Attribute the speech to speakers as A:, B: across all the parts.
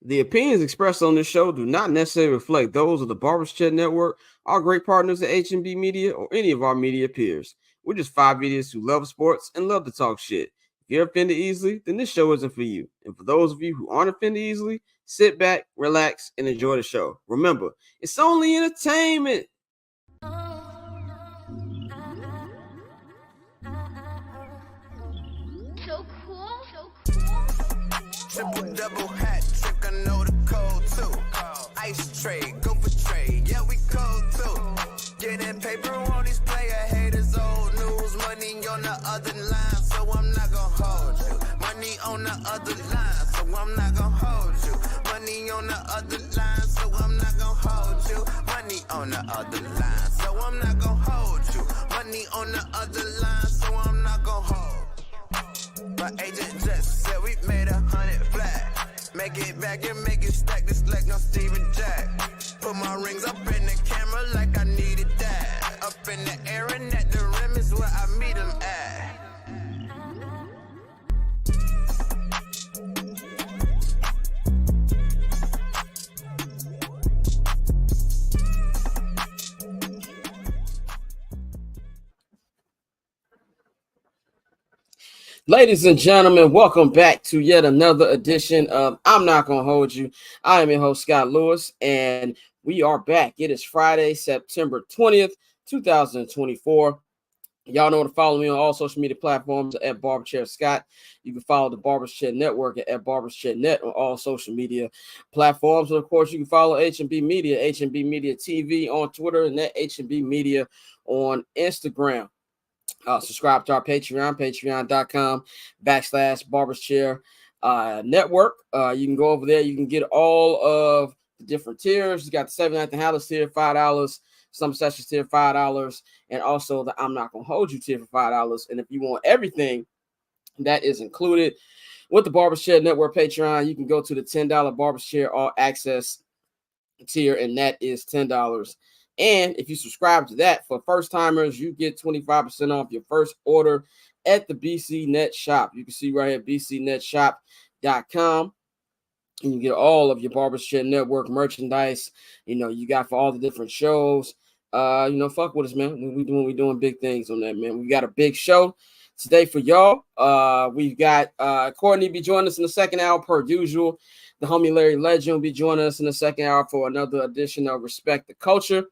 A: The opinions expressed on this show do not necessarily reflect those of the Barbers Chat Network, our great partners at H&B Media, or any of our media peers. We're just five idiots who love sports and love to talk shit. If you're offended easily, then this show isn't for you. And for those of you who aren't offended easily, sit back, relax, and enjoy the show. Remember, it's only entertainment.
B: So cool.
C: Triple double hat trick, I know the code too. Ice trade, go for trade, yeah we cold too. Getting paper on these player haters, old news. Money on the other line, so I'm not gonna hold you. Money on the other line, so I'm not gonna hold you. Money on the other line, so I'm not gonna hold you. Money on the other line, so I'm not gonna hold you. Money on the other line, so I'm not gonna hold. My agent just said we made 100 flat. Make it back and make it stack, this like no Steven Jack. Put my rings up in the camera like I needed that. Up in the air and at the rim is where I meet them at.
A: Ladies and gentlemen, welcome back to yet another edition of I'm Not Gonna Hold You. I am your host, Scott Lewis, and we are back. It is Friday, September 20th, 2024. Y'all know to follow me on all social media platforms at Barberchair Scott. You can follow the Barberchair Network at Barberchair Net on all social media platforms. And of course, you can follow H&B Media, H&B Media TV on Twitter, and that H&B Media on Instagram. Subscribe to our Patreon, patreon.com/barberschair network. You can go over there. You can get all of the different tiers. You got the $7.5 tier, $5, some sessions tier, $5, and also the I'm Not Gonna Hold You tier for $5. And if you want everything that is included with the Barbershare Network Patreon, you can go to the $10 Barbershare All Access tier, and that is $10. And if you subscribe to that, for first timers, you get 25% off your first order at the BC Net Shop. You can see right here, bcnetshop.com. And you get all of your Barbershare Network merchandise, you got for all the different shows. Fuck with us, man. We doing big things on that, man. We got a big show today for y'all. We've got Courtney be joining us in the second hour per usual. The homie Larry Legend will be joining us in the second hour for another edition of Respect the Culture.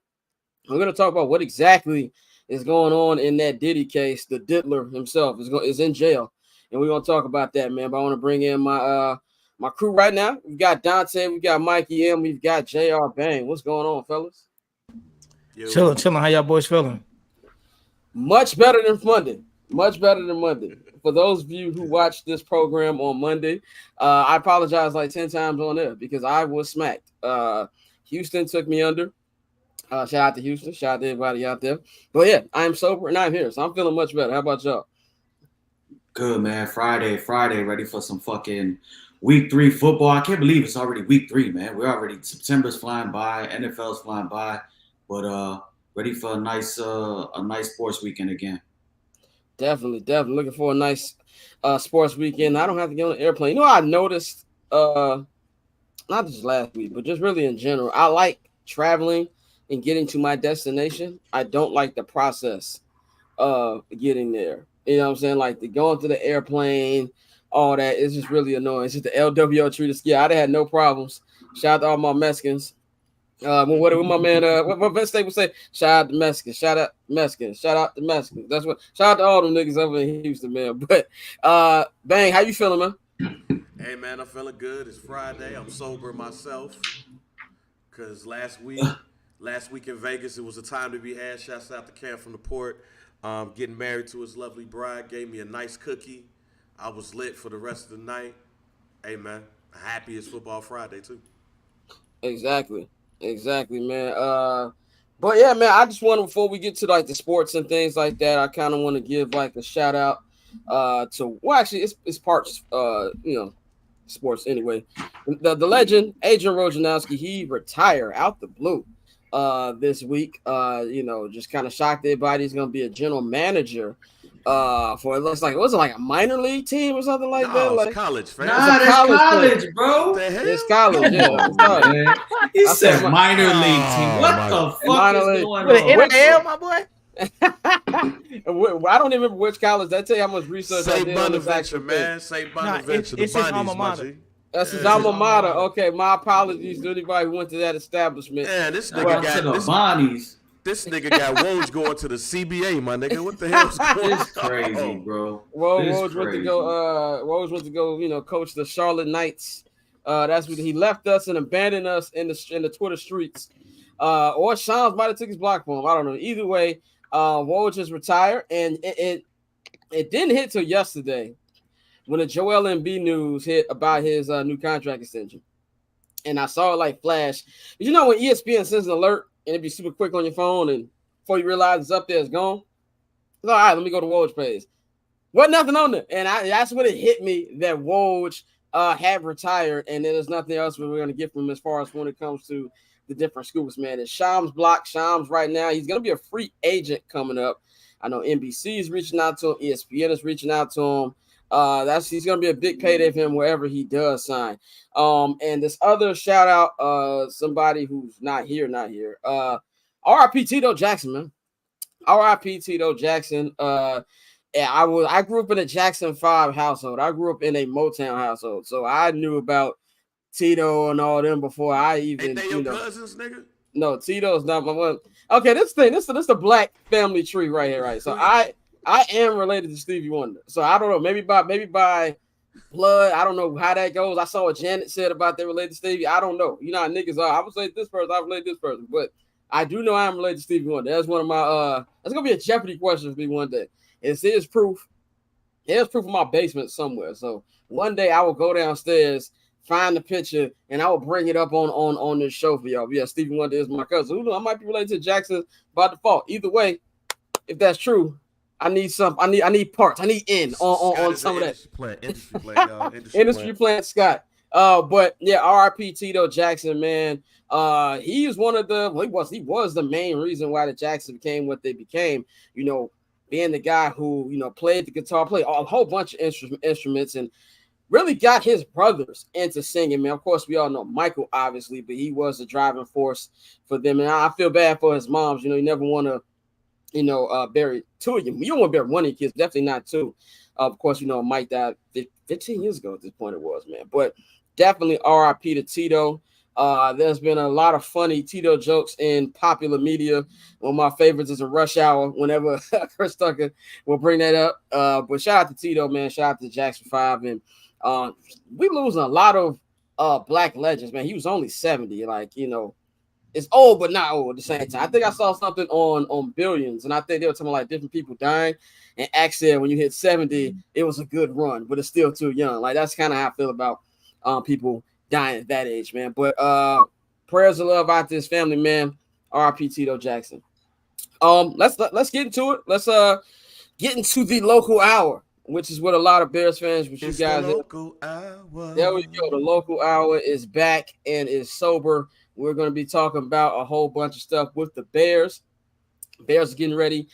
A: We're going to talk about what exactly is going on in that Diddy case. The Diddler himself is in jail, and we're going to talk about that, man. But I want to bring in my crew right now. We've got Dante, we've got Mikey, and we've got JR Bang. What's going on, fellas?
D: Chilling. How y'all boys feeling?
A: Much better than Monday. For those of you who watched this program on Monday, I apologize like 10 times on there because I was smacked. Houston took me under. Shout out to Houston. Shout out to everybody out there. But yeah, I'm sober and I'm here, so I'm feeling much better. How about y'all?
E: Good, man. Friday, ready for some fucking week 3 football. I can't believe it's already week 3, man. We're already, September's flying by, NFL's flying by, but ready for a nice sports weekend again.
A: Definitely looking for a nice sports weekend. I don't have to get on an airplane. I noticed not just last week, but just really in general, I like traveling and getting to my destination. I don't like the process of getting there. You know what I'm saying? Like going to the airplane, all that is just really annoying. It's just the LWO treat us. Yeah, I had no problems. Shout out to all my Mexicans. What my man what Vince Staples say? Shout out to Mexicans. Shout out to Mexicans. That's what. Shout out to all them niggas over in Houston, man. But Bang, how you feeling, man?
F: Hey man, I'm feeling good. It's Friday. I'm sober myself. Cause last week in Vegas, it was a time to be had. Shouts out to Cam from the port. Getting married to his lovely bride. Gave me a nice cookie. I was lit for the rest of the night. Hey man, happy it's Football Friday too.
A: Exactly, man. But yeah, man, I just want to, before we get to like the sports and things like that, I kind of want to give like a shout out to, well, actually it's parts sports anyway. The legend Adrian Wojnarowski, he retired out the blue this week. Just kind of shocked everybody. He's going to be a general manager For it looks like, was it like a minor league team or something like that?
F: It's
A: Like
F: college, fam.
E: Nah, that's college, bro.
F: What the hell?
A: it's college, yeah. It's college.
E: Man. He
A: I
E: said
A: said
E: minor league team. What
F: my-
E: the fuck
A: minor
E: is
A: league.
E: going
D: With an
E: on?
D: NIL, my boy.
A: I don't even remember which college. That tell you how much research I
F: St.
A: did on this
F: Bonaventure,
A: actual thing.
F: man. St. Bonaventure.
D: it's
F: the
D: his alma
F: Bonnies, my
D: mater.
F: G.
A: That's his
F: Yeah.
A: alma mater. Okay, my apologies to anybody who went to that establishment.
F: Man, this
E: I
F: nigga
E: got to the
F: got
E: Bonnies.
F: this nigga got Woj going to the CBA, my nigga. What the hell's going on?
E: It's crazy, bro.
A: Woj went to go. Woj went to go. Coach the Charlotte Knights. That's what he left us and abandoned us in the Twitter streets. Or Shams might have took his block for him. I don't know. Either way, Woj is retired, and it didn't hit till yesterday when the Joel Embiid news hit about his new contract extension. And I saw it like flash. But when ESPN sends an alert and it'd be super quick on your phone, and before you realize it's up there, it's gone. It's all right, let me go to Woj page. Wasn't nothing on there. And that's when it hit me that Woj had retired, and there's nothing else we're going to get from him as far as when it comes to the different scoops, man. It's Shams block. Shams right now, he's going to be a free agent coming up. I know NBC is reaching out to him. ESPN is reaching out to him. He's going to be a big payday for him wherever he does sign. And this other shout out, somebody who's not here. R.I.P. Tito Jackson, man. R.I.P. Tito Jackson. I grew up in a Jackson 5 household. I grew up in a Motown household, so I knew about Tito and all them before I even.
F: Ain't they your cousins, nigga?
A: No, Tito's not my one. Okay, this is the black family tree right here, right? So I am related to Stevie Wonder. So I don't know, maybe by blood. I don't know how that goes. I saw what Janet said about they related to Stevie. I don't know. You know how niggas are. I would say this person, I relate to this person, but I do know I am related to Stevie Wonder. That's one of my that's gonna be a Jeopardy question for me one day. Here's proof. Here's proof in my basement somewhere. So one day I will go downstairs, find the picture, and I will bring it up on this show for y'all. But yeah, Stevie Wonder is my cousin. Who knows? I might be related to Jackson by default. Either way, if that's true, I need some. I need parts. I need in on some of that. Industry plant, Scott. But yeah, R.I.P. Tito Jackson, man. He is one of the. Well, he was the main reason why the Jacksons became what they became. Being the guy who played the guitar, played a whole bunch of instruments, and really got his brothers into singing, man. Of course, we all know Michael, obviously, but he was the driving force for them. And I feel bad for his moms. You never want to, bury two of you. You don't want to bury one of your kids, definitely not two. Of course, Mike died 15 years ago at this point it was, man. But definitely RIP to Tito. There's been a lot of funny Tito jokes in popular media. One of my favorites is a Rush Hour whenever Chris Tucker will bring that up. But shout out to Tito, man. Shout out to Jackson 5. And we losing a lot of black legends, man. He was only 70. It's old, but not old at the same time. I think I saw something on Billions, and I think they were talking about different people dying. And Axe said when you hit 70, it was a good run, but it's still too young. That's kind of how I feel about people dying at that age, man. But prayers of love out to his family, man. R.I.P. Tito Jackson. Let's get into it. Let's get into the local hour, which is what a lot of Bears fans, which you guys.
F: The local hour.
A: There we go. The local hour is back and is sober. We're going to be talking about a whole bunch of stuff with the Bears. Bears are getting ready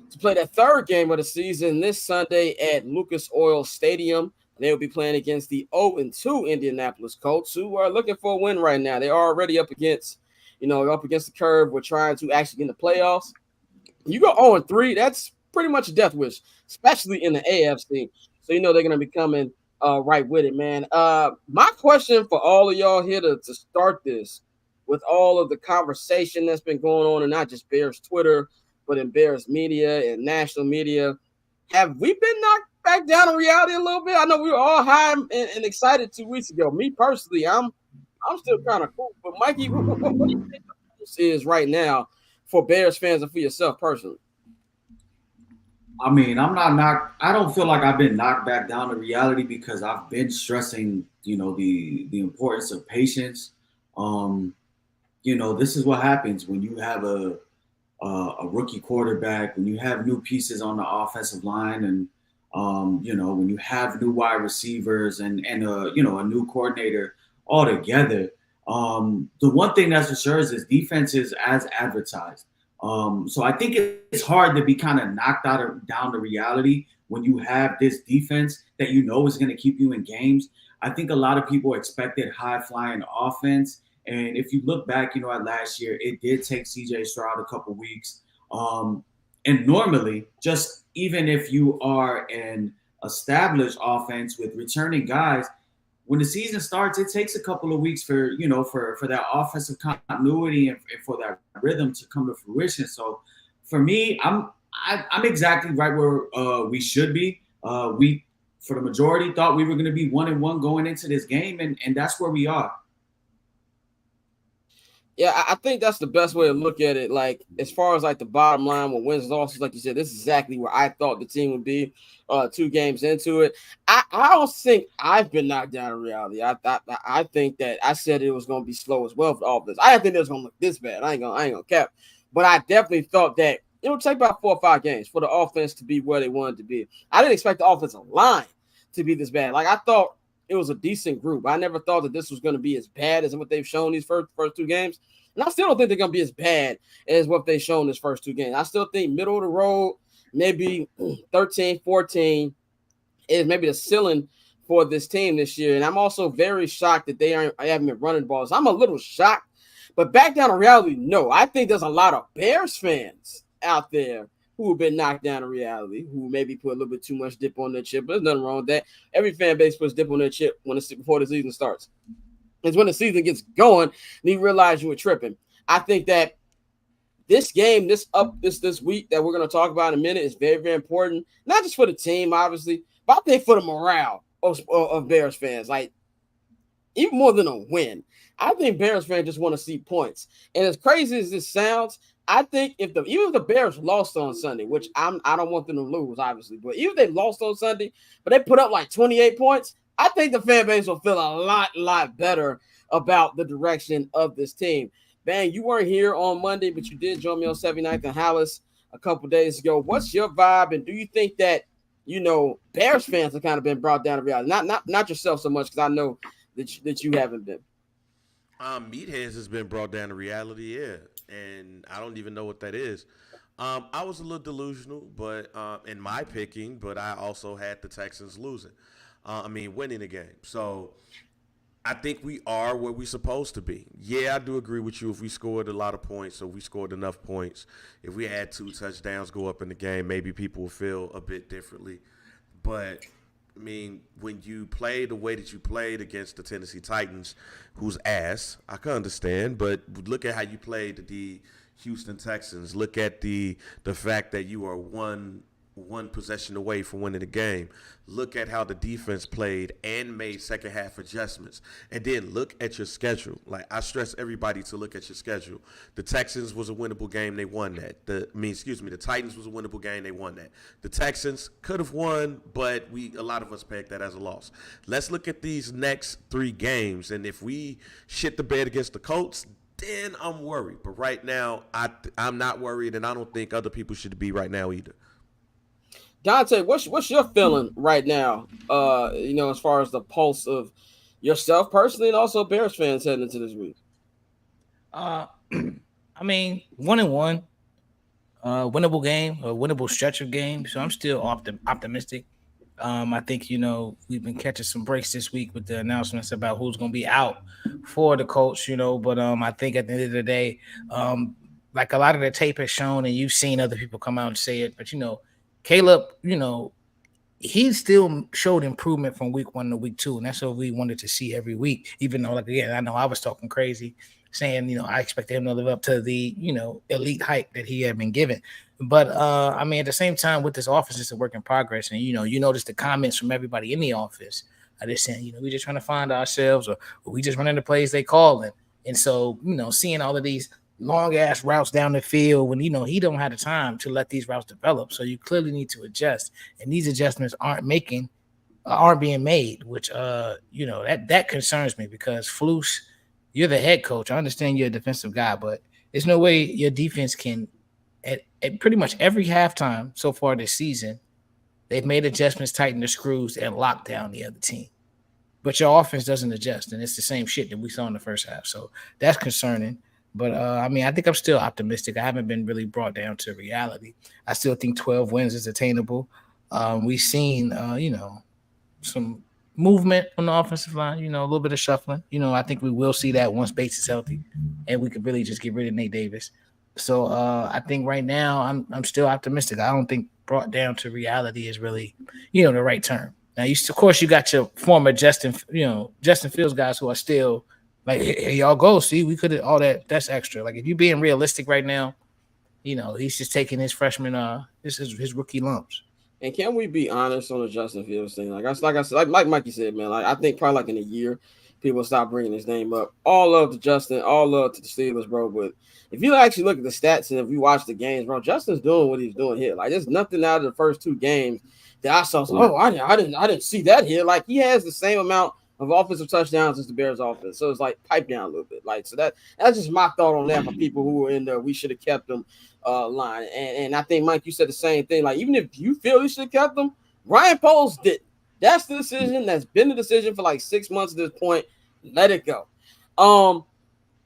A: to play their third game of the season this Sunday at Lucas Oil Stadium. They'll be playing against the 0-2 Indianapolis Colts, who are looking for a win right now. They're already up against the curve. We're trying to actually get in the playoffs. You go 0-3, that's pretty much a death wish, especially in the AFC. So they're going to be coming right with it, man. My question for all of y'all here to start this, with all of the conversation that's been going on, and not just Bears Twitter, but in Bears media and national media, have we been knocked back down in reality a little bit? I know we were all high and excited 2 weeks ago. Me personally, I'm still kind of cool. But Mikey, what do you think this is right now for Bears fans and for yourself personally?
E: I mean, I don't feel like I've been knocked back down to reality because I've been stressing, the importance of patience. This is what happens when you have a rookie quarterback, when you have new pieces on the offensive line, and when you have new wide receivers and a new coordinator all together. The one thing that's for sure is defense is as advertised. So I think it's hard to be kind of knocked down to reality when you have this defense that you know is going to keep you in games. I think a lot of people expected high-flying offense. And if you look back, at last year, it did take CJ Stroud a couple weeks. And normally, just even if you are an established offense with returning guys, when the season starts, it takes a couple of weeks for that offensive continuity and for that rhythm to come to fruition. So for me, I'm exactly right where we should be. We, for the majority, thought we were going to be 1-1 going into this game, and that's where we are.
A: Yeah, I think that's the best way to look at it. Like, as far as like the bottom line with wins and losses, like you said, this is exactly where I thought the team would be 2 games into it. I don't think I've been knocked down in reality. I think that I said it was going to be slow as well for all of this. I didn't think it was going to look this bad. I ain't gonna cap, but I definitely thought that it would take about 4 or 5 games for the offense to be where they wanted to be. I didn't expect the offensive line to be this bad. Like, I thought it was a decent group. I never thought that this was going to be as bad as what they've shown these first 2 games. And I still don't think they're going to be as bad as what they've shown this first 2 games. I still think middle of the road, maybe 13, 14 is maybe the ceiling for this team this year. And I'm also very shocked that they haven't been running balls. I'm a little shocked. But back down to reality, no. I think there's a lot of Bears fans out there who have been knocked down to reality, who maybe put a little bit too much dip on their chip. But there's nothing wrong with that. Every fan base puts dip on their chip before the season starts. It's when the season gets going, and you realize you were tripping. I think that this game, this week that we're going to talk about in a minute is very, very important. Not just for the team, obviously, but I think for the morale of Bears fans. Like, even more than a win, I think Bears fans just want to see points. And as crazy as this sounds, I think even if the Bears lost on Sunday, which I don't want them to lose, obviously, but even if they lost on Sunday, but they put up like 28 points, I think the fan base will feel a lot better about the direction of this team. Bang, you weren't here on Monday, but you did join me on 79th and Hallis a couple days ago. What's your vibe, and do you think that, Bears fans have kind of been brought down to reality? Not yourself so much, because I know that you haven't been.
F: Meatheads has been brought down to reality, yeah, and I don't even know what that is. I was a little delusional, but in my picking, but I also had the Texans winning the game. So I think we are where we're supposed to be. Yeah, I do agree with you. If we scored a lot of points, or we scored enough points, if we had 2 touchdowns go up in the game, maybe people will feel a bit differently. But when you play the way that you played against the Tennessee Titans, whose ass I can understand, but look at how you played the Houston Texans. Look at the fact that you are one possession away from winning the game. Look at how the defense played and made second half adjustments. And then look at your schedule. Like, I stress everybody to look at your schedule. The Texans was a winnable game. They won that. The Titans was a winnable game. They won that. The Texans could have won, but a lot of us pegged that as a loss. Let's look at these next 3 games. And if we shit the bed against the Colts, then I'm worried. But right now, I'm not worried, and I don't think other people should be right now either.
A: Dante, what's your feeling right now? As far as the pulse of yourself personally, and also Bears fans heading into this week.
D: 1-1, winnable game, a winnable stretch of games. So I'm still optimistic. I think we've been catching some breaks this week with the announcements about who's going to be out for the Colts. But I think at the end of the day, like a lot of the tape has shown, and you've seen other people come out and say it, but Caleb, he still showed improvement from week 1 to week 2, and that's what we wanted to see every week. Even though, like, again, I know I was talking crazy, saying, I expected him to live up to the, elite hype that he had been given. But, at the same time, with this offense, it's a work in progress. And, you notice the comments from everybody in the office are just saying, we're just trying to find ourselves, or we just running the plays they calling. And so, seeing all of these long ass routes down the field when he don't have the time to let these routes develop. So you clearly need to adjust, and these adjustments aren't being made, which that concerns me, because Flus, you're the head coach. I understand you're a defensive guy, but there's no way your defense can at pretty much every halftime so far this season, they've made adjustments, tightened the screws, and locked down the other team. But your offense doesn't adjust, and it's the same shit that we saw in the first half. So that's concerning. But I mean, I think I'm still optimistic. I haven't been really brought down to reality. I still think 12 wins is attainable. We've seen, some movement on the offensive line. A little bit of shuffling. I think we will see that once Bates is healthy, and we could really just get rid of Nate Davis. So I think right now I'm still optimistic. I don't think brought down to reality is really, the right term. Now, of course, you got your former Justin Fields guys who are still like, hey, y'all go. See, we could have all that. That's extra. Like, if you're being realistic right now, he's just taking his freshman, his rookie lumps.
A: And can we be honest on the Justin Fields thing? Like Mikey said, man. Like, I think probably like in a year, people stop bringing his name up. All love to Justin, all love to the Steelers, bro. But if you actually look at the stats and if you watch the games, bro, Justin's doing what he's doing here. Like, there's nothing out of the first two games that I saw. So, I didn't see that here. Like, he has the same amount of offensive touchdowns as the Bears offense. So it's like pipe down a little bit. Like, so that's just my thought on that for people who were in the we should have kept them line. And I think, Mike, you said the same thing. Like, even if you feel you should have kept them, Ryan Poles didn't. That's the decision. That's been the decision for like 6 months at this point. Let it go.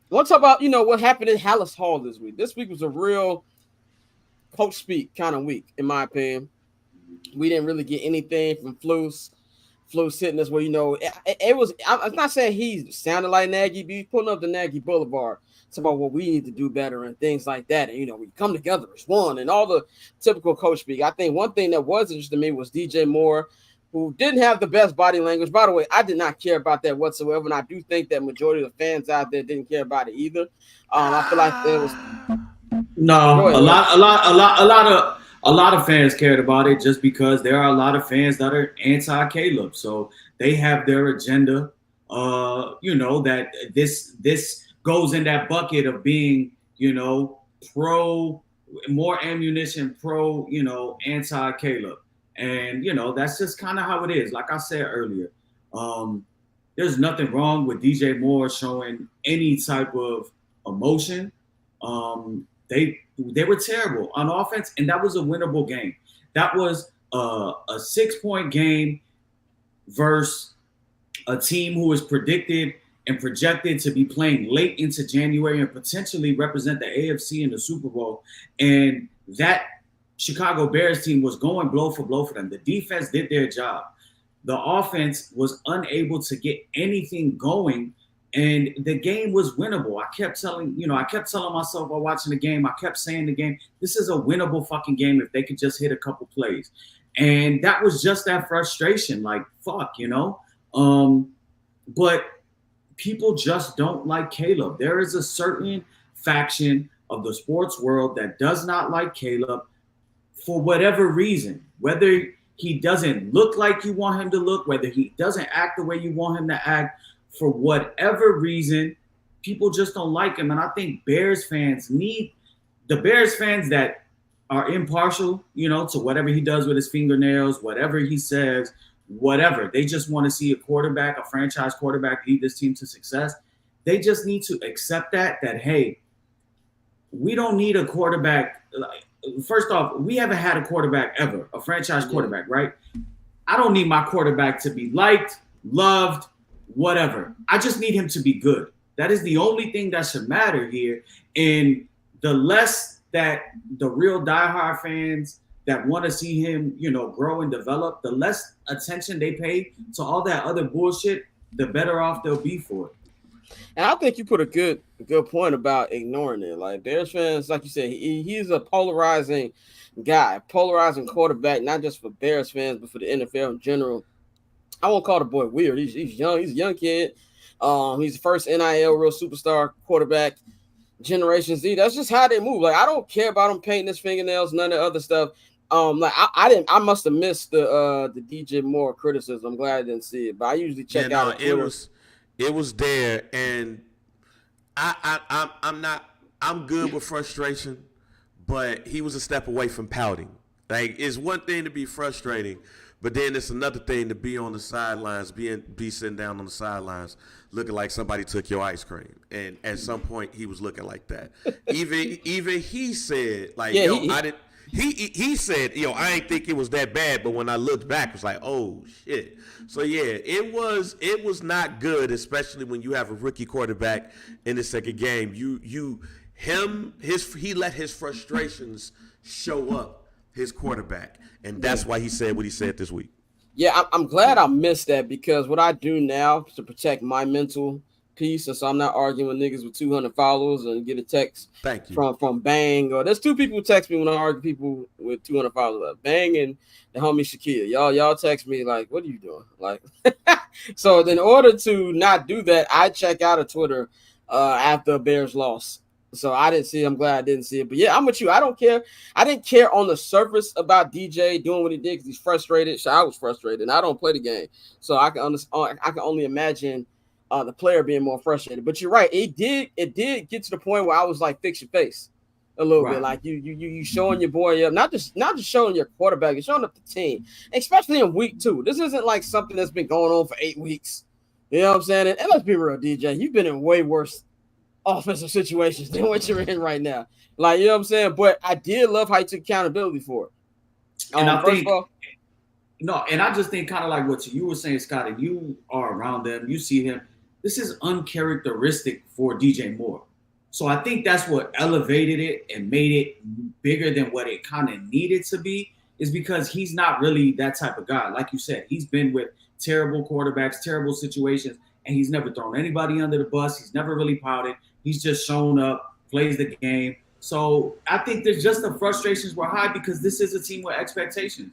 A: Let's talk about, what happened in Hallis Hall this week. This week was a real coach speak kind of week, in my opinion. We didn't really get anything from Flus. Flus hitting us where, it was, I'm not saying he sounded like Nagy, but he's pulling up the Nagy Boulevard. It's about what we need to do better and things like that. And, we come together as one and all the typical coach speak. I think one thing that was interesting to me was DJ Moore, who didn't have the best body language. By the way, I did not care about that whatsoever, and I do think that majority of the fans out there didn't care about it either. I feel like there was
E: a lot of fans cared about it just because there are a lot of fans that are anti-Caleb, so they have their agenda. That this goes in that bucket of being, pro, more ammunition, pro, anti-Caleb. And, that's just kind of how it is. Like I said earlier, there's nothing wrong with DJ Moore showing any type of emotion. They were terrible on offense, and that was a winnable game. That was a 6-point game versus a team who is predicted and projected to be playing late into January and potentially represent the AFC in the Super Bowl. And that Chicago Bears team was going blow for blow for them. The defense did their job. The offense was unable to get anything going, and the game was winnable. I kept telling myself while watching the game, I kept saying the game, this is a winnable fucking game if they could just hit a couple plays. And that was just that frustration, like, fuck, but people just don't like Caleb. There is a certain faction of the sports world that does not like Caleb for whatever reason, whether he doesn't look like you want him to look, whether he doesn't act the way you want him to act, for whatever reason, people just don't like him. And I think Bears fans need the Bears fans that are impartial, to whatever he does with his fingernails, whatever he says, whatever. They just want to see a franchise quarterback lead this team to success. They just need to accept that, hey, we don't need a quarterback. First off, we haven't had a quarterback ever, a franchise quarterback, right? I don't need my quarterback to be liked, loved, whatever. I just need him to be good. That is the only thing that should matter here. And the less that the real diehard fans that want to see him, grow and develop, the less attention they pay to all that other bullshit, the better off they'll be for it.
A: And I think you put a good point about ignoring it. Like, Bears fans, like you said, he's a polarizing guy, polarizing quarterback, not just for Bears fans, but for the NFL in general. I won't call the boy weird. He's young. He's a young kid. He's the first NIL real superstar quarterback, Generation Z. That's just how they move. Like, I don't care about him painting his fingernails, none of the other stuff. I must have missed the DJ Moore criticism. I'm glad I didn't see it, but I usually check out.
F: It was there, and I'm good with frustration, but he was a step away from pouting. Like, it's one thing to be frustrating, but then it's another thing to be on the sidelines, be sitting down on the sidelines, looking like somebody took your ice cream. And at some point, he was looking like that. Even he said, like, he said, I ain't think it was that bad, but when I looked back, it was like, oh shit. So yeah, it was not good, especially when you have a rookie quarterback in the second game. He let his frustrations show up his quarterback, and that's why he said what he said this week.
A: Yeah, I'm glad I missed that, because what I do now to protect my mental peace, and so I'm not arguing with niggas with 200 followers and get a text from Bang, or there's two people who text me when I argue people with 200 followers, Bang and the homie Shakia. Y'all text me like, what are you doing? Like, so in order to not do that, I check out of Twitter after a Bears loss. So I didn't see it. I'm glad I didn't see it. But yeah, I'm with you. I don't care. I didn't care on the surface about DJ doing what he did because he's frustrated. So I was frustrated, and I don't play the game. So I can understand. I can only imagine the player being more frustrated. But you're right. It did get to the point where I was like, fix your face a little bit. Like you showing your boy up, not just showing your quarterback, you're showing up the team, especially in week 2. This isn't like something that's been going on for 8 weeks. You know what I'm saying? And let's be real, DJ. You've been in way worse offensive situations than what you're in right now. Like, you know what I'm saying? But I did love how you took accountability for it.
E: And I just think kind of like what you were saying, Scott, and you are around them, you see him. This is uncharacteristic for DJ Moore. So I think that's what elevated it and made it bigger than what it kind of needed to be, is because he's not really that type of guy. Like you said, he's been with terrible quarterbacks, terrible situations, and he's never thrown anybody under the bus. He's never really pouted. He's just shown up, plays the game. So I think there's just the frustrations were high because this is a team with expectations.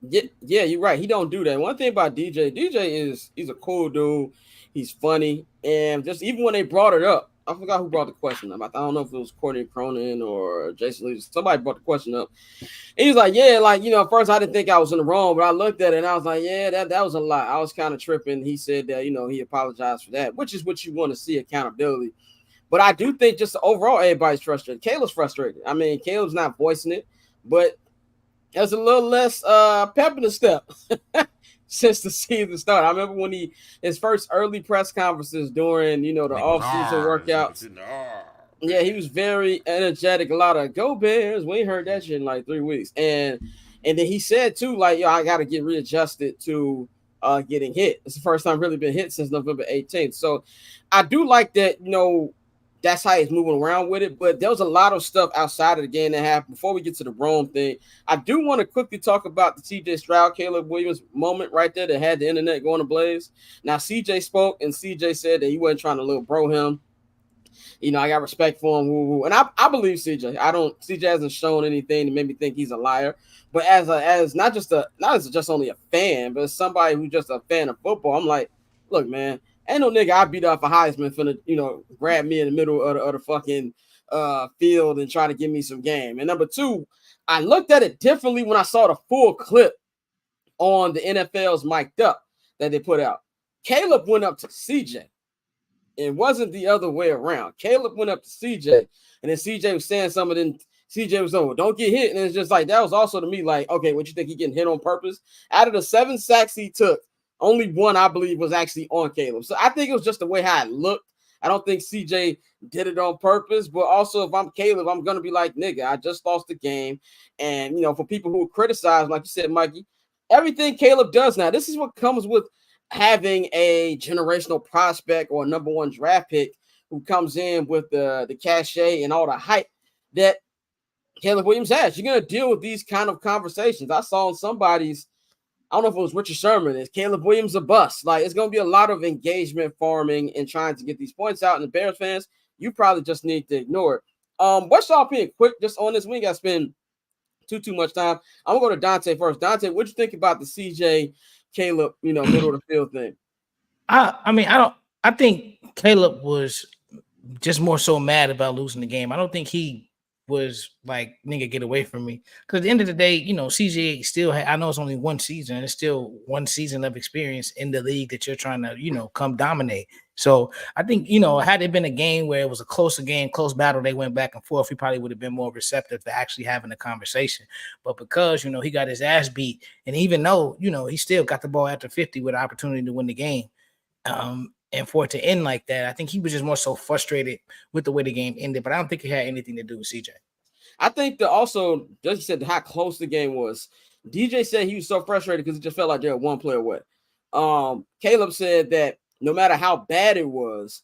A: Yeah, you're right. He don't do that. One thing about DJ is he's a cool dude. He's funny. And just even when they brought it up, I forgot who brought the question up. I don't know if it was Courtney Cronin or Jason Lee. Somebody brought the question up. And he was like, yeah, like, at first I didn't think I was in the wrong, but I looked at it and I was like, yeah, that was a lot. I was kind of tripping. He said that, he apologized for that, which is what you want to see, accountability. But I do think just overall, everybody's frustrated. Caleb's frustrated. I mean, Caleb's not voicing it, but there's a little less pep in the step since the season started. I remember when his first early press conferences during, the off-season workouts. Yeah, he was very energetic. A lot of go Bears. We ain't heard that shit in like 3 weeks. And then he said too, like, I got to get readjusted to getting hit. It's the first time I've really been hit since November 18th. So I do like that, that's how he's moving around with it. But there was a lot of stuff outside of the game that happened. Before we get to the Rome thing, I do want to quickly talk about the CJ Stroud, Caleb Williams moment right there that had the internet going ablaze. Now, CJ spoke, and CJ said that he wasn't trying to little bro him. I got respect for him. Woo-woo. And I believe CJ. CJ hasn't shown anything to make me think he's a liar. But as not as just only a fan, but as somebody who's just a fan of football, I'm like, look, man, ain't no nigga I beat up a Heisman finna, grab me in the middle of the fucking field and try to give me some game. And number 2, I looked at it differently when I saw the full clip on the NFL's Mic'd Up that they put out. Caleb went up to CJ. It wasn't the other way around. Caleb went up to CJ, and then CJ was saying something, and then CJ was like, don't get hit. And it's just like, that was also to me like, okay, what you think he getting hit on purpose? Out of the 7 sacks he took, only 1, I believe, was actually on Caleb. So I think it was just the way how it looked. I don't think CJ did it on purpose, but also if I'm Caleb, I'm going to be like, nigga, I just lost the game. And, for people who criticize, like you said, Mikey, everything Caleb does now, this is what comes with having a generational prospect or a number 1 draft pick who comes in with the cachet and all the hype that Caleb Williams has. You're going to deal with these kind of conversations. I saw on somebody's, I don't know if it was Richard Sherman, is Caleb Williams a bust? Like, it's going to be a lot of engagement farming and trying to get these points out. And the Bears fans, you probably just need to ignore it. What's y'all opinion? Quick, just on this, we ain't got to spend too much time. I'm going to go to Dante first. Dante, what you think about the CJ Caleb, middle of the field thing?
D: I think Caleb was just more so mad about losing the game. I don't think he was like, nigga, get away from me. Because at the end of the day, CJ still I know it's only 1 season. It's still 1 season of experience in the league that you're trying to, come dominate. So I think, had it been a game where it was a closer game, close battle, they went back and forth, he probably would have been more receptive to actually having a conversation. But because, he got his ass beat, and even though, he still got the ball after 50 with an opportunity to win the game, and for it to end like that, I think he was just more so frustrated with the way the game ended. But I don't think it had anything to do with CJ.
A: I think that also, just you said how close the game was. DJ said he was so frustrated because it just felt like they were one play away. Caleb said that no matter how bad it was,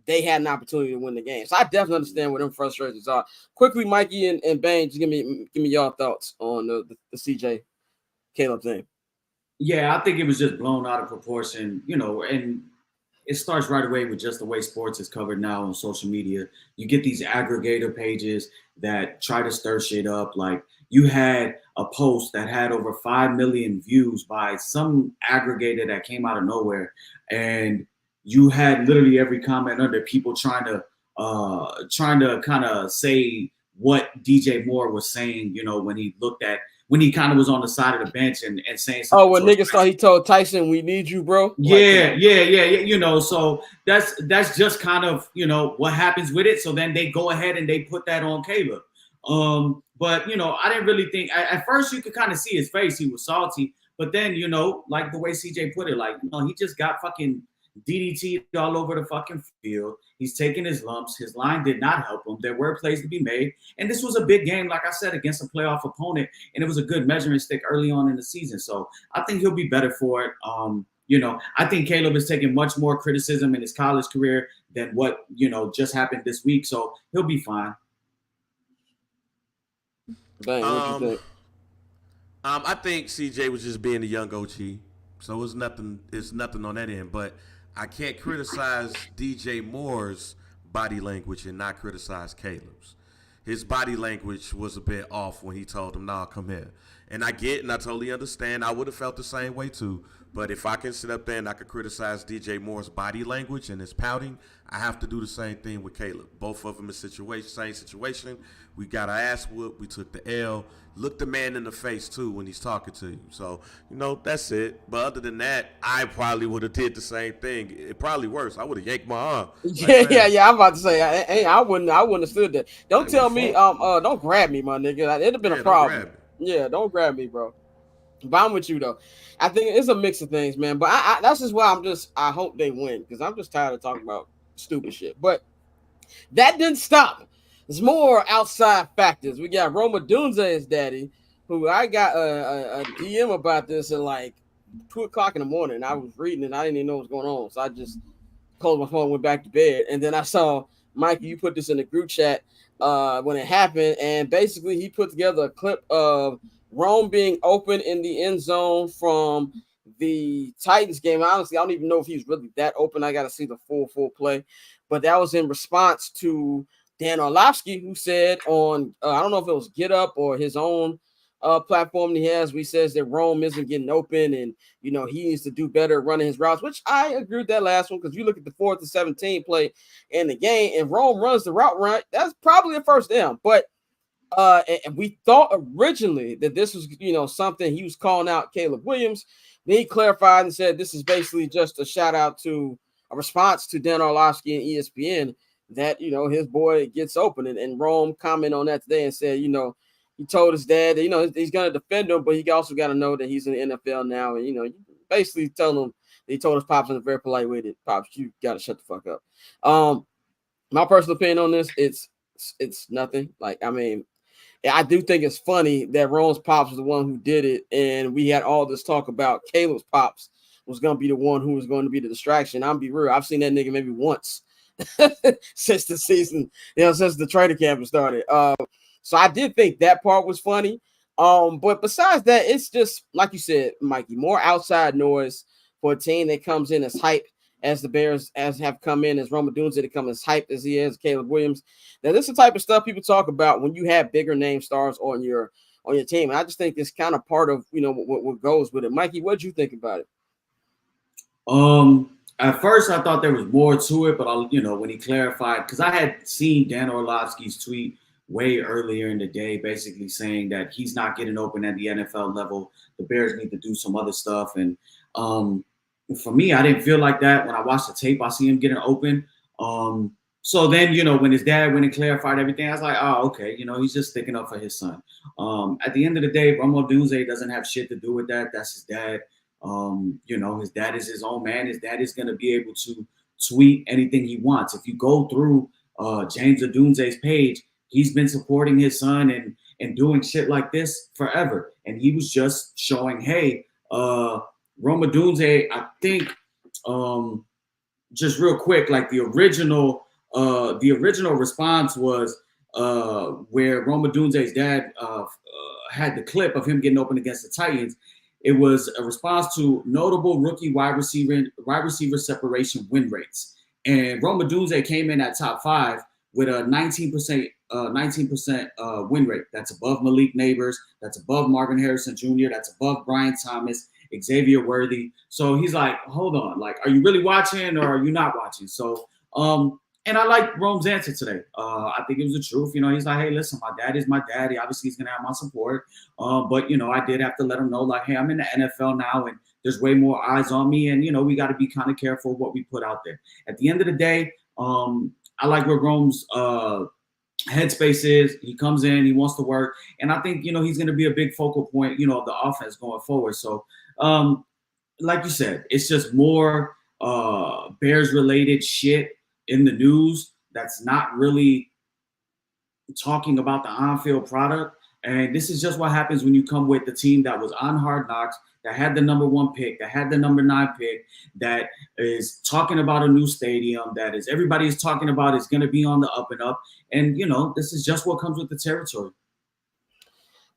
A: they had an opportunity to win the game. So I definitely understand what them frustrations are. Quickly, Mikey and Bane, just give me your thoughts on the CJ Caleb thing.
E: Yeah, I think it was just blown out of proportion, and it starts right away with just the way sports is covered now on social media. You get these aggregator pages that try to stir shit up. Like you had a post that had over 5 million views by some aggregator that came out of nowhere. And you had literally every comment under people trying to kind of say what DJ Moore was saying, when he kind of was on the side of the bench and saying something.
A: Oh, when niggas thought he told Tyson, "We need you, bro."
E: Yeah. So that's just kind of what happens with it. So then they go ahead and they put that on Caleb. But I didn't really think at first you could kind of see his face. He was salty, but then like the way CJ put it, like he just got fucking DDT'd all over the fucking field. He's taking his lumps. His line did not help him. There were plays to be made. And this was a big game, like I said, against a playoff opponent. And it was a good measuring stick early on in the season. So I think he'll be better for it. I think Caleb is taking much more criticism in his college career than what, just happened this week. So he'll be fine.
A: Dang, what you think?
F: I think CJ was just being a young OG. So it's nothing on that end. But I can't criticize DJ Moore's body language and not criticize Caleb's. His body language was a bit off when he told him, "Nah, come here." And I totally understand. I would have felt the same way too. But if I can sit up there and I can criticize DJ Moore's body language and his pouting, I have to do the same thing with Caleb. Both of them in same situation. We got our ass whooped. We took the L. Look the man in the face too when he's talking to you. So that's it. But other than that, I probably would have did the same thing. It probably worse. I would have yanked my arm.
A: Yeah. I'm about to say, I wouldn't have stood there. Don't tell me, don't grab me, my nigga. It'd have been a problem. Yeah, don't grab me, bro. But I'm with you though. I think it's a mix of things, man. But that's just why I hope they win because I'm just tired of talking about stupid shit. But that didn't stop. There's more outside factors. We got Odunze's daddy, who I got a DM about this at like 2:00 in the morning. I was reading and I didn't even know what was going on, so I just closed my phone, went back to bed, and then I saw Mikey. You put this in the group chat when it happened, and basically he put together a clip of Rome being open in the end zone from the Titans game. Honestly, I don't even know if he's really that open. I got to see the full play. But that was in response to Dan Orlovsky, who said on, I don't know if it was Get Up or his own platform that he has, where he says that Rome isn't getting open and, he needs to do better running his routes, which I agree with that last one because you look at the 4th and 17 play in the game and Rome runs the route right. That's probably a first down. But and we thought originally that this was, something he was calling out Caleb Williams. Then he clarified and said this is basically just a shout out to a response to Dan Orlovsky and ESPN that, his boy gets open. And Rome commented on that today and said, he told his dad that, he's going to defend him, but he also got to know that he's in the NFL now. And, basically telling him that he told his pops in a very polite way that, "Pops, you got to shut the fuck up." My personal opinion on this, it's nothing. I do think it's funny that Rome's pops was the one who did it, and we had all this talk about Caleb's pops was going to be the one who was going to be the distraction. I'm be real. I've seen that nigga maybe once since the season, since the training camp started. So I did think that part was funny. But besides that, it's just, like you said, Mikey, more outside noise for a team that comes in as hype as the Bears have come in, as Odunze to come as hyped as he is, Caleb Williams. Now, this is the type of stuff people talk about when you have bigger name stars on your team. And I just think it's kind of part of, what goes with it. Mikey, what did you think about it?
E: At first, I thought there was more to it, but when he clarified, because I had seen Dan Orlovsky's tweet way earlier in the day, basically saying that he's not getting open at the NFL level. The Bears need to do some other stuff. And for me, I didn't feel like that. When I watched the tape, I see him getting open. So then, when his dad went and clarified everything, I was like, oh, okay, he's just sticking up for his son. At the end of the day, Odunze doesn't have shit to do with that. That's his dad. His dad is his own man. His dad is going to be able to tweet anything he wants. If you go through James Odunze's page, he's been supporting his son and doing shit like this forever. And he was just showing, hey, Rome Odunze, I think, just real quick, like the original response was where Rome Odunze's dad had the clip of him getting open against the Titans. It was a response to notable rookie wide receiver separation win rates. And Rome Odunze came in at top 5 with a 19% win rate. That's above Malik Neighbors. That's above Marvin Harrison Jr. That's above Brian Thomas, Xavier Worthy. So he's like, hold on, like, are you really watching or are you not watching? So, and I like Rome's answer today. I think it was the truth. You know, he's like, hey, listen, my dad is my daddy. Obviously, he's going to have my support. But, you know, I did have to let him know, like, hey, I'm in the NFL now and there's way more eyes on me. And, you know, we got to be kind of careful what we put out there. At the end of the day, I like where Rome's headspace is. He comes in, he wants to work. And I think, you know, he's going to be a big focal point, you know, of the offense going forward. So, like you said, it's just more Bears-related shit in the news that's not really talking about the on-field product. And this is just what happens when you come with the team that was on Hard Knocks, that had the number 1 pick, that had the number 9 pick, that is talking about a new stadium, that is everybody is talking about is going to be on the up and up. And, you know, this is just what comes with the territory.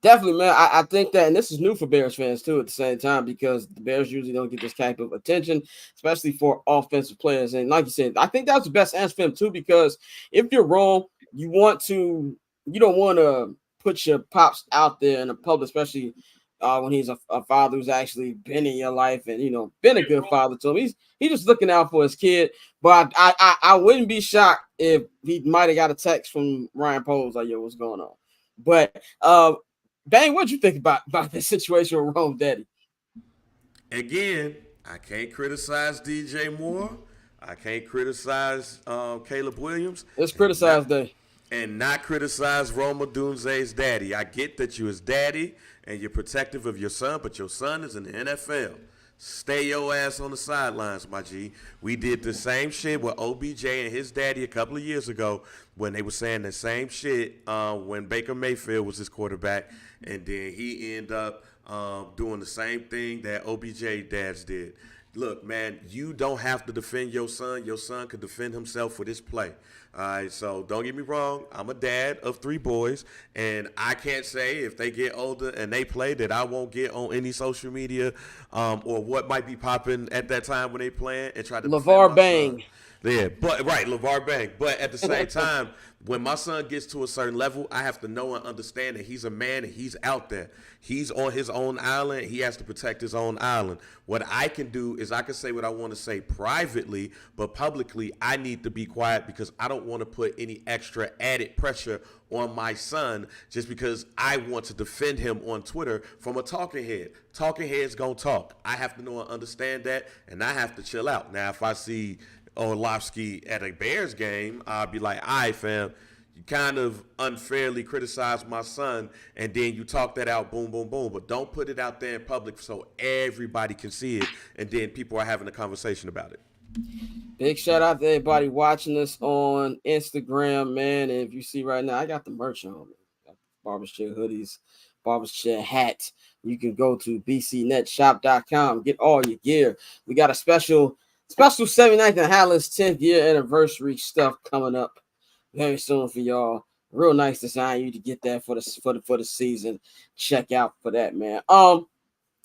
A: Definitely, man. I think that, and this is new for Bears fans too at the same time, because the Bears usually don't get this type of attention, especially for offensive players. And like you said, I think that was the best answer for him too, because if you're wrong, you don't want to put your pops out there in the public, especially when he's a father who's actually been in your life and, you know, been a good father to him. He's just looking out for his kid. But I wouldn't be shocked if he might have got a text from Ryan Poles like, yo, what's going on? But Bang, what'd you think about this situation with Rome Daddy?
F: Again, I can't criticize DJ Moore. I can't criticize Caleb Williams.
A: Let's criticize day.
F: And not criticize Rome Odunze's daddy. I get that you're his daddy and you're protective of your son, but your son is in the NFL. Stay your ass on the sidelines, my G. We did the same shit with OBJ and his daddy a couple of years ago when they were saying the same shit when Baker Mayfield was his quarterback, and then he ended up doing the same thing that OBJ dads did. Look, man, you don't have to defend your son. Your son can defend himself with his play. All right, so don't get me wrong. I'm a dad of 3 boys, and I can't say if they get older and they play that I won't get on any social media or what might be popping at that time when they playing and try to
A: LeVar Bang.
F: Son. Yeah, but right, LeVar Bang. But at the same time, when my son gets to a certain level, I have to know and understand that he's a man and he's out there. He's on his own island. He has to protect his own island. What I can do is I can say what I want to say privately, but publicly I need to be quiet because I don't want to put any extra added pressure on my son just because I want to defend him on Twitter from a talking head. Talking heads gonna talk. I have to know and understand that, and I have to chill out. Now, if I see Orlovsky at a Bears game, I'll be like, all right, fam, you kind of unfairly criticize my son, and then you talk that out, boom, boom, boom. But don't put it out there in public so everybody can see it, and then people are having a conversation about it.
A: Big shout out to everybody watching us on Instagram, man. And if you see right now, I got the merch on. Got barbershop hoodies, barbershop hat. You can go to bcnetshop.com, get all your gear. We got a special 79th and Highlands 10th year anniversary stuff coming up very soon for y'all. Real nice design. You to get that for the season. Check out for that, man.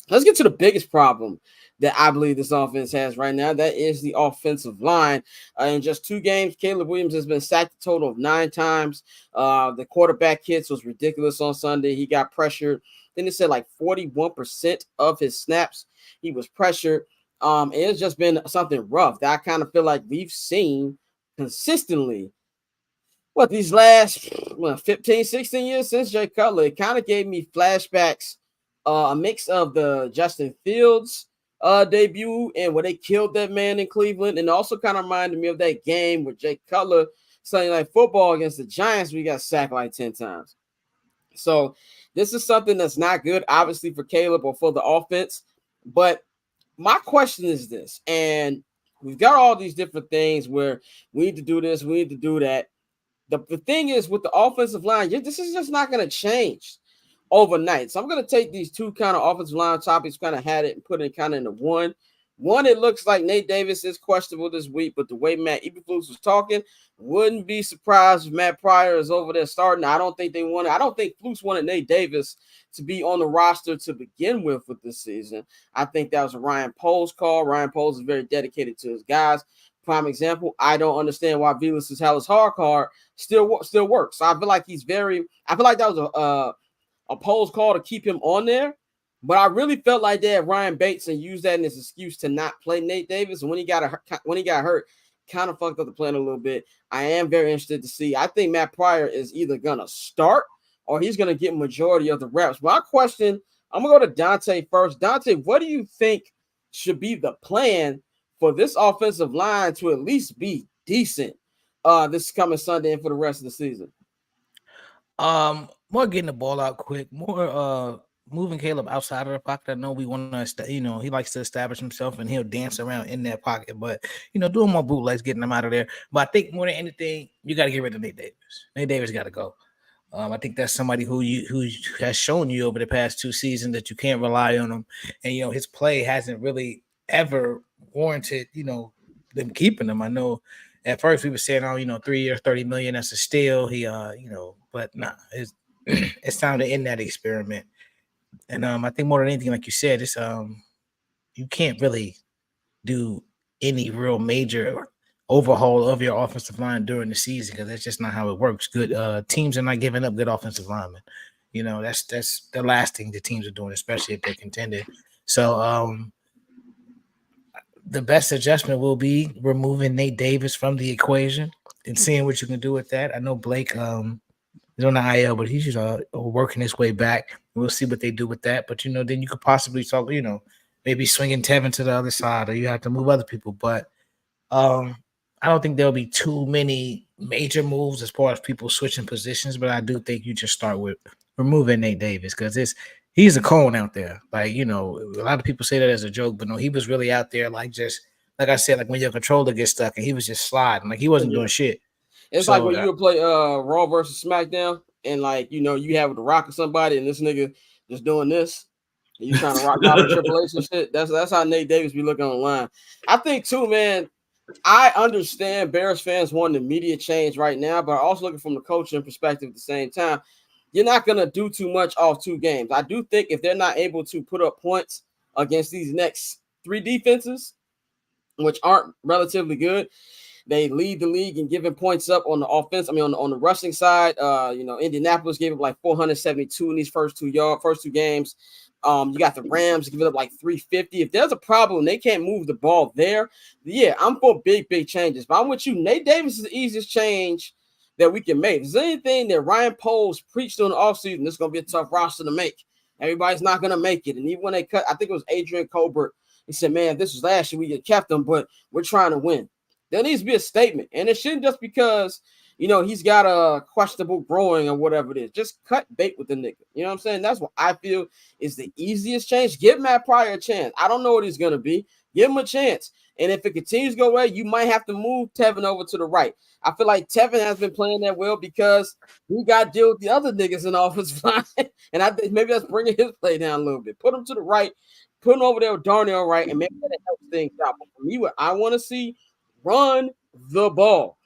A: Let's get to the biggest problem that I believe this offense has right now. That is the offensive line. In just 2 games, Caleb Williams has been sacked a total of 9 times. The quarterback hits was ridiculous on Sunday. He got pressured. Then it said like 41% of his snaps he was pressured. It's just been something rough that I kind of feel like we've seen consistently. What, these last 15, 16 years since Jay Cutler, it kind of gave me flashbacks, a mix of the Justin Fields debut and where they killed that man in Cleveland, and also kind of reminded me of that game with Jay Cutler Sunday Night Football against the Giants. We got sacked like 10 times. So this is something that's not good, obviously, for Caleb or for the offense. But my question is this, and we've got all these different things where we need to do this, we need to do that. The thing is with the offensive line, this is just not going to change overnight. So I'm going to take these two kind of offensive line topics, kind of had it and put it kind of into one. One, it looks like Nate Davis is questionable this week, but the way Matt Eberflus was talking, wouldn't be surprised if Matt Pryor is over there starting. I don't think Flus wanted Nate Davis to be on the roster to begin with this season. I think that was a Ryan Poles call. Ryan Poles is very dedicated to his guys. Prime example, I don't understand why Velas's Hallis hard card still works. So I feel like that was a Poles call to keep him on there. But I really felt like they had Ryan Bates and used that as an excuse to not play Nate Davis. And when he got hurt, kind of fucked up the plan a little bit. I am very interested to see. I think Matt Pryor is either going to start or he's going to get majority of the reps. My question, I'm going to go to Dante first. Dante, what do you think should be the plan for this offensive line to at least be decent this coming Sunday and for the rest of the season?
D: More getting the ball out quick, more moving Caleb outside of the pocket. I know we want to, he likes to establish himself and he'll dance around in that pocket, but, doing more bootlegs, getting them out of there. But I think more than anything, you got to get rid of Nate Davis. Nate Davis got to go. I think that's somebody who has shown you over the past 2 seasons that you can't rely on him. And, his play hasn't really ever warranted, them keeping him. I know at first we were saying, 3 years, $30 million, that's a steal. He, but nah, it's time to end that experiment. And I think more than anything, like you said, it's you can't really do any real major overhaul of your offensive line during the season because that's just not how it works. Good teams are not giving up good offensive linemen. That's the last thing the teams are doing, especially if they're contending. So the best adjustment will be removing Nate Davis from the equation and seeing what you can do with that. I know Blake is on the IL, but he's just working his way back. We'll see what they do with that. But, then you could possibly talk, maybe swinging Tevin to the other side or you have to move other people. But I don't think there'll be too many major moves as far as people switching positions. But I do think you just start with removing Nate Davis because he's a cone out there. Like, a lot of people say that as a joke, but no, he was really out there like I said, like when your controller gets stuck and he was just sliding. Like he wasn't doing shit.
A: It's like when you would play Raw versus SmackDown and you have the Rock or somebody and this nigga just doing this. And you trying to rock out Triple H and shit. That's how Nate Davis be looking online. I think too, man, I understand Bears fans want an immediate change right now, but also looking from the coaching perspective at the same time, you're not going to do too much off 2 games. I do think if they're not able to put up points against these next 3 defenses, which aren't relatively good, they lead the league in giving points up on the offense. I mean, on the rushing side, Indianapolis gave up like 472 in these first two games. You got the Rams giving up like 350. If there's a problem, they can't move the ball there. Yeah, I'm for big changes. But I'm with you. Nate Davis is the easiest change that we can make. If there's anything that Ryan Poles preached on the offseason, this is going to be a tough roster to make. Everybody's not going to make it. And even when they cut, I think it was Adrian Colbert, he said, man, this was last year, we had kept them, but we're trying to win. There needs to be a statement. And it shouldn't just because, he's got a questionable growing or whatever it is. Just cut bait with the nigga. You know what I'm saying? That's what I feel is the easiest change. Give Matt Pryor a chance. I don't know what he's going to be. Give him a chance. And if it continues to go away, you might have to move Tevin over to the right. I feel like Tevin has been playing that well because he got to deal with the other niggas in the offensive line. And I think maybe that's bringing his play down a little bit. Put him to the right. Put him over there with Darnell right. And maybe that helps things out. But for me, what I want to see, run the ball.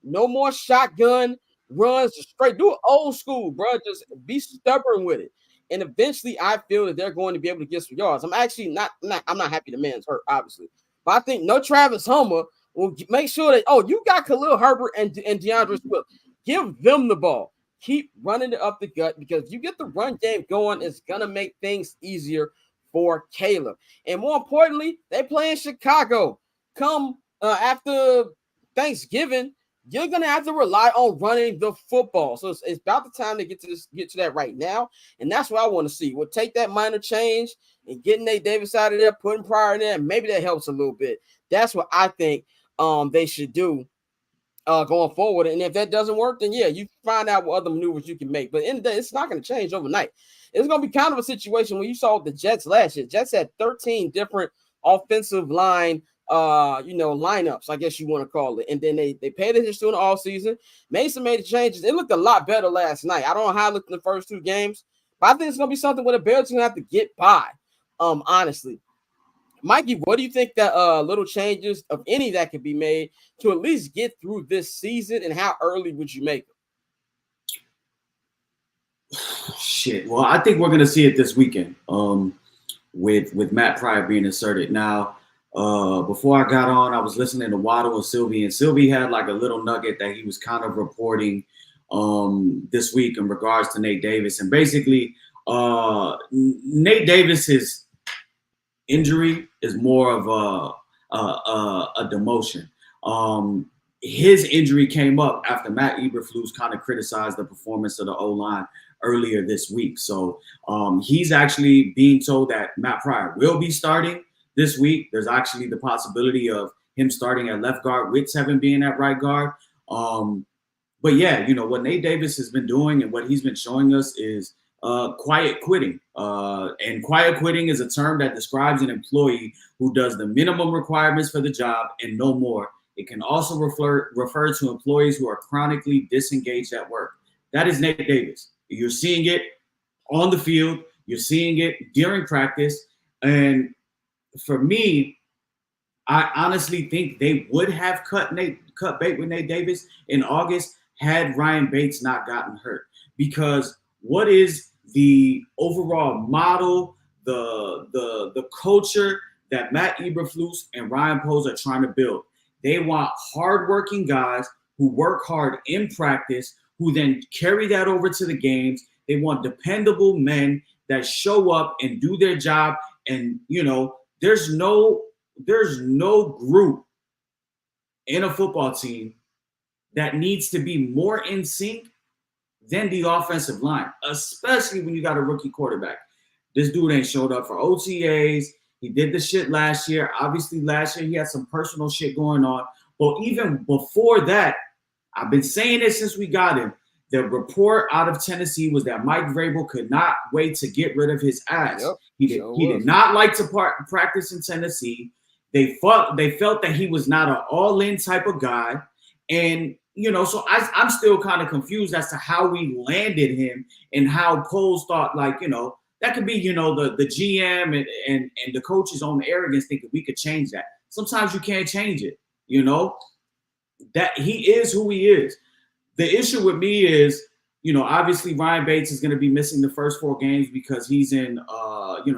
A: No more shotgun runs. Just straight. Do it old school, bro. Just be stubborn with it. And eventually, I feel that they're going to be able to get some yards. I'm actually not happy the man's hurt, obviously. But I think no Travis Homer will make sure that, you got Khalil Herbert and DeAndre Swift. Give them the ball. Keep running it up the gut because if you get the run game going, it's going to make things easier for Caleb. And more importantly, they play in Chicago. Come after Thanksgiving, you're going to have to rely on running the football. So it's about the time to get to that right now. And that's what I want to see. We'll take that minor change and getting Nate Davis out of there, putting Pryor in there. Maybe that helps a little bit. That's what I think they should do going forward. And if that doesn't work, then yeah, you find out what other maneuvers you can make. But in the day, it's not going to change overnight. It's going to be kind of a situation when you saw the Jets last year. Jets had 13 different offensive line lineups, I guess you want to call it. And then they paid attention to the all season. Mason made the changes. It looked a lot better last night. I don't know how it looked in the first 2 games, but I think it's gonna be something where the Bears are gonna have to get by. Honestly. Mikey, what do you think that little changes, of any, that could be made to at least get through this season, and how early would you make them?
E: Shit. Well, I think we're gonna see it this weekend. With Matt Pryor being inserted. Now, before I got on, I was listening to Waddle and Sylvie, and Sylvie had like a little nugget that he was kind of reporting this week in regards to Nate Davis, and basically, Nate Davis's injury is more of a demotion. His injury came up after Matt Eberflus kind of criticized the performance of the O-line earlier this week. So he's actually being told that Matt Pryor will be starting this week. There's actually the possibility of him starting at left guard with Tevin being at right guard. But yeah, what Nate Davis has been doing and what he's been showing us is quiet quitting. And quiet quitting is a term that describes an employee who does the minimum requirements for the job and no more. It can also refer to employees who are chronically disengaged at work. That is Nate Davis. You're seeing it on the field. You're seeing it during practice. And for me, I honestly think they would have cut bait with Nate Davis in August had Ryan Bates not gotten hurt. Because what is the overall model, the culture that Matt Eberflus and Ryan Poles are trying to build? They want hardworking guys who work hard in practice, who then carry that over to the games. They want dependable men that show up and do their job. And, there's no group in a football team that needs to be more in sync than the offensive line, especially when you got a rookie quarterback. This dude ain't showed up for OTAs. He did the shit last year. Obviously, last year he had some personal shit going on. But even before that, I've been saying it since we got him. The report out of Tennessee was that Mike Vrabel could not wait to get rid of his ass. Yep, he did not like to practice in Tennessee. They felt that he was not an all-in type of guy. And, so I'm still kind of confused as to how we landed him and how Poles thought, that could be, the GM and the coach's own arrogance thinking we could change that. Sometimes you can't change it, that he is who he is. The issue with me is, obviously Ryan Bates is going to be missing the first 4 games because he's in,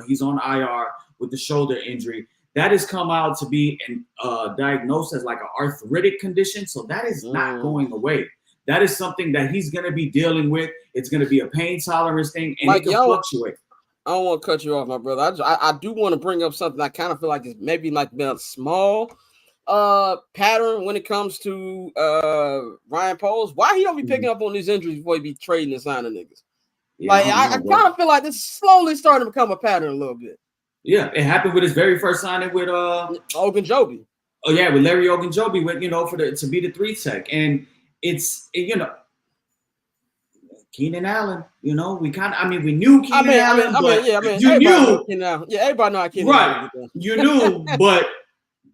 E: he's on IR with the shoulder injury. That has come out to be diagnosed as like an arthritic condition. So that is not going away. That is something that he's going to be dealing with. It's going to be a pain tolerance thing, and it can fluctuate.
A: I don't want to cut you off, my brother. I do want to bring up something I kind of feel like it's maybe like been a small pattern when it comes to Ryan Poles. Why he don't be picking up on these injuries before he be trading and signing niggas? Yeah, I kind of feel like this is slowly starting to become a pattern a little bit.
E: Yeah, it happened with his very first signing with
A: Ogunjobi.
E: Oh yeah, with Larry Ogunjobi, with to be the 3 tech, and it's Keenan Allen. We knew Keenan Allen. You knew.
A: Everybody know how Keenan
E: Allen. Right, you knew, but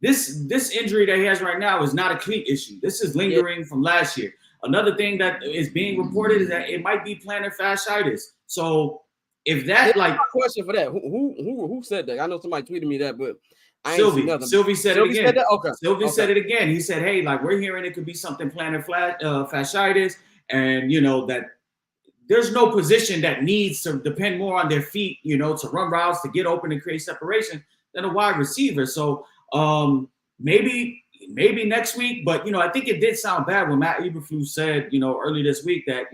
E: this injury that he has right now is not a cleat issue. This is lingering from last year. Another thing that is being reported is that it might be plantar fasciitis. So. If that
A: question for that, who said that? I know somebody tweeted me that, but I ain't seen nothing.
E: Sylvie said it again.
A: Said that? Okay.
E: Sylvie said it again. He said, "Hey, we're hearing it could be something plantar fasciitis, and that there's no position that needs to depend more on their feet, to run routes, to get open and create separation than a wide receiver. So maybe next week, but I think it did sound bad when Matt Eberflus said, early this week that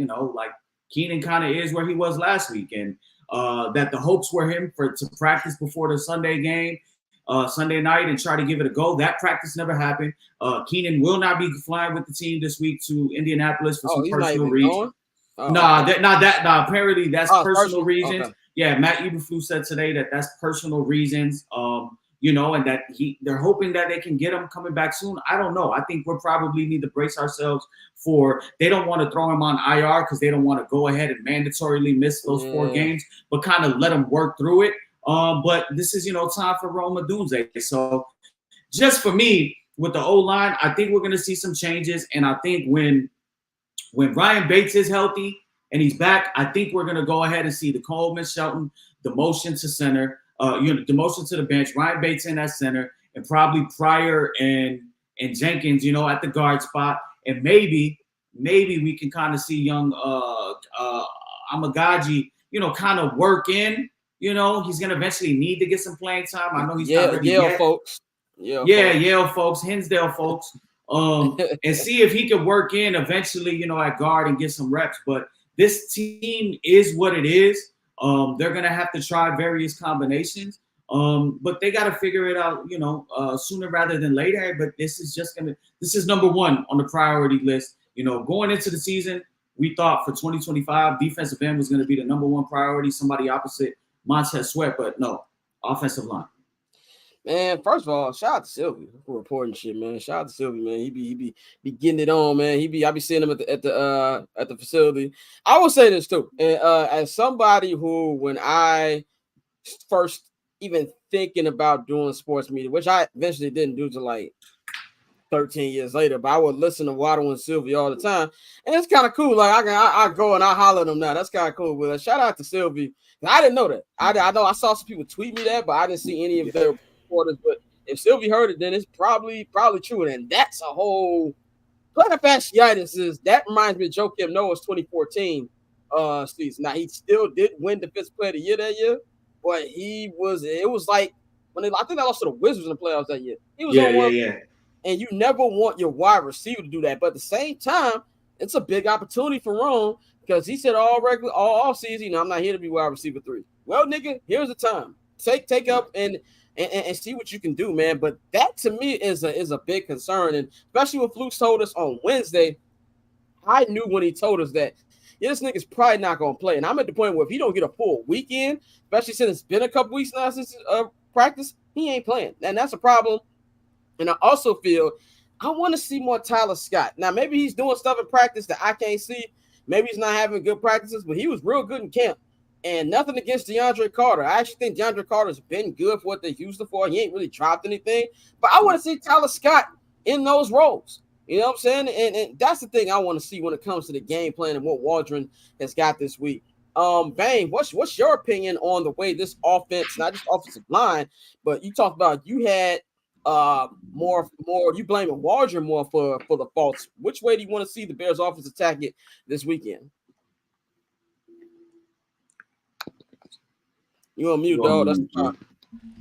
E: Keenan kind of is where he was last week, and that the hopes were him to practice before the Sunday game, Sunday night, and try to give it a go. That practice never happened. Keenan will not be flying with the team this week to Indianapolis for some personal reasons. Apparently that's personal reasons. Okay. Yeah, Matt Eberflus said today that that's personal reasons. And that they're hoping that they can get him coming back soon. I don't know. I think we'll probably need to brace ourselves they don't want to throw him on IR because they don't want to go ahead and mandatorily miss those 4 games, but kind of let him work through it. But this is, time for Rome Odunze. So just for me, with the O-line, I think we're going to see some changes. And I think when Ryan Bates is healthy and he's back, I think we're going to go ahead and see the Coleman, Shelton, demotion to center, demotion to the bench, Ryan Bates in that center, and probably Pryor and Jenkins, at the guard spot. And maybe we can kind of see young Amagaji, kind of work in. He's going to eventually need to get some playing time. I know he's not ready yet.
A: Folks.
E: Yale folks, Hinsdale folks, and see if he can work in eventually, at guard and get some reps. But this team is what it is. They're gonna have to try various combinations, but they got to figure it out, sooner rather than later. But this is number one on the priority list. Going into the season, we thought for 2025, defensive end was going to be the number one priority. Somebody opposite Montez Sweat, but no, offensive line.
A: Man, first of all, shout out to Sylvie for reporting shit, man. Shout out to Sylvie, man. He be getting it on, man. I be seeing him at the facility. I will say this too, and as somebody who, when I first even thinking about doing sports media, which I eventually didn't do till like 13 years later, but I would listen to Waddle and Sylvie all the time, and it's kind of cool. Like I go and I holler at them now. That's kind of cool. But shout out to Sylvie. I didn't know that. I know I saw some people tweet me that, but I didn't see any of their reporters. But if Sylvie heard it, then it's probably true. And that's a whole plantar fasciitis. That reminds me of Joe Kim Noah's 2014 season. Now he still did win Defensive Player of the Year that year, but it was like when I think they lost to the Wizards in the playoffs that year. He was on one. And you never want your wide receiver to do that. But at the same time, it's a big opportunity for Ron because he said all season, I'm not here to be wide receiver 3. Well, nigga, here's the time. Take up and see what you can do, man. But that to me is a big concern, and especially when Flukes told us on Wednesday. I knew when he told us that this nigga's probably not gonna play, and I'm at the point where if he don't get a full weekend, especially since it's been a couple weeks now since practice, he ain't playing, and that's a problem. And I also feel I want to see more Tyler Scott. Now maybe he's doing stuff in practice that I can't see. Maybe he's not having good practices, but he was real good in camp. And nothing against DeAndre Carter. I actually think DeAndre Carter's been good for what they used him for. He ain't really dropped anything. But I want to see Tyler Scott in those roles. You know what I'm saying? And that's the thing I want to see when it comes to the game plan and what Waldron has got this week. Bang, what's your opinion on the way this offense, not just offensive line, but you talked about you had more you blaming Waldron more for the faults. Which way do you want to see the Bears offense attack it this weekend? You on mute, dog. That's the problem.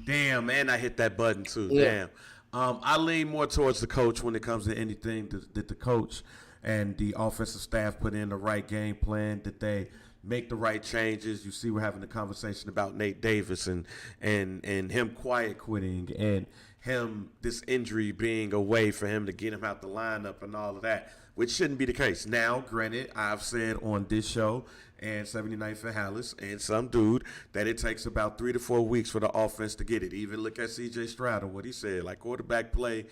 F: Damn, man, I hit that button too. Yeah. Damn. I lean more towards the coach when it comes to anything that the coach and the offensive staff put in the right game plan, that they make the right changes. You see, we're having a conversation about Nate Davis and him quiet quitting and him, this injury being a way for him to get him out the lineup and all of that, which shouldn't be the case. Now, granted, I've said on this show and 79th for Hallis and some dude that it takes about 3 to 4 weeks for the offense to get it. Even look at CJ Stroud and what he said, like quarterback play,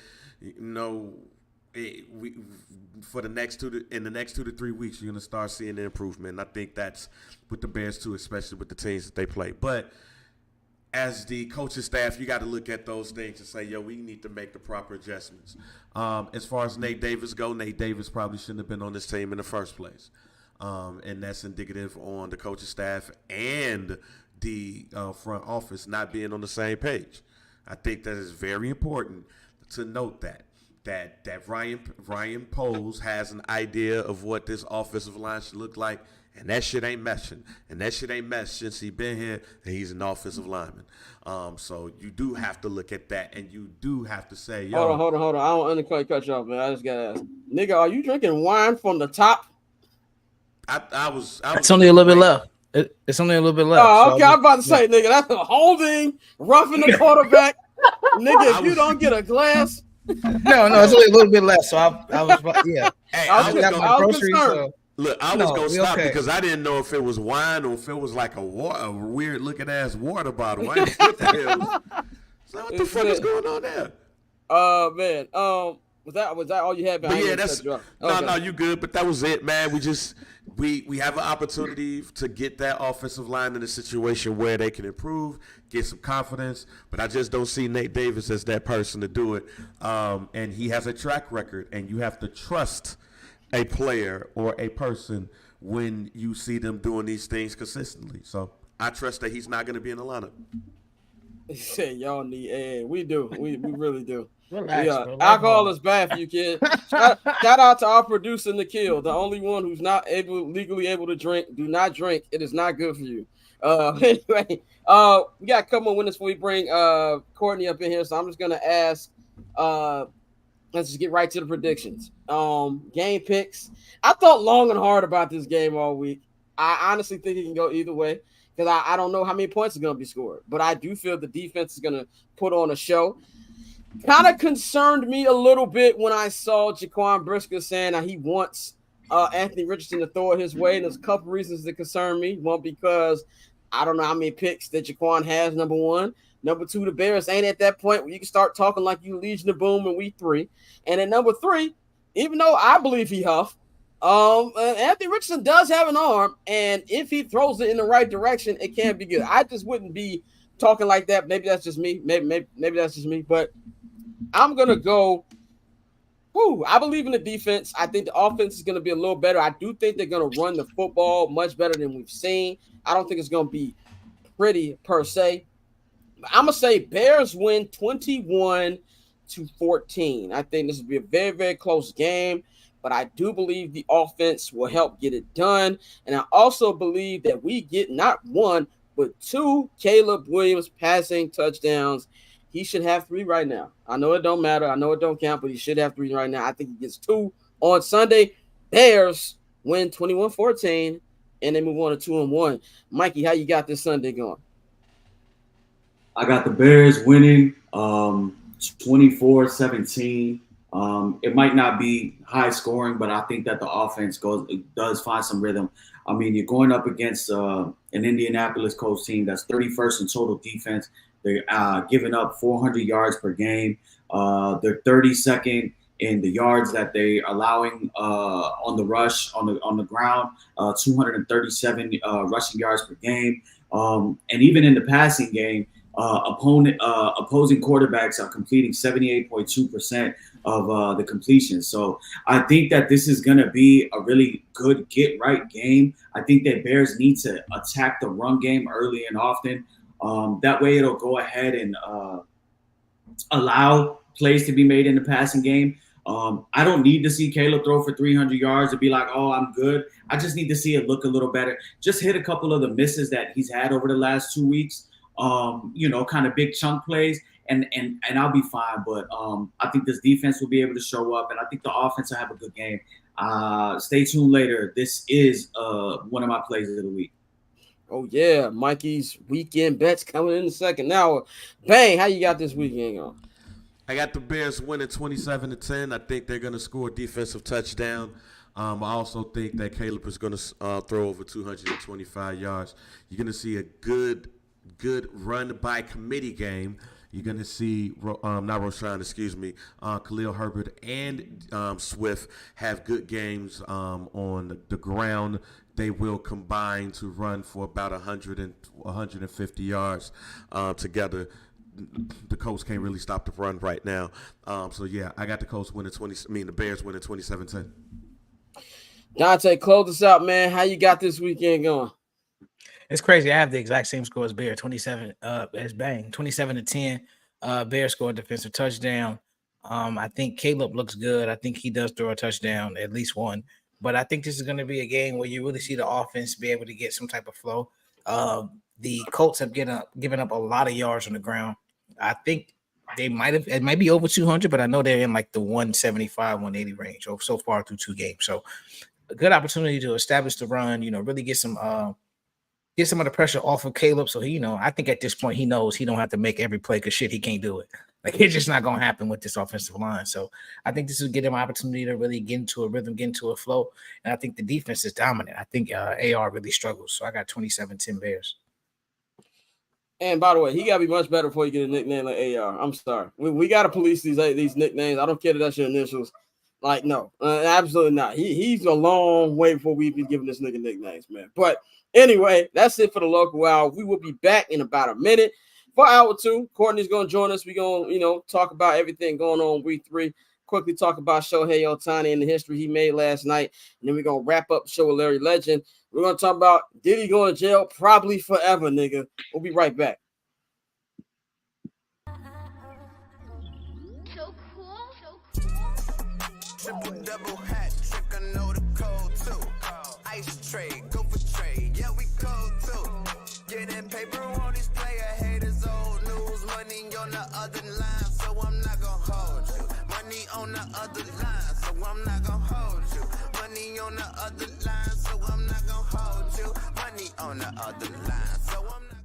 F: for the next 2 to 3 weeks, you're going to start seeing the improvement. And I think that's with the Bears too, especially with the teams that they play. But as the coaching staff, you got to look at those things and say, we need to make the proper adjustments. As far as Nate Davis go, Nate Davis probably shouldn't have been on this team in the first place. And that's indicative on the coaching staff and the front office not being on the same page. I think that is very important to note that Ryan Poles has an idea of what this offensive line should look like, and that shit ain't meshing. And that shit ain't meshed since he been here, and he's an offensive lineman. So you do have to look at that, and you do have to say,
A: Hold on. I don't want to cut you off, man. I just got to ask. Nigga, are you drinking wine from the top?
F: I was.
D: It's only a little bit left. It's only a little bit left.
A: Oh, okay. I was about to say, nigga, that's a holding, roughing the quarterback. Nigga, if you don't get a glass.
D: No, it's only a little bit left. So I was, yeah.
F: Hey,
A: I was concerned.
F: Look, I was gonna stop because I didn't know if it was wine or if it was like a weird looking ass water bottle. I didn't know what the hell. So what the fuck is going on there?
A: Man. Was that all you had?
F: But yeah, that's no, you good. But that was it, man. We just we have an opportunity to get that offensive line in a situation where they can improve, get some confidence, but I just don't see Nate Davis as that person to do it. And he has a track record, and you have to trust a player or a person when you see them doing these things consistently. So I trust that he's not going to be in the lineup.
A: He said, y'all need air. We do. We really do.
D: Relax, bro.
A: Alcohol is bad for you, kid. Shout out to our producer, Nikhil, the only one who's not legally able to drink. Do not drink. It is not good for you. Anyway, we got a couple more winners before we bring Courtney up in here. So I'm just gonna ask. Let's just get right to the predictions. Game picks. I thought long and hard about this game all week. I honestly think it can go either way because I don't know how many points are going to be scored. But I do feel the defense is going to put on a show. Kind of concerned me a little bit when I saw Jaquan Brisker saying that he wants Anthony Richardson to throw it his way. And there's a couple reasons that concern me. One, because I don't know how many picks that Jaquan has, number one. Number two, the Bears ain't at that point where you can start talking like you Legion of Boom in week 3. And then number 3, even though I believe he huffed, Anthony Richardson does have an arm, and if he throws it in the right direction, it can be good. I just wouldn't be talking like that. Maybe that's just me. Maybe that's just me. But I'm gonna go. I believe in the defense. I think the offense is gonna be a little better. I do think they're gonna run the football much better than we've seen. I don't think it's gonna be pretty per se. I'm gonna say Bears win 21-14. I think this will be a very, very close game, but I do believe the offense will help get it done. And I also believe that we get not one, but 2 Caleb Williams passing touchdowns. He should have 3 right now. I know it don't matter. I know it don't count, but he should have 3 right now. I think he gets 2 on Sunday. Bears win 21-14, and they move on to 2-1. Mikey, how you got this Sunday going?
E: I got the Bears winning 24-17. It might not be high scoring, but I think that the offense does find some rhythm. I mean, you're going up against an Indianapolis Colts team that's 31st in total defense. They're giving up 400 yards per game. They're 32nd in the yards that they're allowing on the rush, on the ground, 237 rushing yards per game. And even in the passing game, opposing quarterbacks are completing 78.2% of the completion. So I think that this is going to be a really good get-right game. I think that Bears need to attack the run game early and often. That way it'll go ahead and allow plays to be made in the passing game. I don't need to see Caleb throw for 300 yards to be like, oh, I'm good. I just need to see it look a little better. Just hit a couple of the misses that he's had over the last 2 weeks. Kind of big chunk plays, and I'll be fine. But I think this defense will be able to show up, and I think the offense will have a good game. Stay tuned later. This is one of my plays of the week.
A: Oh, yeah. Mikey's weekend bets coming in the second hour. Bang, how you got this weekend on?
F: I got the Bears winning 27-10. I think they're going to score a defensive touchdown. I also think that Caleb is going to throw over 225 yards. You're going to see a good run by committee game. You're going to see, Khalil Herbert and Swift have good games on the ground. They will combine to run for about 150 yards together. The Colts can't really stop the run right now. I got the Colts winning the Bears winning 27-10.
A: Dante, close us out, man. How you got this weekend going?
D: It's crazy. I have the exact same score as Bear, 27-10. Bear scored a defensive touchdown. I think Caleb looks good. I think he does throw a touchdown, at least one. But I think this is going to be a game where you really see the offense be able to get some type of flow. The Colts have given up a lot of yards on the ground. I think it might be over 200, but I know they're in like the 175, 180 range so far through 2 games. So a good opportunity to establish the run, really get some of the pressure off of Caleb. So I think at this point he knows he don't have to make every play because he can't do it. Like, it's just not going to happen with this offensive line. So I think this will give him an opportunity to really get into a rhythm, get into a flow. And I think the defense is dominant. I think AR really struggles. So I got 27-10 Bears.
A: And by the way, he got to be much better before you get a nickname like AR. I'm sorry. We got to police these nicknames. I don't care that that's your initials. Like, no, absolutely not. He's a long way before we be giving this nigga nicknames, man. But anyway, that's it for the local hour. We will be back in about a minute for hour 2. Courtney's going to join us. We're going to, talk about everything going on week 3. Quickly talk about Shohei Ohtani and the history he made last night. And then we're going to wrap up the show with Larry Legend. We're going to talk about Diddy going to jail probably forever, nigga. We'll be right back.
B: So cool.
C: Triple double hat, trick, I know the code too. Ice trade, go for trade, yeah, we cold too. Getting paper on these player haters, old news, money on the other line, so I'm not gonna hold you. Money on the other line, so I'm not gonna hold you. Money on the other line, so I'm not gonna hold you. Money on the other line, so I'm not gonna.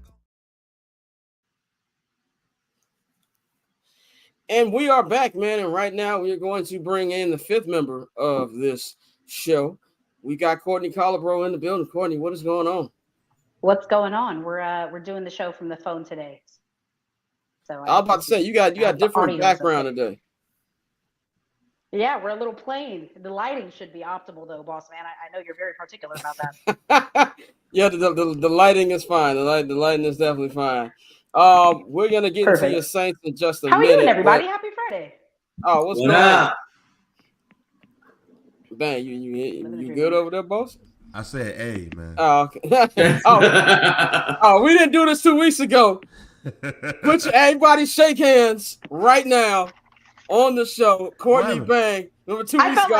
A: And we are back, man. And right now we are going to bring in the 5th member of this show. We got Courtney Collabro in the building. Courtney, what is going on?
G: What's going on? We're doing the show from the phone today. So
A: I was about to say you got different background today.
G: Yeah, we're a little plain. The lighting should be optimal though, boss man. I know you're very particular about that.
A: Yeah, the lighting is fine. The lighting is definitely fine. We're gonna get into your Saints in just a minute.
G: How are you doing, everybody? Happy Friday.
A: Oh, what's going on? Bang, you good over there, boss?
H: I said, "Hey, man."
A: Oh, okay. We didn't do this 2 weeks ago. Everybody shake hands right now on the show. Courtney Bang. Remember 2 weeks ago,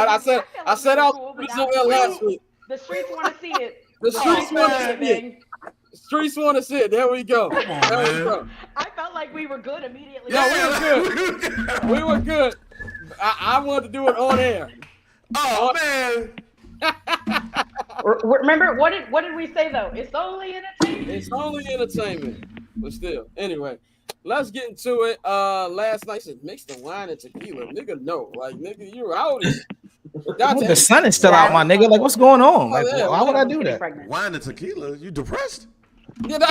A: I said I'll do this last week.
G: The streets want to see it.
A: The streets want to see it. Streets want to see it. There we go.
H: Come on,
A: there
H: man.
A: we go.
G: I felt like we were good immediately.
A: Yeah, we were good. We were good. I wanted to do it on air.
F: Oh man.
G: Remember what did we say though? It's only entertainment.
A: It's only entertainment, but still. Anyway, let's get into it. Last night said mix the wine and tequila. Nigga, no, like nigga, you're out.
D: Well, the sun is still out, my nigga. Like, what's going on? Like, why would I do that?
F: Wine and tequila? You depressed?
A: Wine and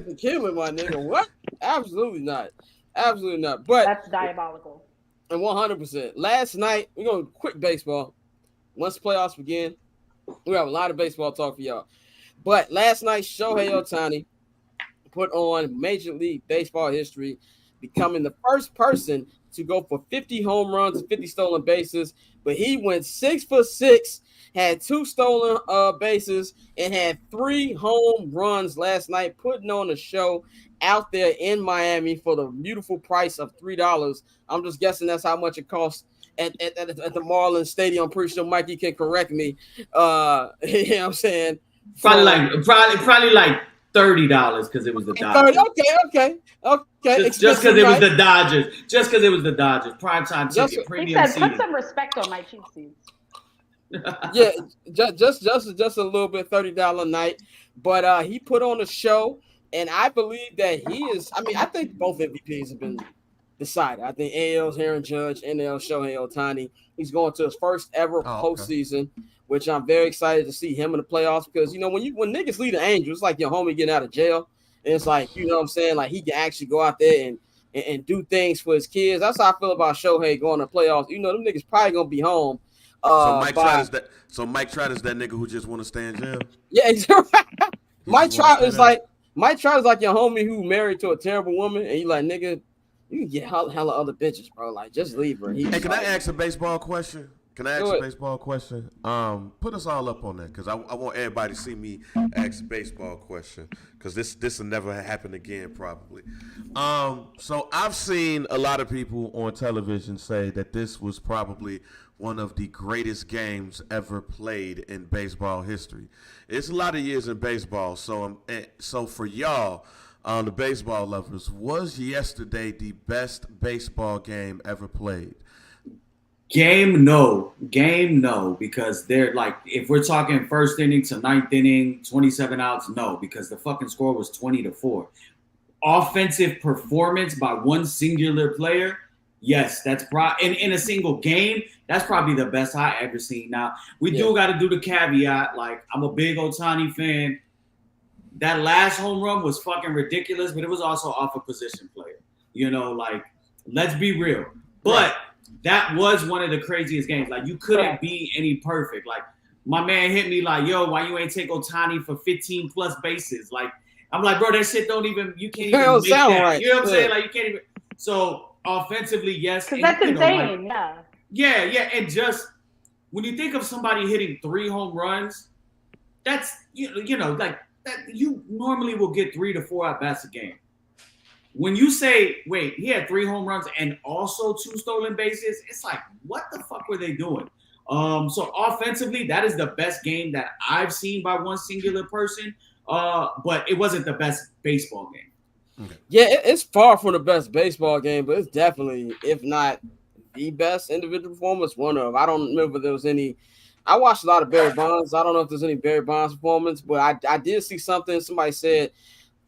A: tequila, my nigga. What? Absolutely not. Absolutely not. But
G: that's diabolical.
A: And 100%. Last night, we're going to quick baseball. Once playoffs begin, we have a lot of baseball talk for y'all. But last night, Shohei Ohtani put on Major League Baseball history, becoming the first person to go for 50 home runs and 50 stolen bases. But he went 6 for 6, had 2 stolen bases, and had 3 home runs last night, putting on a show out there in Miami for the beautiful price of $3. I'm just guessing that's how much it costs at the Marlins Stadium. I'm pretty sure Mikey can correct me. You know what I'm saying?
E: Probably like $30 because it was the Dodgers.
A: Okay.
E: Just because it was the Dodgers. Just because it was the Dodgers. Primetime ticket, premium
G: he said,
E: seating.
G: put some respect on my cheap seats.
A: Yeah, just a little bit, $30 a night. But he put on a show, and I believe that he is. I mean, I think both MVPs have been decided. I think AL's Aaron Judge, NL Shohei Ohtani. He's going to his first ever postseason, which I'm very excited to see him in the playoffs because when niggas lead the Angels, it's like your homie getting out of jail, and it's like you know what I'm saying, like he can actually go out there and do things for his kids. That's how I feel about Shohei going to playoffs. Them niggas probably gonna be home.
F: So Mike Trout is that nigga who just want to stay in jail.
A: Yeah, Mike Trout is like your homie who married to a terrible woman, and you like nigga, you can get hella other bitches, bro. Like just leave her.
F: Hey, can I ask a baseball question? Put us all up on that because I want everybody to see me ask a baseball question because this will never happen again probably. So I've seen a lot of people on television say that this was probably one of the greatest games ever played in baseball history. It's a lot of years in baseball, so for y'all, the baseball lovers, was yesterday the best baseball game ever played?
E: Game no, because they're like, if we're talking first inning to ninth inning, 27 outs, no, because the fucking score was 20-4. Offensive performance by one singular player, yes, that's in a single game, that's probably the best I ever seen. Now, we do got to do the caveat, like, I'm a big Ohtani fan. That last home run was fucking ridiculous, but it was also off a position player. Like, let's be real. But that was one of the craziest games. Like, you couldn't be any perfect. Like, my man hit me like, yo, why you ain't take Ohtani for 15 plus bases? Like, I'm like, bro, that shit you can't even make that.
A: Right.
E: You know what I'm saying? Like, you can't even. So offensively, yes.
G: Because that's insane.
E: Yeah. And just when you think of somebody hitting 3 home runs, that's, like that, you normally will get 3 to 4 at bats a game. When you say, wait, he had 3 home runs and also 2 stolen bases, it's like, what the fuck were they doing? So offensively, that is the best game that I've seen by one singular person. But it wasn't the best baseball game.
A: Okay. Yeah, it's far from the best baseball game, but it's definitely, if not the best individual performance, one of. I don't remember there was any. I watched a lot of Barry Bonds. I don't know if there's any Barry Bonds performance, but I did see something. Somebody said,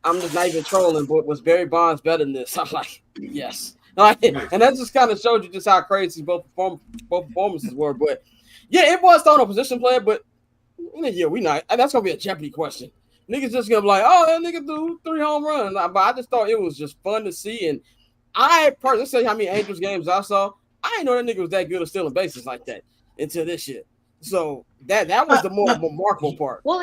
A: I'm just not even trolling, but was Barry Bonds better than this? I'm like, yes. And that just kind of showed you just how crazy both performances were. But yeah, it was throwing a position player, but we not. That's gonna be a Jeopardy question. Niggas just gonna be like, oh, that nigga threw 3 home runs. But I just thought it was just fun to see. And I personally say how many Angels games I saw. I didn't know that nigga was that good at stealing bases like that until this shit. So that was the more remarkable part.
G: Well,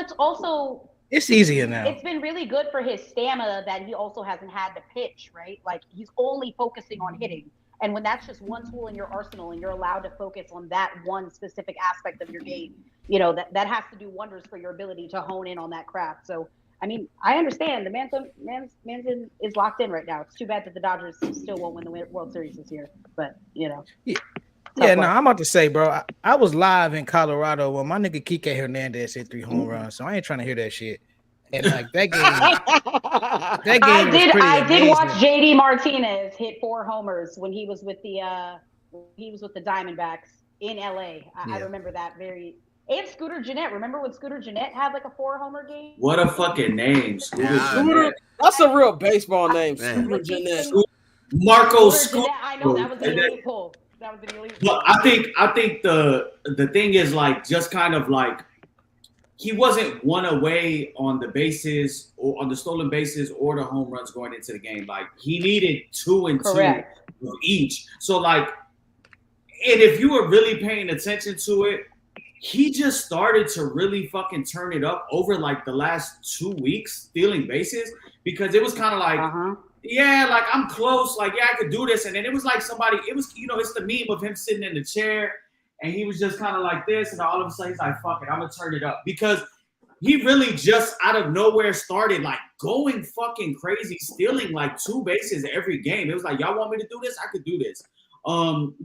G: it's
D: easier now.
G: It's been really good for his stamina that he also hasn't had to pitch, right? Like, he's only focusing on hitting. And when that's just one tool in your arsenal and you're allowed to focus on that one specific aspect of your game, that has to do wonders for your ability to hone in on that craft. So, I mean, I understand the man's is locked in right now. It's too bad that the Dodgers still won't win the World Series this year, but
D: Yeah, I'm about to say, bro, I was live in Colorado when my nigga Kike Hernandez hit 3 home runs, so I ain't trying to hear that shit. And like that game,
G: I did watch JD Martinez hit 4 homers when he was with the Diamondbacks in LA. I remember that and Scooter Gennett. Remember when Scooter Gennett had like a 4-homer game?
E: What a fucking name, Scooter.
A: That's a real baseball name, Scooter Gennett.
E: Marco Scooter.
G: I know that was an elite pull.
E: But I think the thing is, like, just kind of like, he wasn't one away on the bases or on the stolen bases or the home runs going into the game. Like, he needed 2 and 2 of each. So like, and if you were really paying attention to it, he just started to really fucking turn it up over like the last 2 weeks, stealing bases, because it was kind of like, yeah, like, I'm close. Like, yeah, I could do this. And then it was like it's the meme of him sitting in the chair and he was just kind of like this. And all of a sudden he's like, fuck it, I'm going to turn it up. Because he really just out of nowhere started like going fucking crazy, stealing like 2 bases every game. It was like, y'all want me to do this? I could do this.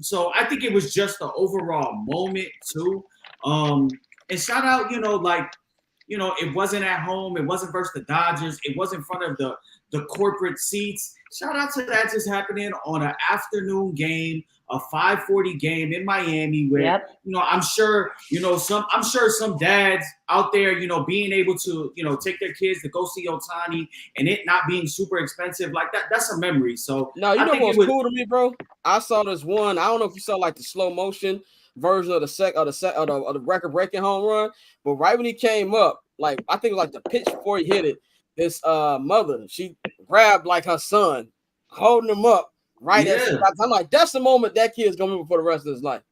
E: So I think it was just the overall moment too. And shout out, it wasn't at home. It wasn't versus the Dodgers. It was in front of the corporate seats. Shout out to that just happening on an afternoon game, a 5:40 game in Miami where, I'm sure some dads out there, being able to, take their kids to go see Ohtani and it not being super expensive like that. That's a memory. So
A: no, you know what's cool to me, bro? I saw this one. I don't know if you saw like the slow motion version of the record-breaking home run, but right when he came up, like I think it was like the pitch before he hit it, his mother, she grabbed like her son, holding him up right at. I'm like, that's the moment that kid's gonna remember for the rest of his life.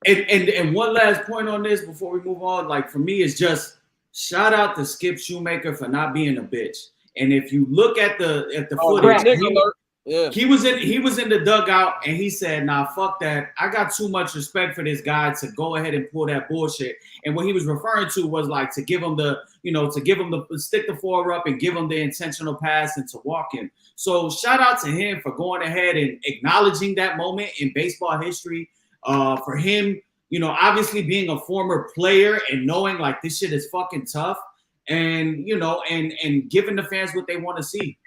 E: And one last point on this before we move on, like for me, is just shout out to Skip Shoemaker for not being a bitch. And if you look at the footage, he was in the dugout and he said, nah, fuck that. I got too much respect for this guy to go ahead and pull that bullshit. And what he was referring to was like to give him stick the 4 up and give him the intentional pass and to walk him. So shout out to him for going ahead and acknowledging that moment in baseball history. For him, obviously being a former player and knowing like this shit is fucking tough and, and giving the fans what they want to see.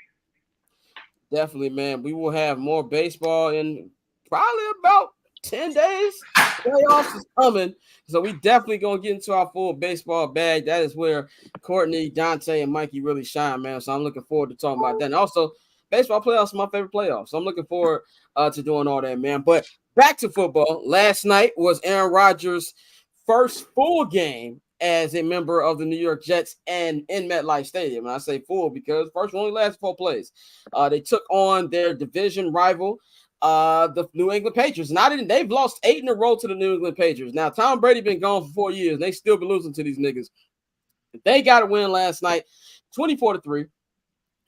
A: Definitely, man. We will have more baseball in probably about 10 days. Playoffs is coming. So we definitely going to get into our full baseball bag. That is where Courtney, Dante, and Mikey really shine, man. So I'm looking forward to talking about that. And also, baseball playoffs are my favorite playoffs. So I'm looking forward to doing all that, man. But back to football. Last night was Aaron Rodgers' first full game as a member of the New York Jets and in MetLife Stadium. And I say full because first one only lasted 4 plays. They took on their division rival, the New England Patriots. And they've lost 8 in a row to the New England Patriots. Now, Tom Brady been gone for 4 years, and they still been losing to these niggas. They got a win last night, 24-3.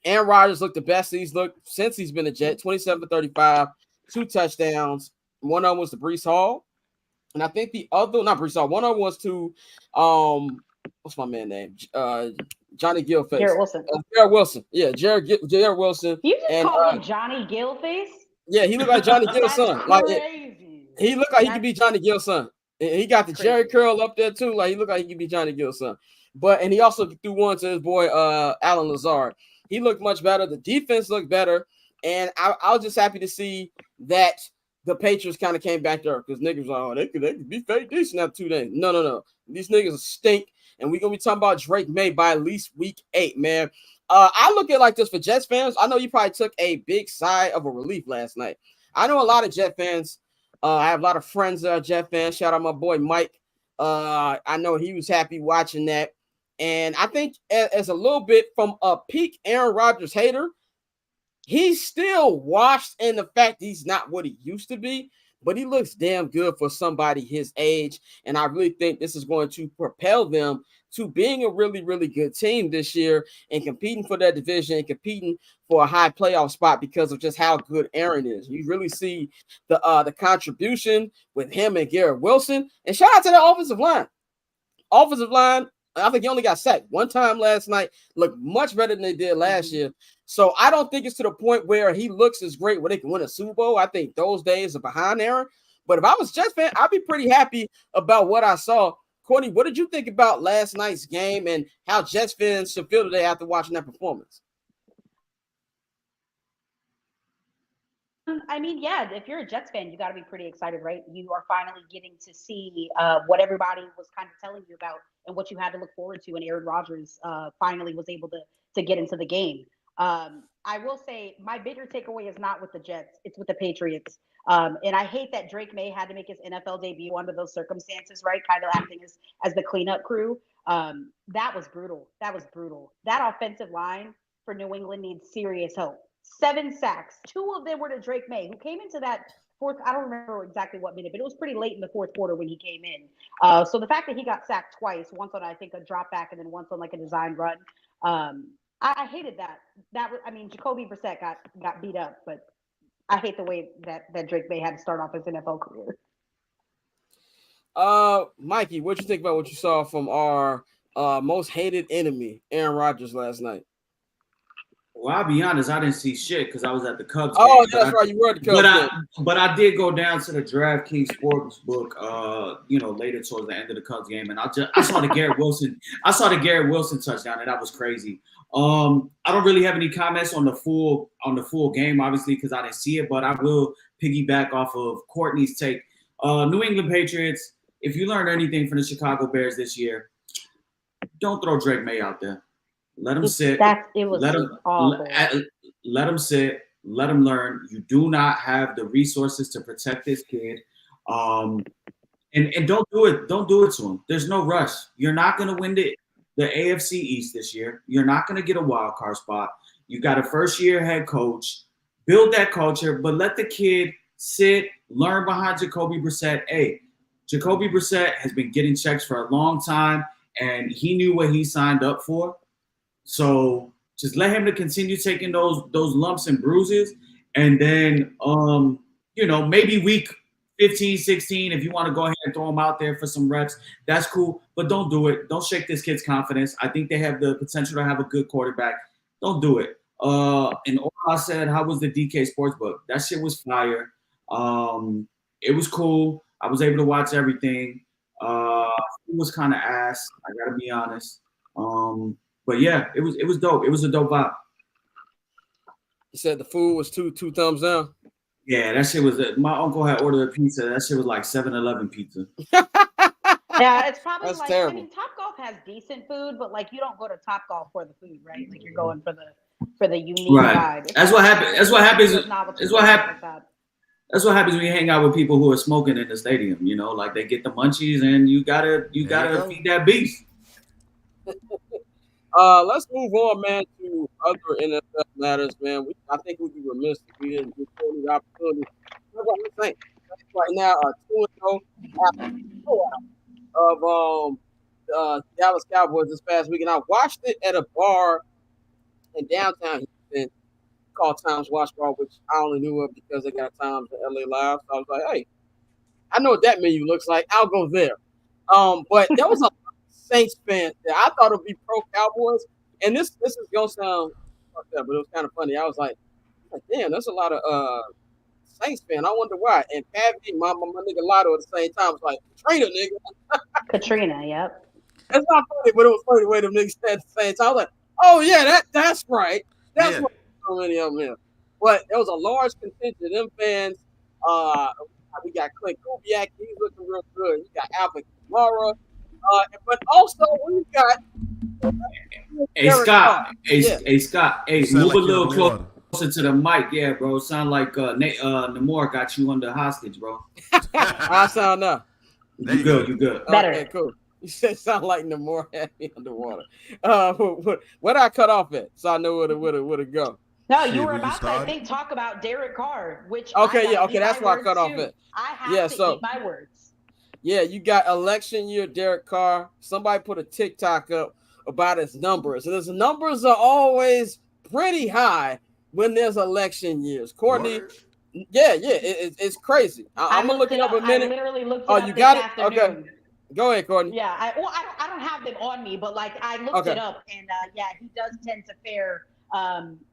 A: Aaron Rodgers looked the best he's looked since he's been a Jet, 27-35, 2 touchdowns. One of them was to Breece Hall. And I think the other, not Breece Hall, one of them was to, what's my man name? Johnny Gillface.
G: Garrett Wilson.
A: Garrett Wilson. Yeah, Jared Wilson.
G: You just called him Johnny Gillface?
A: Yeah, he looked like Johnny Gill's son. Like
G: Crazy.
A: he looked like he could be Johnny Gill's son. And he got the Jerry curl up there too. Like he looked like he could be Johnny Gill's son. And he also threw one to his boy Alan Lazard. He looked much better. The defense looked better. And I was just happy to see that the Patriots kind of came back there because niggas were like, they could be fake decent after 2 days. No. These niggas stink. And we're going to be talking about Drake May by at least week 8, man. I look at it like this for Jets fans. I know you probably took a big sigh of a relief last night. I know a lot of Jet fans. I have a lot of friends that are Jet fans. Shout out my boy Mike. I know he was happy watching that. And I think as a little bit from a peak Aaron Rodgers hater, he's still washed in the fact he's not what he used to be, but he looks damn good for somebody his age. And I really think this is going to propel them to being a really, really good team this year and competing for that division and competing for a high playoff spot because of just how good Aaron is. You really see the contribution with him and Garrett Wilson. And shout out to the offensive line. Offensive line, I think he only got sacked one time last night, looked much better than they did last year. So I don't think it's to the point where he looks as great where they can win a Super Bowl. I think those days are behind Aaron. But if I was Jets fan, I'd be pretty happy about what I saw. Courtney, what did you think about last night's game and how Jets fans should feel today after watching that performance?
G: I mean, yeah, if you're a Jets fan, you got to be pretty excited, right? You are finally getting to see what everybody was kind of telling you about and what you had to look forward to. And Aaron Rodgers finally was able to get into the game. I will say my bigger takeaway is not with the Jets. It's with the Patriots. And I hate that Drake May had to make his NFL debut under those circumstances, right? Kind of acting as the cleanup crew. That was brutal. That offensive line for New England needs serious help. 7 sacks. 2 of them were to Drake May, who came into that fourth. I don't remember exactly what minute, but it was pretty late in the fourth quarter when he came in. So the fact that he got sacked twice, once on, I think, a drop back and then once on like a design run. I hated that. Jacoby Brissett got beat up, but I hate the way that Drake May had to start off his NFL career.
A: Mikey, what you think about what you saw from our most hated enemy, Aaron Rodgers, last night?
E: Well, I'll be honest, I didn't see shit because I was at the Cubs
A: game.
E: That's
A: right, you were at the Cubs game.
E: But I did go down to the DraftKings Sportsbook, later towards the end of the Cubs game, and I saw the Garrett Wilson. I saw the Garrett Wilson touchdown, and that was crazy. I don't really have any comments on the full game, obviously, because I didn't see it, but I will piggyback off of Courtney's take. New England Patriots, if you learned anything from the Chicago Bears this year, don't throw Drake May out there. Let him sit. Let him sit. Let him learn. You do not have the resources to protect this kid. And don't do it. Don't do it to him. There's no rush. You're not going to win the AFC East this year. You're not going to get a wild card spot. You got a first-year head coach. Build that culture, but let the kid sit, learn behind Jacoby Brissett. Hey, Jacoby Brissett has been getting checks for a long time, and he knew what he signed up for. So just let him to continue taking those lumps and bruises. And then, maybe week 15, 16, if you want to go ahead and throw him out there for some reps, that's cool. But don't do it. Don't shake this kid's confidence. I think they have the potential to have a good quarterback. Don't do it. And all I said, how was the DK Sportsbook? That shit was fire. It was cool. I was able to watch everything. It was kind of ass. I got to be honest. But yeah, it was dope. It was a dope vibe.
A: You said the food was two thumbs down?
E: Yeah, that shit was my uncle had ordered a pizza. That shit was like 7-Eleven pizza.
G: Yeah, it's probably
A: That's
G: like
A: terrible.
G: I mean, Topgolf has decent food, but like you don't go to Topgolf for the food, right? Like you're going for the unique vibe.
E: That's what happens. That's what happens when you hang out with people who are smoking in the stadium. Like they get the munchies, and you gotta feed that beast.
A: Let's move on, man, to other NFL matters, man. I think we'd be remiss if we didn't give Tony the opportunity what I'm saying. Right now, 2-0 after of Dallas Cowboys this past week, and I watched it at a bar in downtown Houston called Times Watch Bar, which I only knew of because they got Times in LA Live. So I was like, hey, I know what that menu looks like. I'll go there. But there was a Saints fan that I thought it would be pro Cowboys, and this is gonna sound fucked up, but it was kind of funny. I was like, damn, there's a lot of Saints fan. I wonder why. And Pappy, my nigga Lotto at the same time was like, Katrina, nigga.
G: Katrina, yep.
A: That's not funny, but it was funny the way them niggas said at the same time. I was like, oh yeah, that's right. That's what so many of them here. But there was a large contingent of them fans. We got Clint Kubiak, he's looking real good. You got Alvin Kamara. But also we got
E: Scott. Scott. Hey, move
H: like
E: a little closer to the mic. Yeah, bro. Sound like Namor got you under hostage, bro.
A: I sound now.
E: You good.
G: Better.
A: Okay, cool. You said sound like Namor had me underwater. What I cut off at, so I know where to go.
G: No, you were about to, I think, talk about Derek Carr, which
A: okay, that's why I cut off at.
G: I have to keep my words.
A: Yeah, you got election year Derek Carr. Somebody put a TikTok up about his numbers, and his numbers are always pretty high when there's election years. Courtney, it's crazy. I'm gonna look it up in a minute.
G: I literally looked it up
A: you got it?
G: afternoon.
A: Okay. Go ahead, Courtney.
G: Yeah, I don't have them on me, but like I looked it up, and he does tend to fare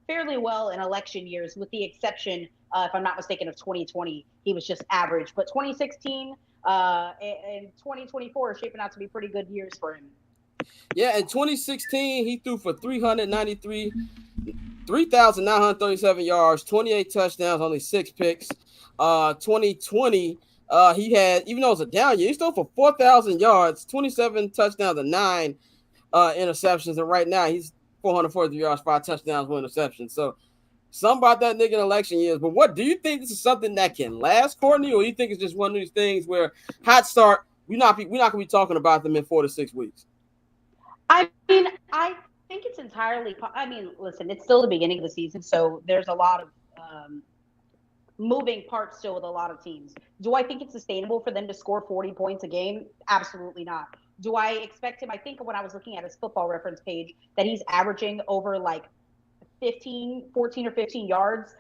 G: fairly well in election years, with the exception, if I'm not mistaken, of 2020. He was just average, but 2016 and 2024 are shaping out to be pretty good years for him.
A: Yeah, in 2016, he threw for 3,937 yards, 28 touchdowns, only 6 picks. 2020. He had, even though it was a down year, he still for 4,000 yards, 27 touchdowns, and 9 interceptions. And right now, he's 443 yards, 5 touchdowns, 1 interception. So, something about that nigga in election years. But what do you think? This is something that can last, Courtney, or you think it's just one of these things where hot start? We're not gonna be talking about them in 4 to 6 weeks.
G: I mean, I think it's entirely. I mean, listen, it's still the beginning of the season, so there's a lot of moving parts still with a lot of teams. Do I think it's sustainable for them to score 40 points a game? Absolutely not. Do I expect him? I think when I was looking at his Football Reference page, that he's averaging over like 14 or 15 yards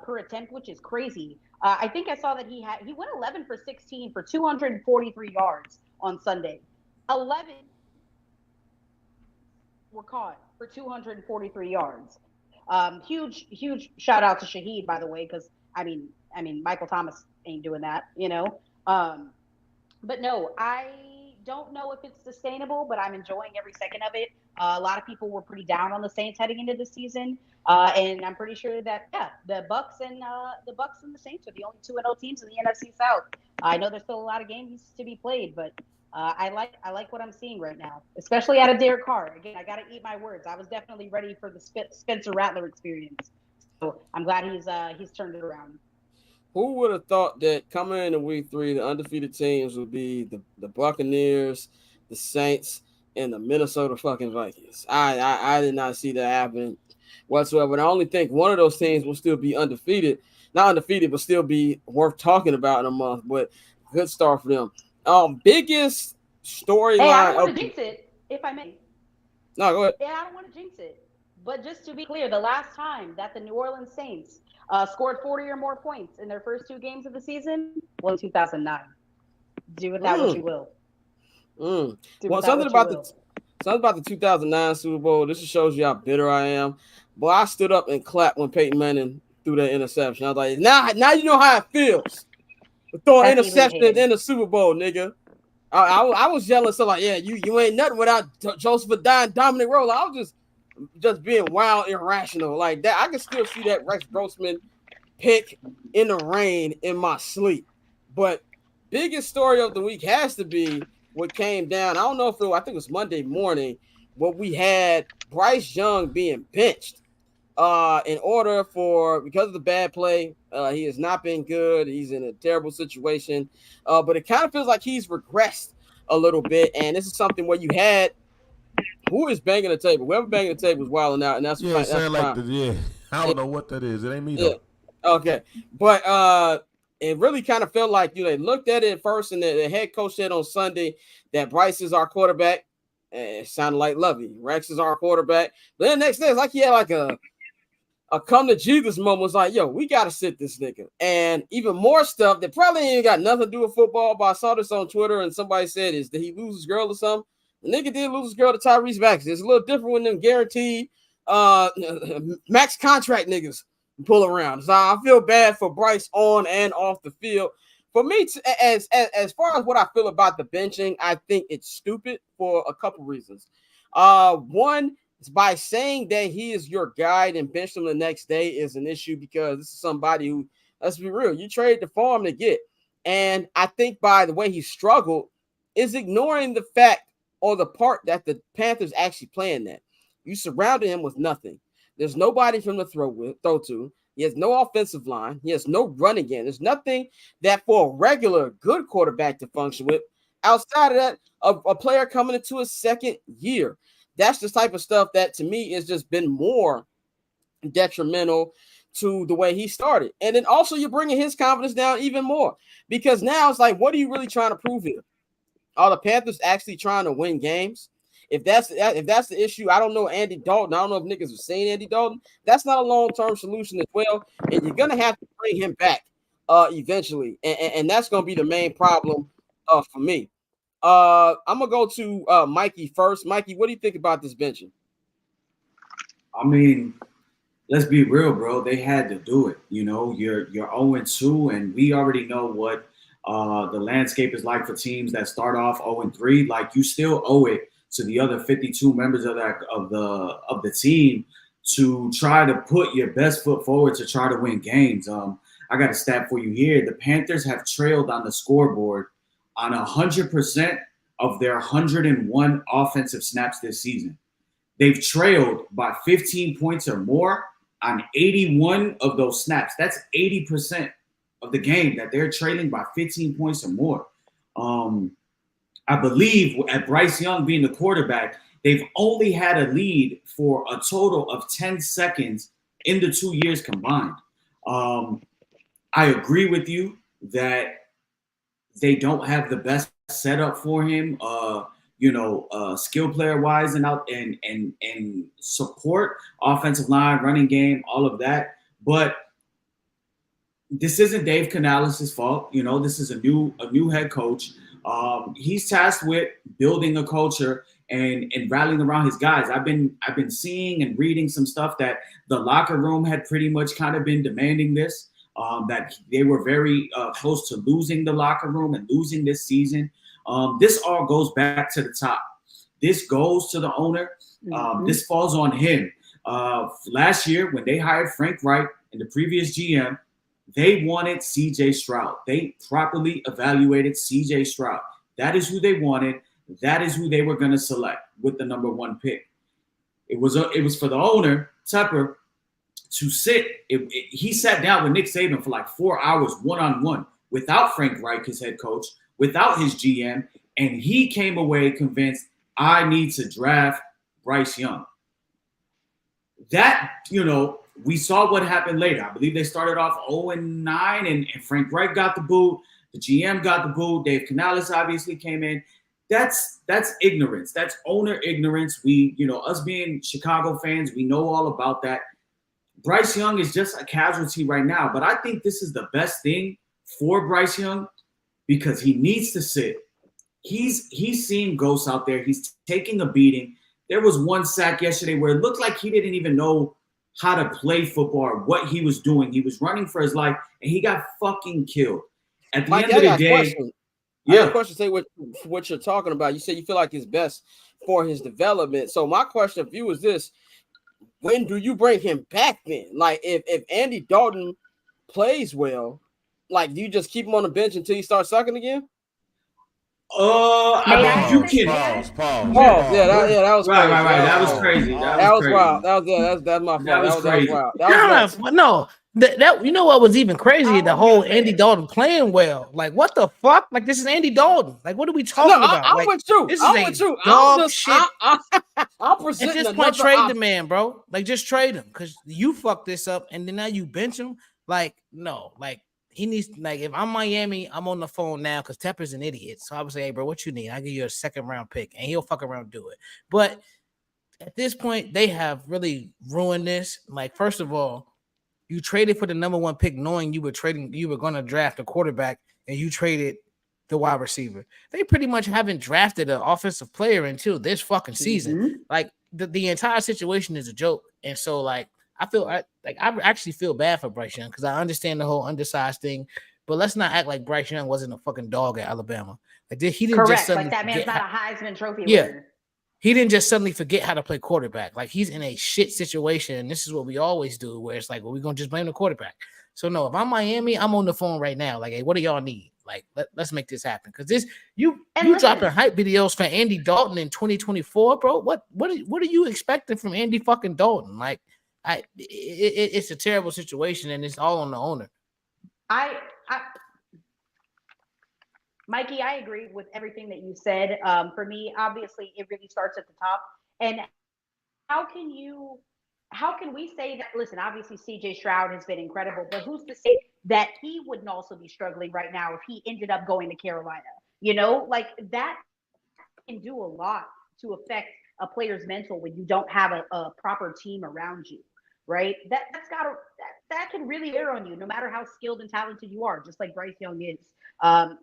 G: per attempt, which is crazy. I think I saw that he went 11 for 16 for 243 yards on Sunday. 11 were caught for 243 yards. Huge shout out to Shaheed, by the way, because I mean, Michael Thomas ain't doing that, you know. But no, I don't know if it's sustainable, but I'm enjoying every second of it. A lot of people were pretty down on the Saints heading into the season, and I'm pretty sure that the Bucks and the Saints are the only 2-0 teams in the NFC South. I know there's still a lot of games to be played, but I like what I'm seeing right now, especially out of Derek Carr. Again, I got to eat my words. I was definitely ready for the Spencer Rattler experience, so I'm glad he's turned it around.
A: Who would have thought that coming into week 3, the undefeated teams would be the Buccaneers, the Saints, and the Minnesota fucking Vikings? I did not see that happen whatsoever. And I only think one of those teams will still be undefeated. Not undefeated, but still be worth talking about in a month. But good start for them. Biggest storyline.
G: Hey, I don't want to jinx it, if I may.
A: No, go ahead.
G: Yeah, I don't want to jinx it. But just to be clear, the last time that the New Orleans Saints scored 40 or more points in their first 2 games of the season was 2009. Do with that what you will.
A: Well, something about the 2009 Super Bowl. This just shows you how bitter I am. Boy, I stood up and clapped when Peyton Manning threw that interception. I was like, now you know how it feels to throw an interception in the Super Bowl, nigga. I was yelling so like, yeah, you ain't nothing without Joseph Adine, Dominic Rolla. I was just being wild, irrational like that. I can still see that Rex Grossman pick in the rain in my sleep. But biggest story of the week has to be what came down. I don't know if I think it was Monday morning, what we had Bryce Young being benched because of the bad play. He has not been good. He's in a terrible situation. But it kind of feels like he's regressed a little bit. And this is something where you had who is banging the table? Whoever banging the table is wilding out, and that's
H: I don't know what that is. It ain't me though.
A: Okay, but it really kind of felt like, they looked at it at first, and the head coach said on Sunday that Bryce is our quarterback. It sounded like Lovey. Rex is our quarterback. But then the next day, it's like he had like a come to Jesus moment. Was like, yo, we got to sit this nigga. And even more stuff that probably ain't got nothing to do with football, but I saw this on Twitter, and somebody said, did he lose his girl or something? The nigga did lose his girl to Tyrese Maxey. It's a little different when them guaranteed max contract niggas pull around. So I feel bad for Bryce on and off the field. For me, as far as what I feel about the benching, I think it's stupid for a couple reasons. One is by saying that he is your guy and bench him the next day is an issue, because this is somebody who, let's be real, you trade the farm to get. And I think by the way he struggled is ignoring the fact or the part that the Panthers actually playing that. You surrounded him with nothing. There's nobody for him to throw to. He has no offensive line. He has no running game. There's nothing that for a regular good quarterback to function with. Outside of that, a player coming into his second year. That's the type of stuff that to me has just been more detrimental to the way he started. And then also you're bringing his confidence down even more, because now it's like, what are you really trying to prove here? Are the Panthers actually trying to win games? If that's the issue, I don't know Andy Dalton. I don't know if niggas have seen Andy Dalton. That's not a long-term solution as well. And you're going to have to bring him back eventually. And that's going to be the main problem for me. I'm going to go to Mikey first. Mikey, what do you think about this benching?
E: I mean, let's be real, bro. They had to do it. You're 0-2, and we already know what the landscape is like for teams that start off 0-3. Like, you still owe it to the other 52 members of the team to try to put your best foot forward to try to win games. I got a stat for you here. The Panthers have trailed on the scoreboard on 100% of their 101 offensive snaps this season. They've trailed by 15 points or more on 81 of those snaps. That's 80% of the game that they're trailing by 15 points or more. I believe at Bryce Young being the quarterback, they've only had a lead for a total of 10 seconds in the 2 years combined. I agree with you that they don't have the best setup for him, skill player wise and support, offensive line, running game, all of that. But this isn't Dave Canales' fault. This is a new head coach. He's tasked with building a culture and rallying around his guys. I've been seeing and reading some stuff that the locker room had pretty much kind of been demanding this, that they were very close to losing the locker room and losing this season. This all goes back to the top. This goes to the owner. This falls on him. Last year, when they hired Frank Reich and the previous GM, they wanted CJ Stroud. They properly evaluated CJ Stroud. That is who they wanted. That is who they were going to select with the number 1 pick. It was for the owner, Tepper, to sit. He sat down with Nick Saban for like 4 hours one-on-one without Frank Reich, his head coach, without his GM, and he came away convinced, I need to draft Bryce Young. That, we saw what happened later. I believe they started off 0-9, and Frank Reich got the boot. The GM got the boot. Dave Canales obviously came in. That's ignorance. That's owner ignorance. We, us being Chicago fans, we know all about that. Bryce Young is just a casualty right now, but I think this is the best thing for Bryce Young because he needs to sit. He's seeing ghosts out there. He's taking a beating. There was one sack yesterday where it looked like he didn't even know how to play football or what he was doing. He was running for his life, and he got fucking killed. At the end of the day,
A: I have a question to say what you're talking about. You say you feel like it's best for his development. So my question of you is this: when do you bring him back then? Like if Andy Dalton plays well, like do you just keep him on the bench until he starts sucking again?
E: I mean, you can
F: Pause.
A: Yeah, that was
E: right.
A: crazy.
E: That was crazy.
A: That was wild. That's my fault.
E: That was crazy.
A: Wild. That was
D: no. That you know what was even crazy? The whole Andy Dalton playing well. Like what the fuck? Like this is Andy Dalton. Like what are we talking about?
A: I'm with you.
D: This
A: I'm
D: is
A: with you.
D: dog shit.
A: I'm presenting
D: At this point, trade the man, bro. Like just trade him because you fucked this up, and then now you bench him. Like no, like he needs, like, if I'm Miami, I'm on the phone now because Tepper's an idiot. So I would say, hey, bro, what you need? I'll give you a second round pick, and he'll fuck around and do it. But at this point, they have really ruined this. Like, first of all, you traded for the number 1 pick knowing you were going to draft a quarterback, and you traded the wide receiver. They pretty much haven't drafted an offensive player until this fucking season.
G: Mhm.
D: Like, the entire situation is a joke. And so, like, I actually feel bad for Bryce Young because I understand the whole undersized thing, but let's not act like Bryce Young wasn't a fucking dog at Alabama. Like, he didn't
G: Correct.
D: just suddenly
G: Like that man's
D: forget
G: not a Heisman Trophy
D: Yeah.
G: winner.
D: He didn't just suddenly forget how to play quarterback. Like, he's in a shit situation, and this is what we always do, where it's like, well, we're gonna just blame the quarterback. So no, if I'm Miami, I'm on the phone right now. Like, hey, what do y'all need? Like, let's make this happen. Because this you dropping hype videos for Andy Dalton in 2024, bro. What are you expecting from Andy fucking Dalton? Like, it's a terrible situation, and it's all on the owner.
G: Mikey, I agree with everything that you said. For me, obviously, it really starts at the top. And how can we say that? Listen, obviously, CJ Stroud has been incredible, but who's to say that he wouldn't also be struggling right now if he ended up going to Carolina? You know, like that can do a lot to affect a player's mental when you don't have a proper team around you, right? That can really wear on you, no matter how skilled and talented you are, just like Bryce Young is.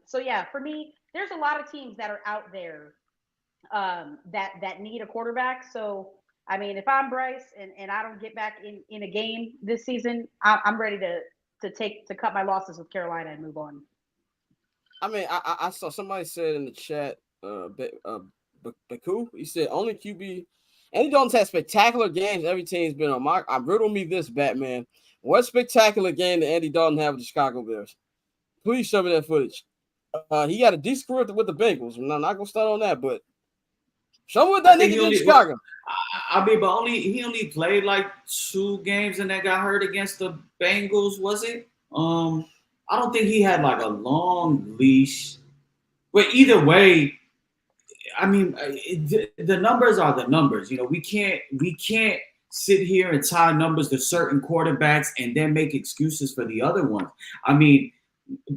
G: So yeah, for me, there's a lot of teams that are out there that need a quarterback. So I mean, if I'm Bryce and I don't get back in a game this season, I'm ready to cut my losses with Carolina and move on.
A: I mean, I saw somebody said in the chat, Baku, he said only QB, and he don't have spectacular games. Every team's been on. Riddle me this, Batman. What spectacular game did Andy Dalton have with the Chicago Bears? Please show me that footage. He got a decent career with the Bengals. I'm not gonna start on that, but show me what that nigga did in Chicago.
E: I mean, but he only played like 2 games and then got hurt against the Bengals, was it? I don't think he had like a long leash. But either way, I mean, the numbers are the numbers. You know, we can't sit here and tie numbers to certain quarterbacks and then make excuses for the other ones. I mean,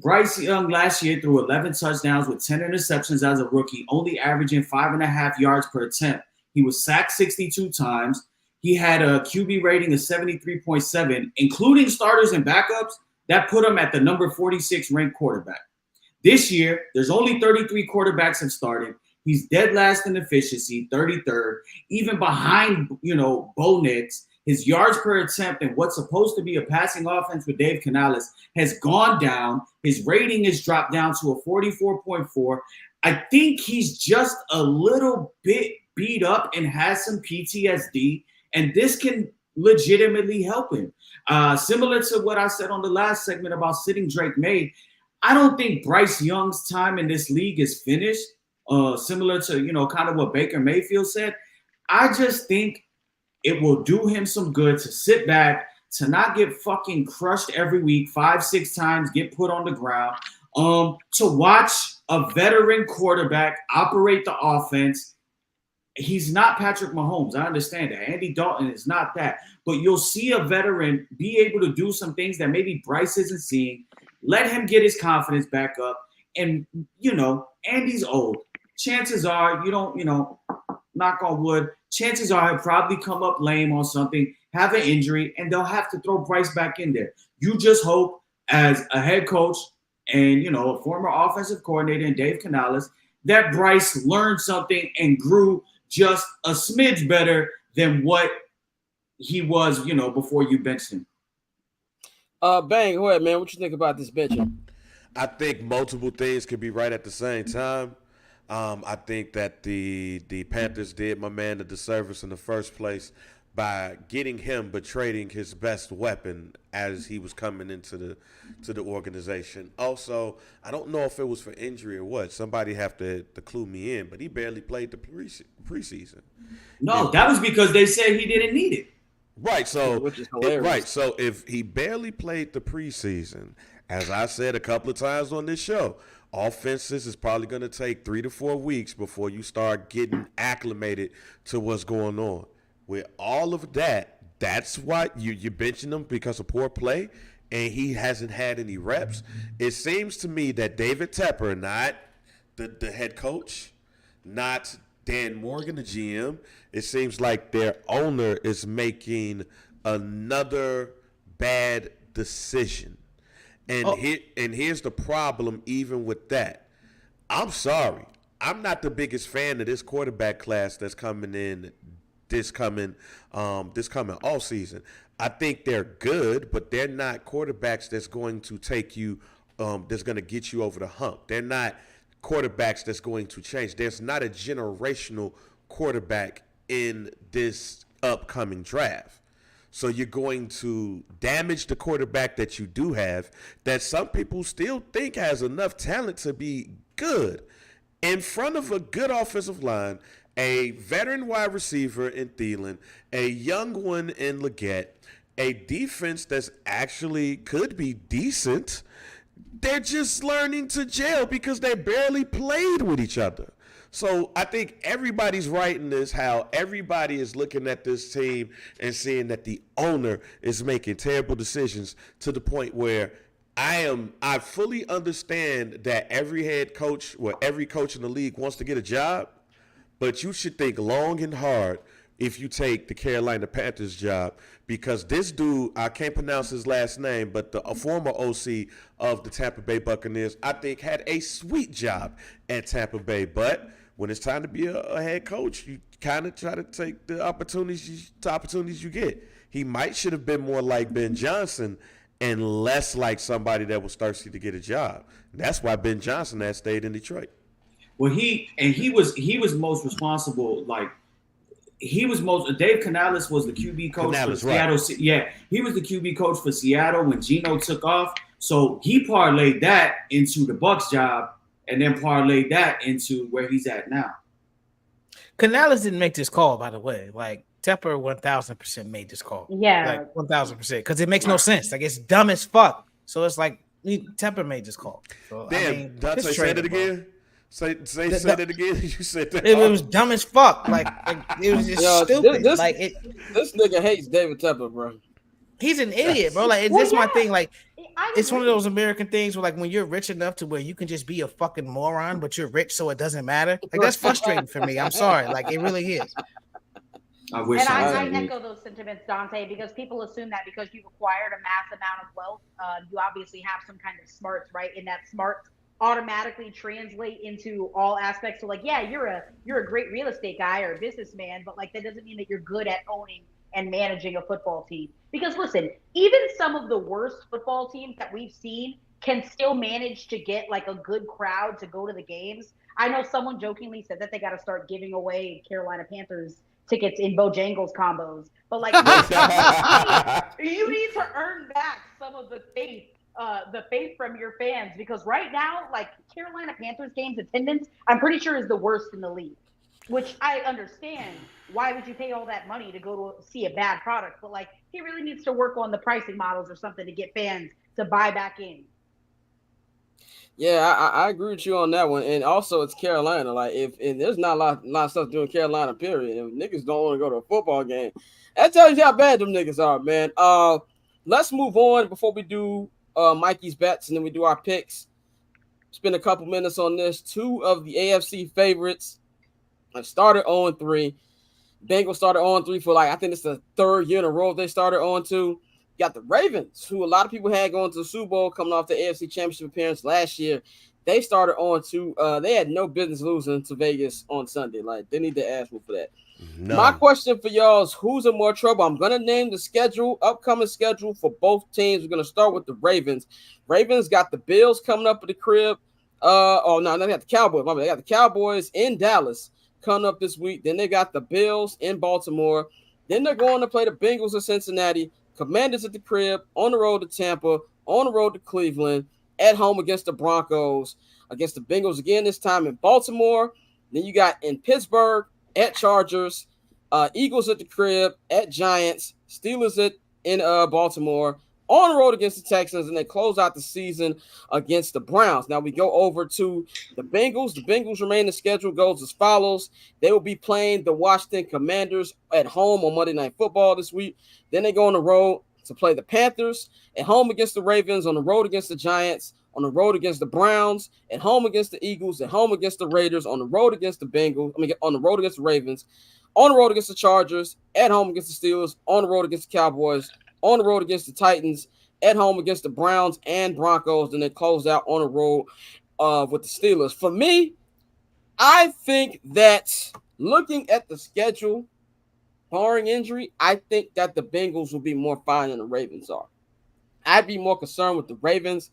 E: Bryce Young last year threw 11 touchdowns with 10 interceptions as a rookie, only averaging 5.5 yards per attempt. He was sacked 62 times. He had a QB rating of 73.7, including starters and backups. That put him at the number 46 ranked quarterback. This year, there's only 33 quarterbacks have started. He's dead last in efficiency, 33rd, even behind, Bo Nix. His yards per attempt and what's supposed to be a passing offense with Dave Canales has gone down. His rating has dropped down to a 44.4. I think he's just a little bit beat up and has some PTSD, and this can legitimately help him. Similar to what I said on the last segment about sitting Drake May, I don't think Bryce Young's time in this league is finished. Similar to, kind of what Baker Mayfield said. I just think it will do him some good to sit back, to not get fucking crushed every week, 5-6 times, get put on the ground, to watch a veteran quarterback operate the offense. He's not Patrick Mahomes. I understand that. Andy Dalton is not that. But you'll see a veteran be able to do some things that maybe Bryce isn't seeing. Let him get his confidence back up. And, Andy's old. Chances are you don't, knock on wood, chances are he'll probably come up lame on something, have an injury, and they'll have to throw Bryce back in there. You just hope as a head coach and, a former offensive coordinator in Dave Canales that Bryce learned something and grew just a smidge better than what he was, before you benched him.
A: Bang, go ahead, man. What you think about this benching?
F: I think multiple things could be right at the same time. I think that the Panthers did my man a disservice in the first place by getting him but trading his best weapon as he was coming into the organization. Also, I don't know if it was for injury or what. Somebody have to clue me in, but he barely played the preseason.
E: No, that was because they said he didn't need it.
F: Right, so
A: which is hilarious.
F: Right, so if he barely played the preseason, as I said a couple of times on this show, offenses is probably going to take 3 to 4 weeks before you start getting acclimated to what's going on. With all of that, that's why you're benching them because of poor play. and he hasn't had any reps. It seems to me that David Tepper, not the head coach, not Dan Morgan, the GM, it seems like their owner is making another bad decision. And here's the problem even with that. I'm sorry. I'm not the biggest fan of this quarterback class that's coming in this coming all season. I think they're good, but they're not quarterbacks that's going to take you that's going to get you over the hump. They're not quarterbacks that's going to change. There's not a generational quarterback in this upcoming draft. So you're going to damage the quarterback that you do have, that some people still think has enough talent to be good, in front of a good offensive line, a veteran wide receiver in Thielen, a young one in Leggett, a defense that's actually could be decent. They're just learning to gel because they barely played with each other. So I think everybody's writing this, how everybody is looking at this team and seeing that the owner is making terrible decisions, to the point where I fully understand that every head coach or every coach in the league wants to get a job, but you should think long and hard if you take the Carolina Panthers job, because this dude, I can't pronounce his last name, but a former OC of the Tampa Bay Buccaneers, I think had a sweet job at Tampa Bay. But when it's time to be a head coach, you kind of try to take the opportunities you get. He should have been more like Ben Johnson and less like somebody that was thirsty to get a job. And that's why Ben Johnson has stayed in Detroit.
E: Well, he was most responsible. Dave Canales was the QB coach for Seattle. Right. Yeah, he was the QB coach for Seattle when Geno took off. So he parlayed that into the Bucs job, and then parlayed that into where he's at now.
D: Canales didn't make this call, by the way. Like, Tepper 1,000% made this call.
G: Yeah.
D: Like 1,000%. Because it makes no sense. Like, it's dumb as fuck. So it's like, Tepper made this call. So,
F: damn, Dante, say that again. Say that again. You said that.
D: It was dumb as fuck. Like it was just stupid.
A: This nigga hates David Tepper, bro.
D: He's an idiot, bro. Like, this is my thing. Like, it's one of those American things where, like, when you're rich enough to where you can just be a fucking moron, but you're rich, so it doesn't matter. Like, that's frustrating for me. I'm sorry. Like, it really is.
G: I echo those sentiments, Dante, because people assume that because you've acquired a mass amount of wealth, you obviously have some kind of smarts, right? And that smarts automatically translate into all aspects. So, like, yeah, you're a great real estate guy or a businessman, but, like, that doesn't mean that you're good at owning and managing a football team. Because listen, even some of the worst football teams that we've seen can still manage to get, like, a good crowd to go to the games. I know someone jokingly said that they got to start giving away Carolina Panthers tickets in Bojangles combos, but, like, you need to earn back some of the faith from your fans, because right now, like, Carolina Panthers games attendance, I'm pretty sure is the worst in the league, which I understand. Why would you pay all that money to go to see a bad product? But, like, he really needs to work on the pricing models or something to get fans to buy back in.
A: Yeah, I agree with you on that one. And also, it's Carolina. Like, and there's not a lot of stuff doing Carolina, period. If niggas don't want to go to a football game, that tells you how bad them niggas are, man. Let's move on before we do Mikey's bets, and then we do our picks. Spend a couple minutes on this. Two of the AFC favorites have started 0-3. Bengals started 0-3 for, like, I think it's the third year in a row they started 0-2. You got the Ravens, who a lot of people had going to the Super Bowl coming off the AFC Championship appearance last year. They started 0-2. They had no business losing to Vegas on Sunday. Like, they need to ask me for that. No. My question for y'all is, who's in more trouble? I'm going to name the upcoming schedule for both teams. We're going to start with the Ravens. Ravens got the Bills coming up at the crib. They got the Cowboys. They got the Cowboys in Dallas coming up this week. Then they got the Bills in Baltimore. Then they're going to play the Bengals in Cincinnati. Commanders at the crib, on the road to Tampa, on the road to Cleveland, at home against the Broncos, against the Bengals again, this time in Baltimore. Then you got in Pittsburgh, at Chargers, Eagles at the crib, at Giants, Steelers in Baltimore, on the road against the Texans, and they close out the season against the Browns. Now we go over to the Bengals. The Bengals remaining schedule goes as follows. They will be playing the Washington Commanders at home on Monday Night Football this week. Then they go on the road to play the Panthers, at home against the Ravens, on the road against the Giants, on the road against the Browns, at home against the Eagles, at home against the Raiders, on the road against the Bengals, on the road against the Ravens, on the road against the Chargers, at home against the Steelers, on the road against the Cowboys, on the road against the Titans, at home against the Browns and Broncos, and then close out on the road with the Steelers. For me, I think that looking at the schedule, barring injury, I think that the Bengals will be more fine than the Ravens are. I'd be more concerned with the Ravens.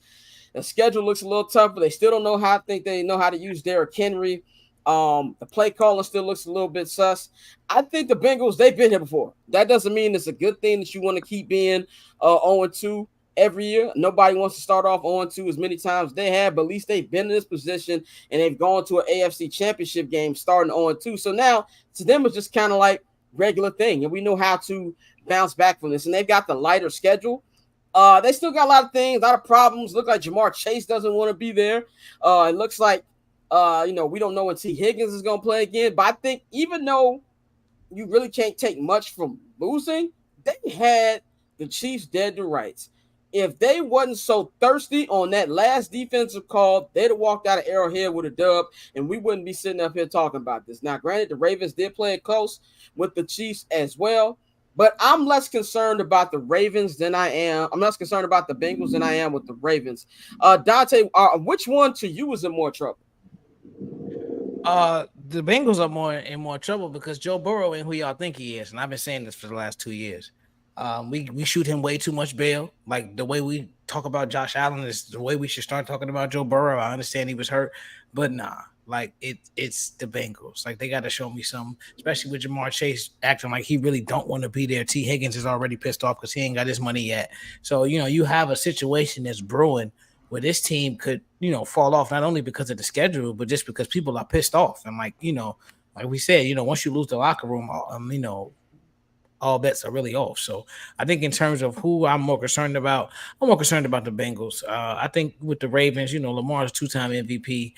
A: The schedule looks a little tough, but they still don't know how. I think they know how to use Derrick Henry. The play calling still looks a little bit sus. I think the Bengals, they've been here before. That doesn't mean it's a good thing that you want to keep being 0-2 every year. Nobody wants to start off 0-2 as many times as they have, but at least they've been in this position and they've gone to an AFC championship game starting 0-2. So now to them, it's just kind of like regular thing, and we know how to bounce back from this. And they've got the lighter schedule. They still got a lot of things, a lot of problems. Look like Jamar Chase doesn't want to be there. It looks like we don't know when T. Higgins is going to play again. But I think even though you really can't take much from losing, they had the Chiefs dead to rights. If they wasn't so thirsty on that last defensive call, they'd have walked out of Arrowhead with a dub, and we wouldn't be sitting up here talking about this. Now, granted, the Ravens did play it close with the Chiefs as well, but I'm less concerned about the Ravens than I am. I'm less concerned about the Bengals than I am with the Ravens. Dante, which one to you is in more trouble?
D: The Bengals are in more trouble because Joe Burrow ain't who y'all think he is, and I've been saying this for the last 2 years. We shoot him way too much bail. Like the way we talk about Josh Allen is the way we should start talking about Joe Burrow. I understand he was hurt, but nah. Like it's the Bengals. Like they got to show me something, especially with Jamar Chase acting like he really don't want to be there. T. Higgins is already pissed off because he ain't got his money yet. So you have a situation that's brewing where this team could fall off not only because of the schedule, but just because people are pissed off. And like we said, once you lose the locker room, all bets are really off. So I think in terms of who I'm more concerned about the Bengals. I think with the Ravens, Lamar's two-time MVP.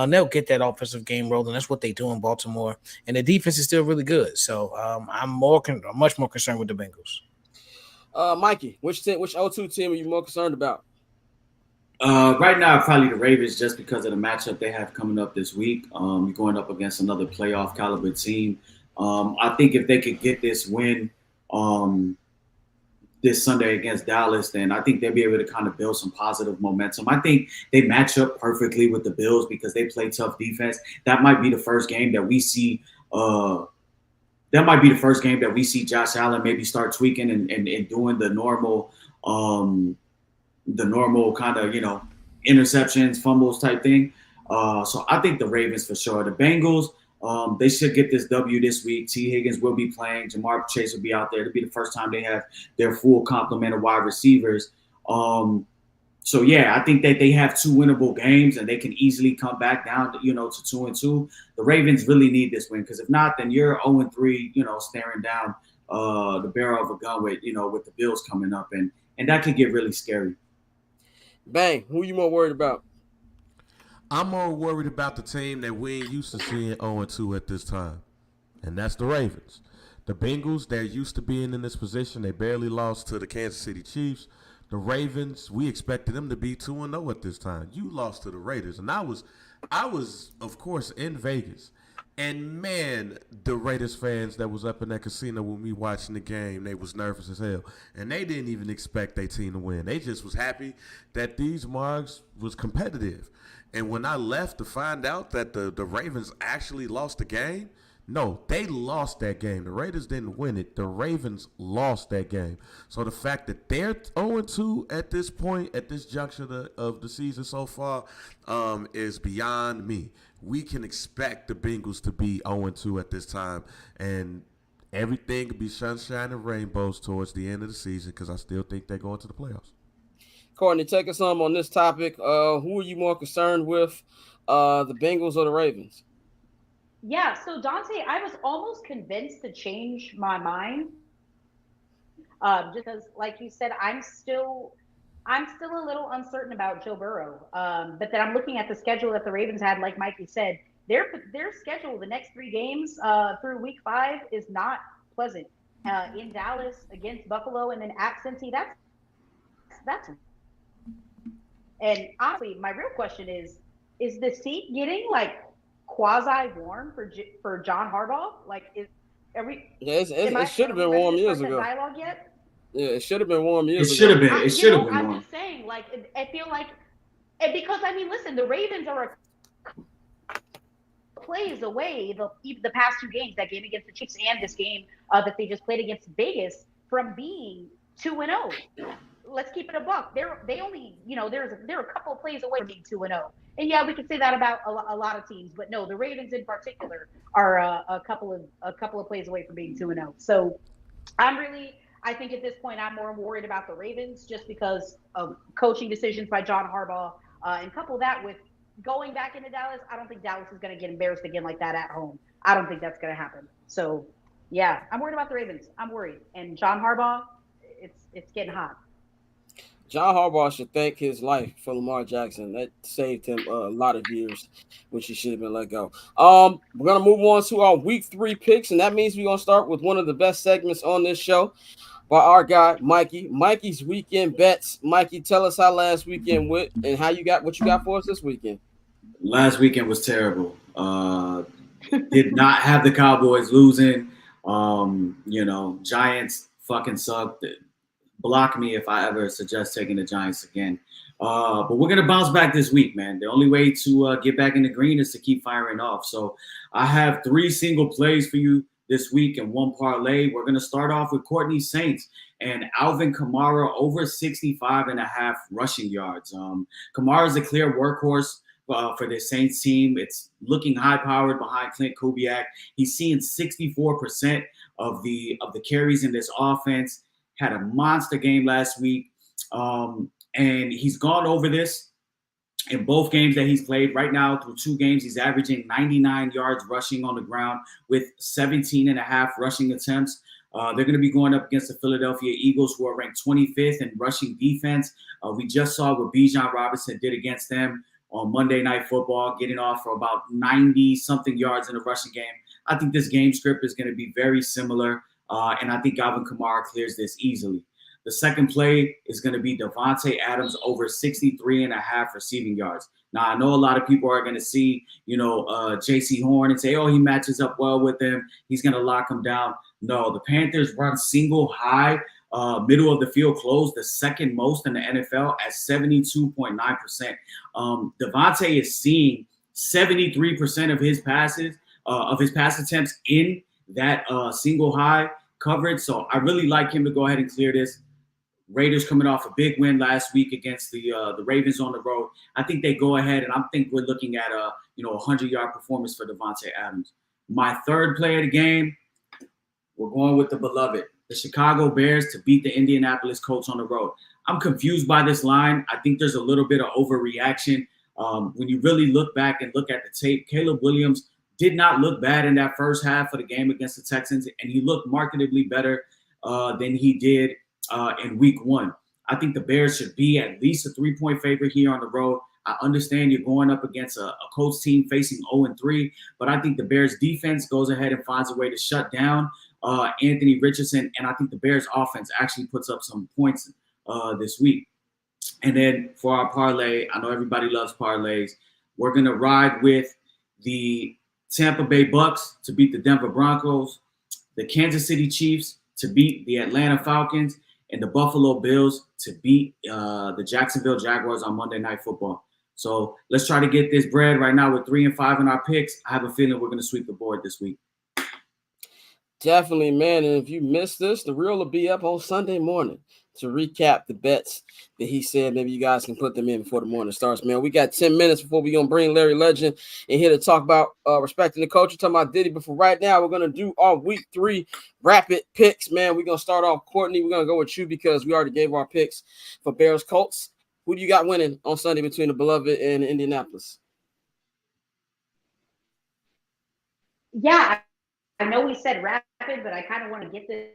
D: They'll get that offensive game rolling. That's what they do in Baltimore. And the defense is still really good. So I'm much more concerned with the Bengals.
A: Mikey, which 0-2 team are you more concerned about?
E: Right now, probably the Ravens, just because of the matchup they have coming up this week. You're going up against another playoff caliber team. I think if they could get this win this Sunday against Dallas, then I think they'll be able to kind of build some positive momentum. I think they match up perfectly with the Bills because they play tough defense. That might be the first game that we see. Josh Allen maybe start tweaking and doing the normal kind of interceptions, fumbles type thing. So I think the Ravens for sure. The Bengals. They should get this W this week. T. Higgins will be playing. Jamar Chase will be out there. It'll be the first time they have their full complement of wide receivers. So, yeah, I think that they have two winnable games and they can easily come back down to 2-2. The Ravens really need this win because if not, then you're 0-3, staring down the barrel of a gun with the Bills coming up. And that could get really scary.
A: Bang, who are you more worried about?
F: I'm more worried about the team that we ain't used to seeing 0-2 at this time, and that's the Ravens. The Bengals, they're used to being in this position. They barely lost to the Kansas City Chiefs. The Ravens, we expected them to be 2-0 at this time. You lost to the Raiders, and I was, of course, in Vegas. And, man, the Raiders fans that was up in that casino with me watching the game, they was nervous as hell. And they didn't even expect their team to win. They just was happy that these marks was competitive. And when I left to find out that the Ravens actually lost the game, no, they lost that game. The Raiders didn't win it. The Ravens lost that game. So the fact that they're 0-2 at this point, at this juncture of the season so far, is beyond me. We can expect the Bengals to be 0-2 at this time, and everything could be sunshine and rainbows towards the end of the season because I still think they're going to the playoffs.
A: Courtney, take us home on this topic. Who are you more concerned with, the Bengals or the Ravens?
G: Yeah, so Dante, I was almost convinced to change my mind. Just because, like you said, I'm still a little uncertain about Joe Burrow. But then I'm looking at the schedule that the Ravens had, like Mikey said. Their schedule, the next 3 games through week 5 is not pleasant. in Dallas against Buffalo and then at Cincy. That's. And honestly, my real question is the seat getting like quasi warm for John Harbaugh? Like, are we?
A: Yeah,
G: Am
A: it
G: I?
A: should have
G: Are we
A: been
G: ready
A: warm
G: to
A: years
G: start that
A: ago.
G: dialogue yet?
A: Yeah, it should have been warm
E: It
A: years
E: should
A: ago.
E: have been. It should have been
G: I'm
E: more.
G: just saying, like, I feel like, and because I mean, listen, the Ravens are a plays away the past two games, that game against the Chiefs and this game that they just played against Vegas, from being 2-0. Let's keep it a buck. They only, they're a couple of plays away from being 2-0. And yeah, we can say that about a lot of teams, but no, the Ravens in particular are a couple of plays away from being 2-0. So I think at this point I'm more worried about the Ravens just because of coaching decisions by John Harbaugh, and couple that with going back into Dallas. I don't think Dallas is going to get embarrassed again like that at home. I don't think that's going to happen. So yeah, I'm worried about the Ravens. I'm worried, and John Harbaugh, it's getting hot.
A: John Harbaugh should thank his life for Lamar Jackson. That saved him a lot of years, which he should have been let go. We're gonna move on to our week 3 picks, and that means we're gonna start with one of the best segments on this show by our guy Mikey. Mikey's weekend bets. Mikey, tell us how last weekend went and what you got for us this weekend.
E: Last weekend was terrible. Did not have the Cowboys losing. Giants fucking sucked. Block me if I ever suggest taking the Giants again. But we're going to bounce back this week, man. The only way to get back in the green is to keep firing off. So I have 3 single plays for you this week and 1 parlay. We're going to start off with Courtney Saints and Alvin Kamara over 65.5 rushing yards. Kamara is a clear workhorse for the Saints team. It's looking high-powered behind Clint Kubiak. He's seeing 64% of the carries in this offense. Had a monster game last week, and he's gone over this in both games that he's played. Right now, through 2 games, he's averaging 99 yards rushing on the ground with 17.5 rushing attempts. They're going to be going up against the Philadelphia Eagles, who are ranked 25th in rushing defense. We just saw what Bijan Robinson did against them on Monday Night Football, getting off for about 90-something yards in the rushing game. I think this game script is going to be very similar. And I think Alvin Kamara clears this easily. The second play is going to be Davante Adams over 63.5 receiving yards. Now, I know a lot of people are going to see, J.C. Horn and say, oh, he matches up well with him. He's going to lock him down. No, the Panthers run single high, middle of the field close, the second most in the NFL at 72.9%. Davante is seeing 73% of his passes, of his pass attempts in that single high coverage. So I really like him to go ahead and clear this. Raiders coming off a big win last week against the Ravens on the road. I think they go ahead, and I think we're looking at a 100-yard performance for Davante Adams. My third play of the game, we're going with the beloved, the Chicago Bears, to beat the Indianapolis Colts on the road. I'm confused by this line. I think there's a little bit of overreaction. When you really look back and look at the tape, Caleb Williams did not look bad in that first half of the game against the Texans, and he looked markedly better than he did in week 1. I think the Bears should be at least a 3-point favorite here on the road. I understand you're going up against a Colts team facing 0-3, but I think the Bears defense goes ahead and finds a way to shut down Anthony Richardson, and I think the Bears offense actually puts up some points this week. And then for our parlay, I know everybody loves parlays. We're going to ride with the Tampa Bay Bucks to beat the Denver Broncos, the Kansas City Chiefs to beat the Atlanta Falcons, and the Buffalo Bills to beat the Jacksonville Jaguars on Monday Night Football. So let's try to get this bread right now with 3 and 5 in our picks. I have a feeling we're going to sweep the board this week.
A: Definitely, man. And if you missed this, the reel will be up on Sunday morning to recap the bets that he said. Maybe you guys can put them in before the morning starts, man. We got 10 minutes before we're going to bring Larry Legend in here to talk about respecting the culture, talking about Diddy. But for right now, we're going to do our week 3 rapid picks, man. We're going to start off, Courtney. We're going to go with you because we already gave our picks for Bears Colts. Who do you got winning on Sunday between the beloved and Indianapolis?
G: Yeah, I know we said rapid, but I kind of want to get this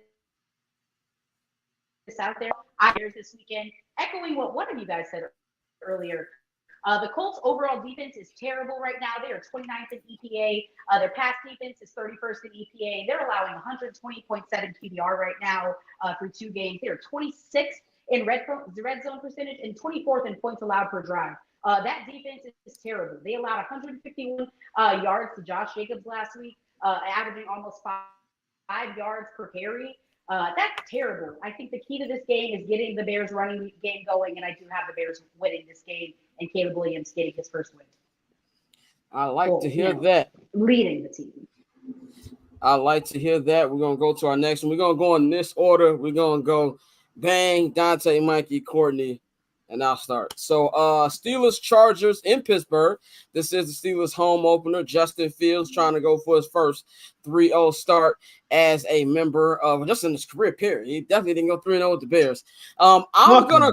G: out there. Bears this weekend, echoing what one of you guys said earlier. The Colts' overall defense is terrible right now. They are 29th in EPA. Their pass defense is 31st in EPA. They're allowing 120.7 QBR right now through 2 games. They are 26th in red zone percentage and 24th in points allowed per drive. That defense is terrible. They allowed 151 yards to Josh Jacobs last week, averaging almost 5 yards per carry. That's terrible. I think the key to this game is getting the Bears running game going, and I do have the Bears winning this game and Caleb Williams getting his first win.
A: I like to hear that.
G: Leading the team.
A: I like to hear that. We're going to go to our next one. We're going to go in this order. We're going to go Bang, Dante, Mikey, Courtney, and I'll start. So Steelers Chargers in Pittsburgh. This is the Steelers home opener. Justin Fields trying to go for his first 3-0 start as a member of just in his career period. He definitely didn't go 3-0 with the Bears. I'm gonna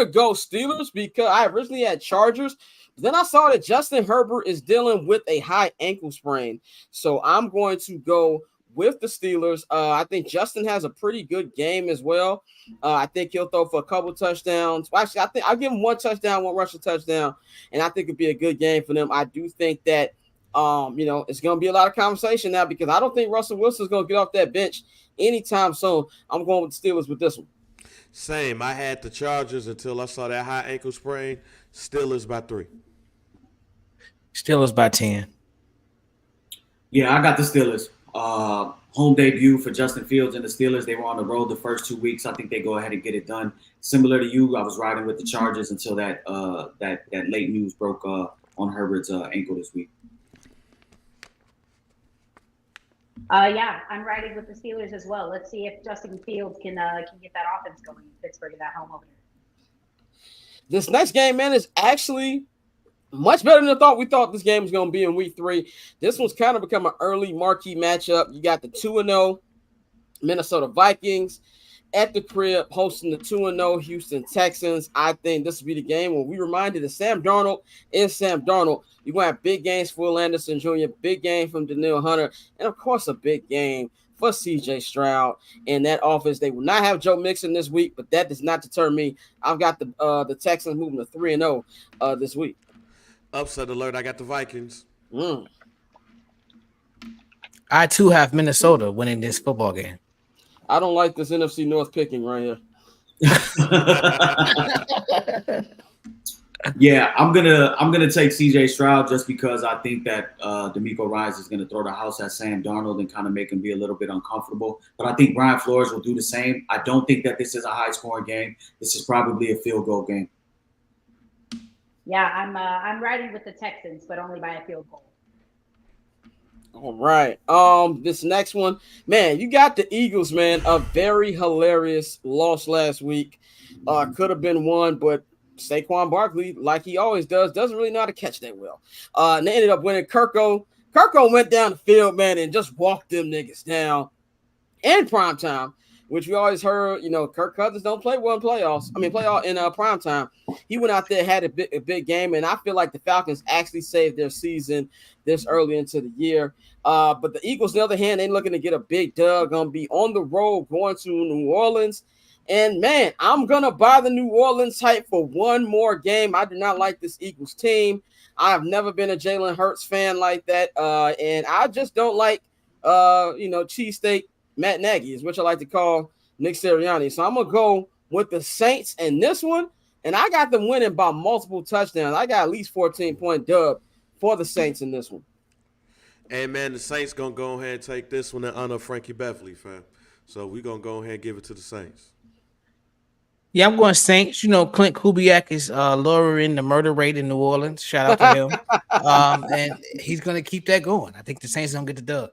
A: go Steelers because I originally had Chargers. Then I saw that Justin Herbert is dealing with a high ankle sprain. So I'm going to go with the Steelers. I think Justin has a pretty good game as well. I think he'll throw for a couple touchdowns. Actually, I think I'll give him 1 touchdown, 1 rushing touchdown, and I think it'd be a good game for them. I do think that it's going to be a lot of conversation now because I don't think Russell Wilson's going to get off that bench anytime soon. I'm going with the Steelers with this one.
F: Same. I had the Chargers until I saw that high ankle sprain. Steelers by 3.
D: Steelers by 10.
E: Yeah, I got the Steelers. Home debut for Justin Fields and the Steelers. They were on the road the first 2 weeks. I think they go ahead and get it done. Similar to you, I was riding with the Chargers until that late news broke on Herbert's ankle this week.
G: Yeah, I'm riding with the Steelers as well. Let's see if Justin Fields can get that offense going in Pittsburgh in that home opener.
A: This next game, man, is actually much better than I thought. We thought this game was going to be in week 3. This one's kind of become an early marquee matchup. You got the 2-0 Minnesota Vikings at the crib hosting the 2-0 Houston Texans. I think this will be the game when we reminded that Sam Darnold is Sam Darnold. You're going to have big games for Will Anderson Jr., big game from Danielle Hunter, and, of course, a big game for CJ Stroud. In that offense, they will not have Joe Mixon this week, but that does not deter me. I've got the Texans moving to 3-0 this week.
F: Upset alert, I got the Vikings.
D: I, too, have Minnesota winning this football game.
A: I don't like this NFC North picking right here.
E: Yeah, I'm gonna take CJ Stroud just because I think that D'Amico Ryans is gonna throw the house at Sam Darnold and kind of make him be a little bit uncomfortable. But I think Brian Flores will do the same. I don't think that this is a high scoring game. This is probably a field goal game.
G: Yeah, I'm riding with the Texans, but only by a field goal.
A: All right. This next one, man, you got the Eagles, man. A very hilarious loss last week. Could have been one, but Saquon Barkley, like he always does, doesn't really know how to catch that well. And they ended up winning. Kirko went down the field, man, and just walked them niggas down in primetime, which we always heard, Kirk Cousins don't play well in playoffs. I mean, playoff in primetime. He went out there, had a big game, and I feel like the Falcons actually saved their season this early into the year. But the Eagles, on the other hand, they're looking to get a big dub, going to be on the road going to New Orleans. And, man, I'm going to buy the New Orleans hype for one more game. I do not like this Eagles team. I have never been a Jalen Hurts fan like that. And I just don't like, cheesesteak Matt Nagy is what I like to call Nick Sirianni. So I'm going to go with the Saints in this one. And I got them winning by multiple touchdowns. I got at least 14-point dub for the Saints in this one.
F: Hey, man, the Saints going to go ahead and take this one in honor of Frankie Beverly, fam. So we're going to go ahead and give it to the Saints.
D: Yeah, I'm going Saints. Clint Kubiak is lowering the murder rate in New Orleans. Shout out to him. And he's going to keep that going. I think the Saints going to get the dub.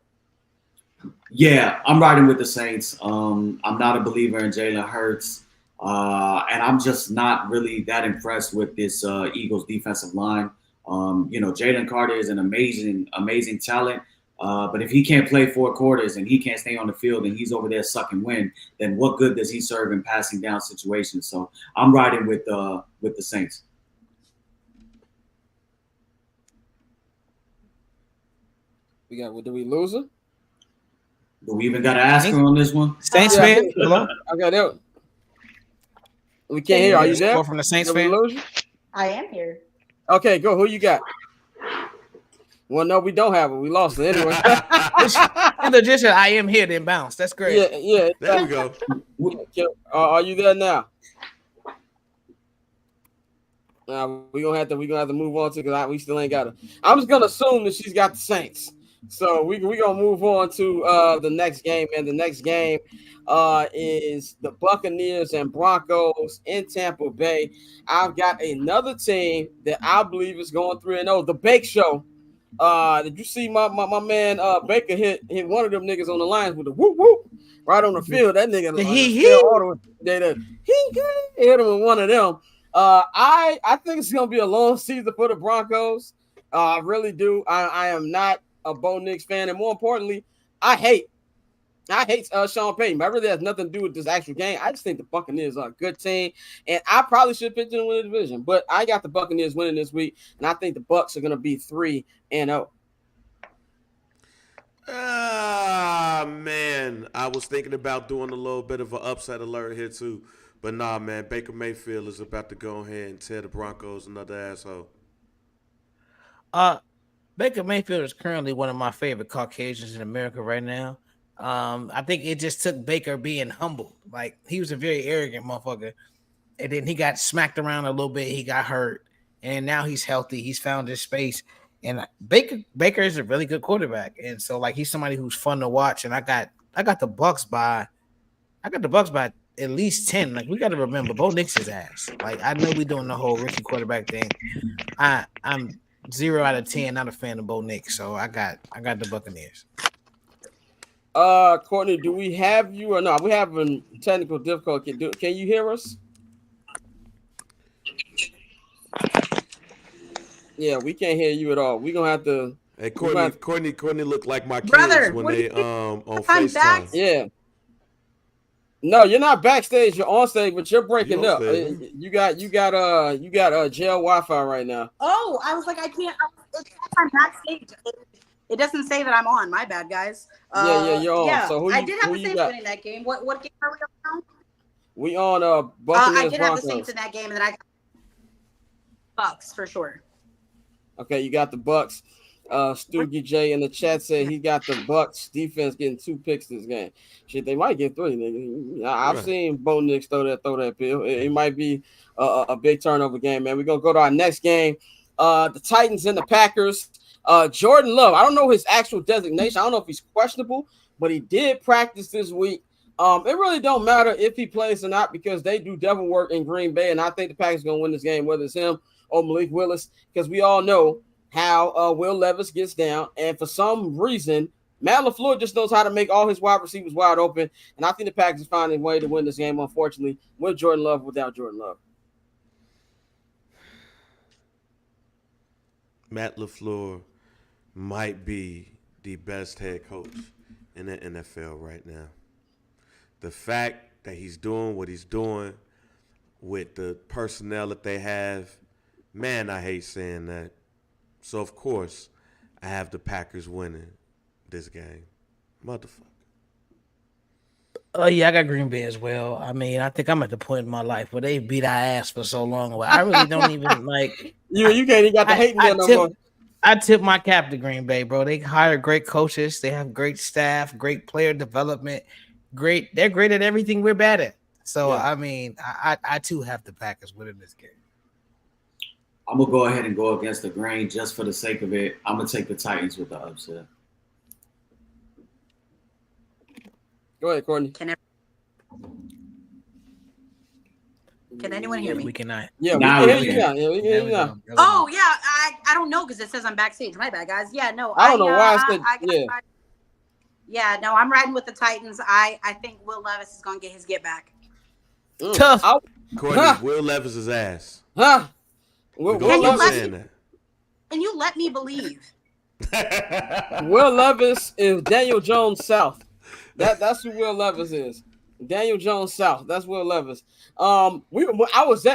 E: Yeah, I'm riding with the Saints. I'm not a believer in Jalen Hurts. And I'm just not really that impressed with this Eagles defensive line. Jalen Carter is an amazing talent. But if he can't play 4 quarters and he can't stay on the field and he's over there sucking wind, then what good does he serve in passing down situations? So I'm riding with the Saints.
A: Did we lose it?
E: Do we even got to ask her on this one?
D: Saints fan? Hello?
A: I got it. We can't hear. Are you there?
D: From the Saints fan?
G: I am here.
A: Okay, go. Who you got? Well, no, we don't have it. We lost it anyway.
D: Just said, I am here, then bounce. That's great.
A: Yeah.
F: There we go.
A: Are you there now? We're gonna have to move on to because we still ain't got it. I'm just gonna assume that she's got the Saints. So we gonna move on to the next game, and the next game is the Buccaneers and Broncos in Tampa Bay. I've got another team that I believe is going 3-0. The Bake Show. Did you see my man Baker hit one of them niggas on the lines with a whoop whoop right on the field? That nigga he hit him with one of them. I think it's gonna be a long season for the Broncos. I really do. I am not a Bo Nix fan, and more importantly, I hate Sean Payton. But I really has nothing to do with this actual game. I just think the Buccaneers are a good team, and I probably should pick them to win the division. But I got the Buccaneers winning this week, and I think the Bucs are going to be 3-0.
F: Man, I was thinking about doing a little bit of an upset alert here too, but nah, man. Baker Mayfield is about to go ahead and tear the Broncos another asshole.
D: Baker Mayfield is currently one of my favorite Caucasians in America right now. I think it just took Baker being humble. Like, he was a very arrogant motherfucker, and then he got smacked around a little bit. He got hurt, and now he's healthy. He's found his space, and Baker is a really good quarterback, and so like he's somebody who's fun to watch. And I got the Bucs by at least 10. Like, we got to remember Bo Nix's ass. Like, I know we're doing the whole rookie quarterback thing. I'm 0 out of 10 not a fan of Bo Nix, so I got the Buccaneers.
A: Courtney, do we have you or not? We having technical difficulty. Can you hear us? Yeah, we can't hear you at all. We're gonna have to.
F: Hey, Courtney looked like my kids
G: Brother,
F: when
G: what
F: they
G: do you
F: on
G: I'm back.
F: FaceTime.
A: Yeah. No, you're not backstage. You're on stage, but you're breaking
F: You
A: up.
F: on stage.
A: You got jail Wi-Fi right now.
G: Oh, I was like, I can't. I'm backstage. It doesn't say that I'm on. My bad, guys.
A: Yeah, you're on.
G: Yeah,
A: So
G: I did have
A: who
G: the
A: you
G: Saints
A: got?
G: winning that game. What game are we on now?
A: We on
G: I
A: Buccaneers
G: did have the
A: Broncos.
G: Saints in that game, and then I got Bucks for sure.
A: Okay, you got the Bucks. Stoogie J in the chat said he got the Bucks defense getting 2 picks this game. Shit, they might get 3. Nigga. I've seen Bo Nix throw that pill. It might be a big turnover game, man. We're gonna go to our next game. The Titans and the Packers. Jordan Love. I don't know his actual designation. I don't know if he's questionable, but he did practice this week. It really don't matter if he plays or not because they do devil work in Green Bay, and I think the Packers gonna win this game, whether it's him or Malik Willis, because we all know how Will Levis gets down, and for some reason, Matt LaFleur just knows how to make all his wide receivers wide open, and I think the Packers are finding a way to win this game, unfortunately, with Jordan Love, without Jordan Love.
F: Matt LaFleur might be the best head coach in the NFL right now. The fact that he's doing what he's doing with the personnel that they have, man, I hate saying that. So, of course, I have the Packers winning this game. Motherfucker.
D: Oh, yeah, I got Green Bay as well. I mean, I think I'm at the point in my life where they beat our ass for so long. I really don't even like.
A: You can't even got the hate there no more.
D: I tip my cap to Green Bay, bro. They hire great coaches. They have great staff, great player development. They're great at everything we're bad at. So, yeah. I mean, I too have the Packers winning this game.
E: I'm going to go ahead and go against the grain just for the sake of it. I'm going to take the Titans with the upset.
A: Go ahead, Courtney.
G: Can anyone hear me?
D: We cannot.
A: Yeah, we can hear you now. Yeah, we can hear you now.
G: Oh, yeah. I don't know because it says I'm backstage. My bad, guys. Yeah, no.
A: I don't know why I said,
G: yeah, no, I'm riding with the Titans. I think Will Levis is going to get his get back.
D: Tough.
F: Courtney, Will Levis' ass.
A: Huh?
F: And
G: you let me believe.
A: Will Levis is Daniel Jones South. That's who Will Levis is. Daniel Jones South. That's Will Levis. When I was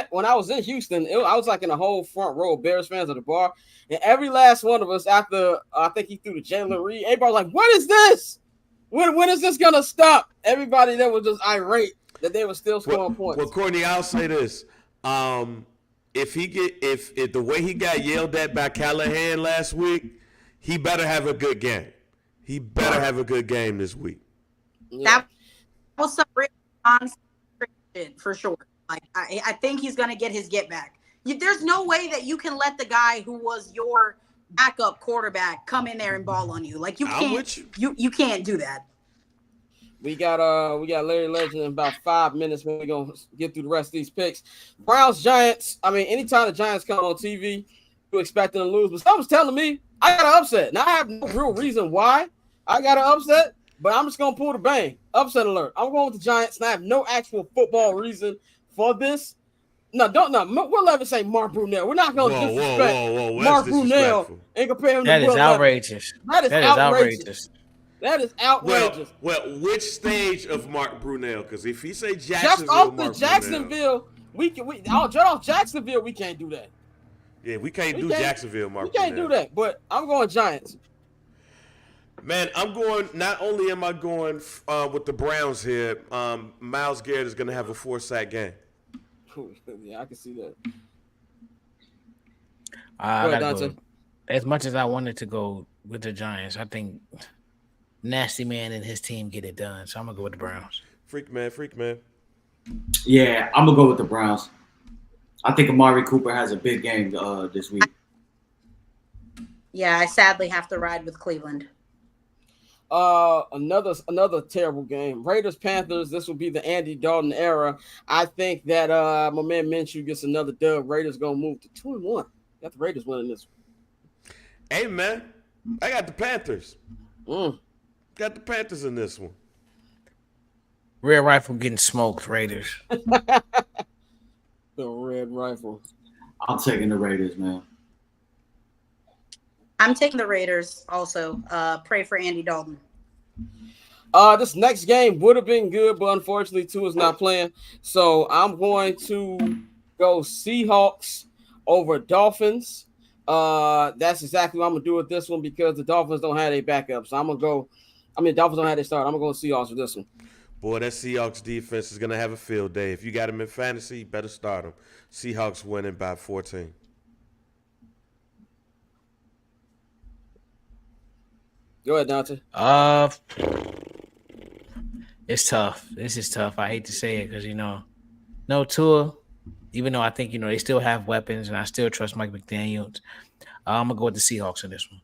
A: in Houston, I was like in a whole front row of Bears fans at the bar, and every last one of us after I think he threw the Jalen Reed, everybody was like, "What is this? When is this gonna stop?" Everybody there was just irate that they were still scoring points.
F: Well, Courtney, I'll say this. if the way he got yelled at by Callahan last week, he better have a good game. He better have a good game this week.
A: Yeah.
H: That was some real nonsense shit for sure. Like I think he's gonna get his get back. There's no way that you can let the guy who was your backup quarterback come in there and ball on you. Like you can't. You can't do that.
A: We got Larry Legend in about 5 minutes. When we're gonna get through the rest of these picks. Browns, Giants. I mean, anytime the Giants come on TV, you expect them to lose. But someone's telling me I got an upset. Now I have no real reason why I got an upset, but I'm just gonna pull the bang. Upset alert. I'm going with the Giants, and I have no actual football reason for this. No, Will Levis say Mark Brunell. We're not gonna disrespect Mark Brunell and compare him to Will
D: outrageous.
A: Levis. That is outrageous. That is outrageous.
F: Well, which stage of Mark Brunell? Because if he say Jacksonville,
A: just off the
F: Mark
A: Jacksonville,
F: Brunell,
A: just off Jacksonville, we can't do that.
F: Yeah, we can't do Jacksonville, Mark.
A: We can't do that. But I'm going Giants.
F: Man, I'm going. Not only am I going with the Browns here, Myles Garrett is going to have a 4-sack game.
A: Yeah, I can see that.
D: Go. As much as I wanted to go with the Giants, I think Nasty Man and his team get it done. So I'm gonna go with the Browns.
F: Freak man.
E: Yeah, I'm gonna go with the Browns. I think Amari Cooper has a big game this week.
H: Yeah, I sadly have to ride with Cleveland.
A: Another terrible game. Raiders, Panthers. This will be the Andy Dalton era. I think that my man Minshew gets another dub. Raiders gonna move to 2-1. Got the Raiders winning this one.
F: Hey man, I got the Panthers. Got the Panthers in this one.
D: Red Rifle getting smoked, Raiders.
A: The Red Rifle.
E: I'm taking the Raiders, man.
H: I'm taking the Raiders also. Pray for Andy Dalton.
A: This next game would have been good, but unfortunately, Tua's not playing. So I'm going to go Seahawks over Dolphins. That's exactly what I'm going to do with this one because the Dolphins don't have a backup. So I'm going to go – Dolphins don't have their start. I'm going to go Seahawks with this one.
F: Boy, that Seahawks defense is going to have a field day. If you got them in fantasy, you better start them. Seahawks winning by 14.
A: Go ahead, Dante.
D: It's tough. This is tough. I hate to say it because, no Tua, even though I think, they still have weapons and I still trust Mike McDaniels. I'm going to go with the Seahawks in this one.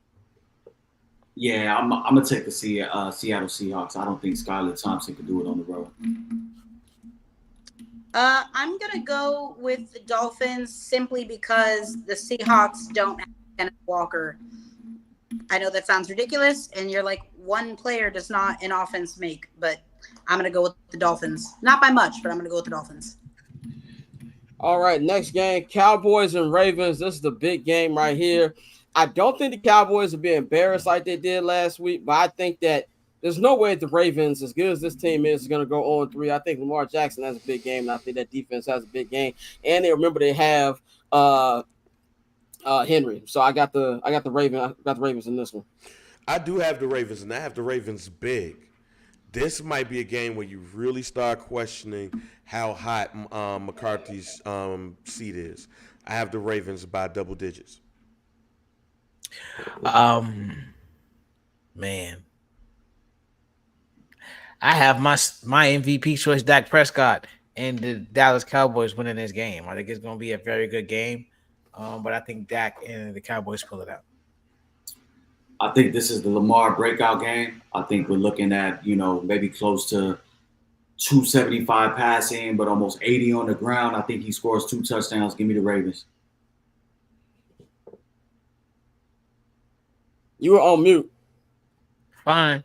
E: Yeah, I'm going to take the Seattle Seahawks. I don't think Skylar Thompson can do it on the road.
H: I'm going to go with the Dolphins simply because the Seahawks don't have Kenneth Walker. I know that sounds ridiculous, and you're like, one player does not an offense make, but I'm going to go with the Dolphins. Not by much, but I'm going to go with the Dolphins.
A: All right, next game, Cowboys and Ravens. This is the big game right here. I don't think the Cowboys will be embarrassed like they did last week, but I think that there's no way the Ravens, as good as this team is going to go 0-3. I think Lamar Jackson has a big game, and I think that defense has a big game. And they have Henry. So I got the Ravens in this one.
F: I do have the Ravens, and I have the Ravens big. This might be a game where you really start questioning how hot McCarthy's seat is. I have the Ravens by double digits.
D: Man, I have my MVP choice, Dak Prescott, and the Dallas Cowboys winning this game. I think it's going to be a very good game, but I think Dak and the Cowboys pull it out.
E: I think this is the Lamar breakout game. I think we're looking at, maybe close to 275 passing, but almost 80 on the ground. I think he scores 2 touchdowns. Give me the Ravens.
A: You were on mute.
D: Fine.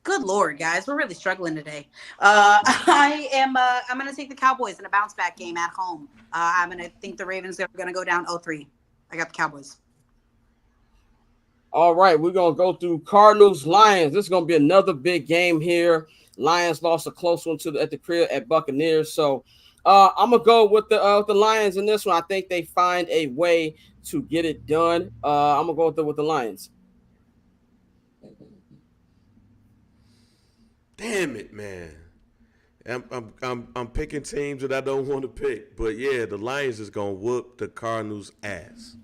H: Good Lord, guys. We're really struggling today. I'm going to take the Cowboys in a bounce back game at home. I'm going to think the Ravens are going to go down 0-3. I got the Cowboys.
A: All right, we're going to go through Cardinals, Lions. This is going to be another big game here. Lions lost a close one at the crib at Buccaneers. So I'm going to go with the Lions in this one. I think they find a way to get it done. I'm going to go with the Lions.
F: Damn it, man. I'm picking teams that I don't want to pick, but yeah, the Lions is gonna whoop the Cardinals' ass.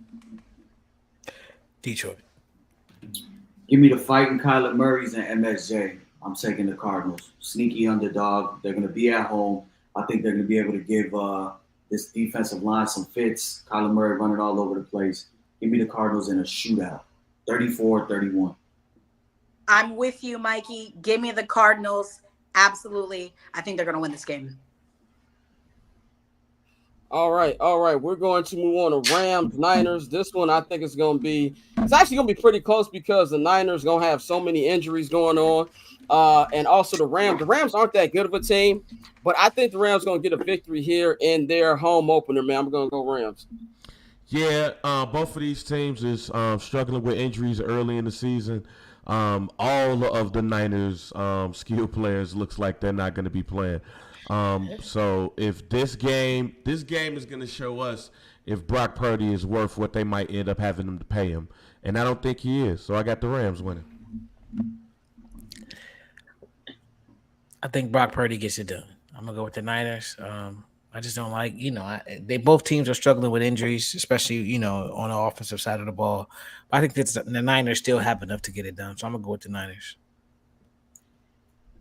D: Detroit.
E: Give me the fighting Kyler Murray's and MSJ. I'm taking the Cardinals. Sneaky underdog. They're going to be at home. I think they're going to be able to give this defensive line some fits. Kyler Murray running all over the place. Give me the Cardinals in a shootout. 34-31.
H: I'm with you, Mikey. Give me the Cardinals. Absolutely. I think they're going to win this game.
A: All right. We're going to move on to Rams, Niners. This one I think it's actually going to be pretty close because the Niners going to have so many injuries going on. And also the Rams. The Rams aren't that good of a team, but I think the Rams going to get a victory here in their home opener, man. I'm going to go Rams.
F: Yeah, both of these teams is struggling with injuries early in the season. All of the Niners skill players looks like they're not going to be playing. So if this game is going to show us if Brock Purdy is worth what they might end up having them to pay him, and I don't think he is. So I got the Rams winning.
D: I think Brock Purdy gets it done. I'm gonna go with the Niners. I just don't like, they both teams are struggling with injuries, especially on the offensive side of the ball. But I think the Niners still have enough to get it done, so I'm gonna go with the Niners.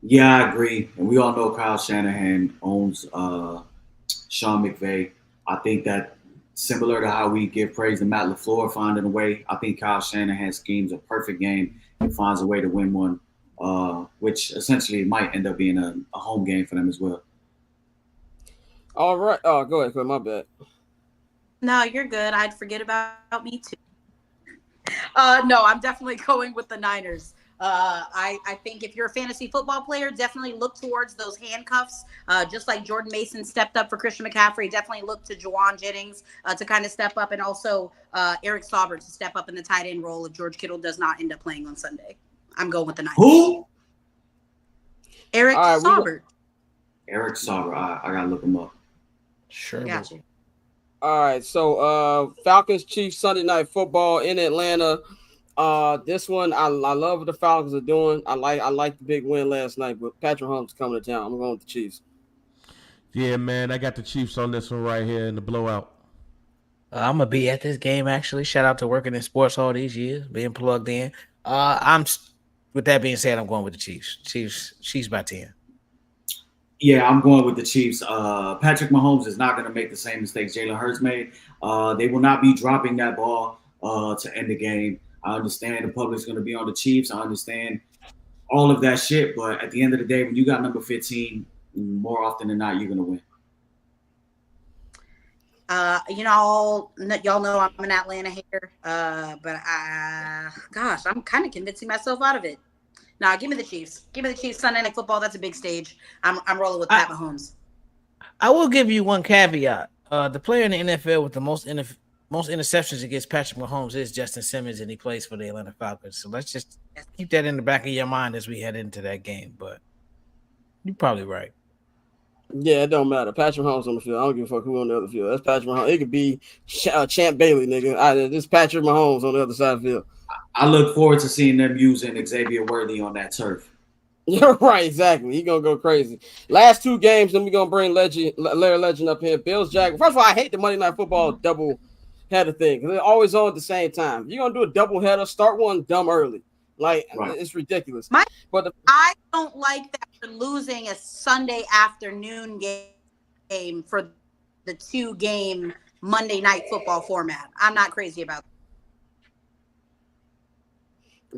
E: Yeah, I agree. And we all know Kyle Shanahan owns Sean McVay. I think that similar to how we give praise to Matt LaFleur finding a way, I think Kyle Shanahan schemes a perfect game and finds a way to win one, which essentially might end up being a home game for them as well.
A: All right. Oh, go ahead. My bad.
H: No, you're good. I'd forget about me too. No, I'm definitely going with the Niners. I think if you're a fantasy football player, definitely look towards those handcuffs. Just like Jordan Mason stepped up for Christian McCaffrey, definitely look to Juwan Jennings to kind of step up, and also Eric Sauber to step up in the tight end role if George Kittle does not end up playing on Sunday. I'm going with the Niners.
E: Who?
H: Eric Sauber.
E: Eric Sauber. I gotta look him up.
D: Sure.
H: Got you.
A: All right. So Falcons Chiefs Sunday Night Football in Atlanta. This one I love what the Falcons are doing. I like the big win last night, but Patrick Mahomes is coming to town. I'm going with the Chiefs.
F: Yeah, man, I got the Chiefs on this one right here in the blowout.
D: I'm gonna be at this game actually. Shout out to working in sports all these years, being plugged in. With that being said, I'm going with the Chiefs. Chiefs by 10.
E: Yeah, I'm going with the Chiefs. Patrick Mahomes is not going to make the same mistakes Jalen Hurts made. They will not be dropping that ball to end the game. I understand the public's going to be on the Chiefs. I understand all of that shit. But at the end of the day, when you got number 15, more often than not, you're going to win.
H: Y'all know I'm an Atlanta hater, but I'm kind of convincing myself out of it. Nah, give me the Chiefs. Give me the Chiefs Sunday Night Football. That's a big stage. I'm rolling with Pat Mahomes.
D: I will give you one caveat. The player in the NFL with the most interceptions against Patrick Mahomes is Justin Simmons, and he plays for the Atlanta Falcons. So let's just keep that in the back of your mind as we head into that game. But you're probably right.
A: Yeah, it don't matter. Patrick Mahomes on the field. I don't give a fuck who on the other field. That's Patrick Mahomes. It could be Champ Bailey, nigga. This Patrick Mahomes on the other side of the field.
E: I look forward to seeing them using Xavier Worthy on that turf.
A: You're right, exactly. He's going to go crazy. Last two games, then we're going to bring Larry Legend up here. Bills, Jaguars. First of all, I hate the Monday Night Football double header thing because they're always on at the same time. If you're going to do a double header, start one dumb early. Like, right. It's ridiculous.
H: I don't like that you're losing a Sunday afternoon game for the 2-game Monday Night Football format. I'm not crazy about that.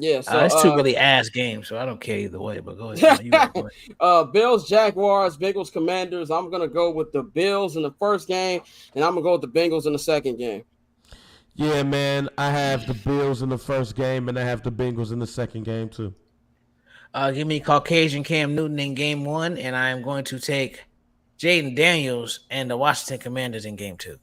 A: Yeah, so
D: it's two really ass games, so I don't care either way. But go ahead.
A: Bills, Jaguars, Bengals, Commanders. I'm gonna go with the Bills in the first game, and I'm gonna go with the Bengals in the second game.
F: Yeah, man, I have the Bills in the first game, and I have the Bengals in the second game too.
D: Give me Caucasian Cam Newton in game 1, and I am going to take Jaden Daniels and the Washington Commanders in game 2.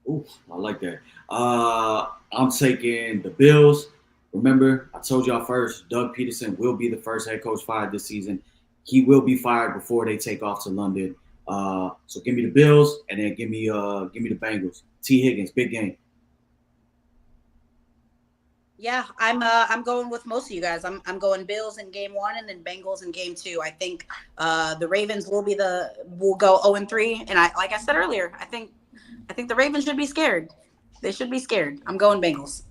E: Ooh, I like that. I'm taking the Bills. Remember, I told y'all first, Doug Peterson will be the first head coach fired this season. He will be fired before they take off to London. So give me the Bills, and then give me the Bengals. T. Higgins, big game.
H: Yeah, I'm going with most of you guys. I'm going Bills in game 1 and then Bengals in game 2. I think the Ravens will go 0-3, and like I said earlier, I think the Ravens should be scared. They should be scared. I'm going Bengals.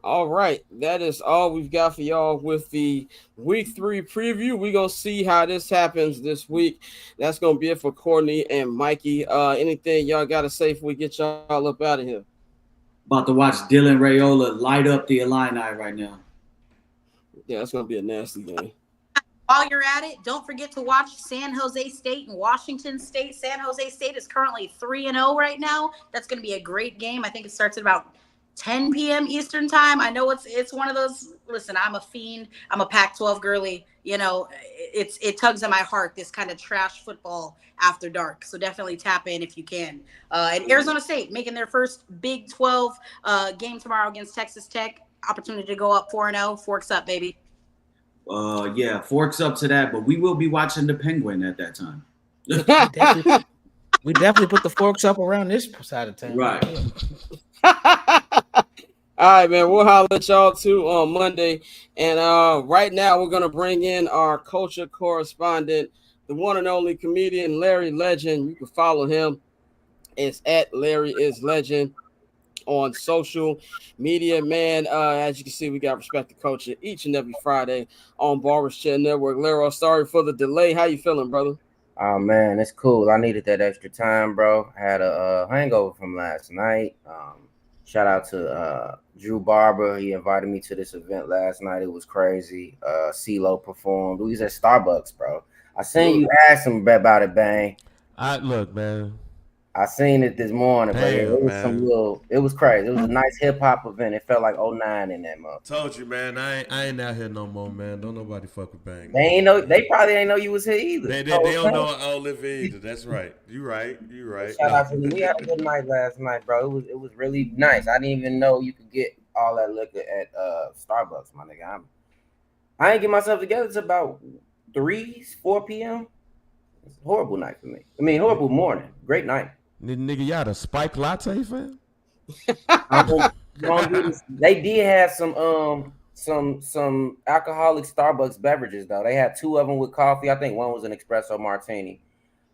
A: All right, that is all we've got for y'all with the week 3 preview. We're gonna see how this happens this week. That's gonna be it for Courtney and Mikey. Anything y'all gotta say before we get y'all up out of here?
E: About to watch Dylan Raiola light up the Illini right now.
A: Yeah, that's gonna be a nasty game.
H: While you're at it, don't forget to watch San Jose State and Washington State. San Jose State is currently 3-0 right now. That's going to be a great game. I think it starts at about 10 p.m. Eastern time. I know it's one of those. Listen, I'm a fiend. I'm a Pac-12 girly. You know, it tugs at my heart, this kind of trash football after dark. So definitely tap in if you can. And Arizona State making their first Big 12 game tomorrow against Texas Tech. Opportunity to go up 4-0. Forks up, baby.
E: Yeah, forks up to that, but we will be watching the Penguin at that time.
D: We definitely put the forks up around this side of town.
E: Right.
A: All right, man. We'll holler at y'all too on Monday. And right now we're gonna bring in our culture correspondent, the one and only comedian Larry Legend. You can follow him. It's at Larry is Legend on social media, man. As you can see, we got Respect the Culture each and every Friday on Barbers Chair Network. Larry, sorry for the delay. How you feeling, brother?
I: Oh man, it's cool. I needed that extra time, bro. I had a hangover from last night. Shout out to Drew Barber. He invited me to this event last night. It was crazy. CeeLo performed. We was at Starbucks, bro. I seen you ask him about it, Bang.
J: Look, man.
I: I seen it this morning, but it was
J: man.
I: It was crazy. It was a nice hip hop event. It felt like 09 in that month.
J: Told you, man. I ain't out here no more, man. Don't nobody fuck with Bang.
I: They probably ain't know you was here either.
J: They don't know I live either. That's right. You right.
I: Shout out to them. We had a good night last night, bro. It was really nice. I didn't even know you could get all that liquor at Starbucks, my nigga. I ain't get myself together till about 4 p.m. It's a horrible night for me. I mean, horrible morning. Great night.
J: Nigga, y'all a spiked latte fan?
I: They did have some alcoholic Starbucks beverages though. They had 2 of them with coffee. I think one was an espresso martini,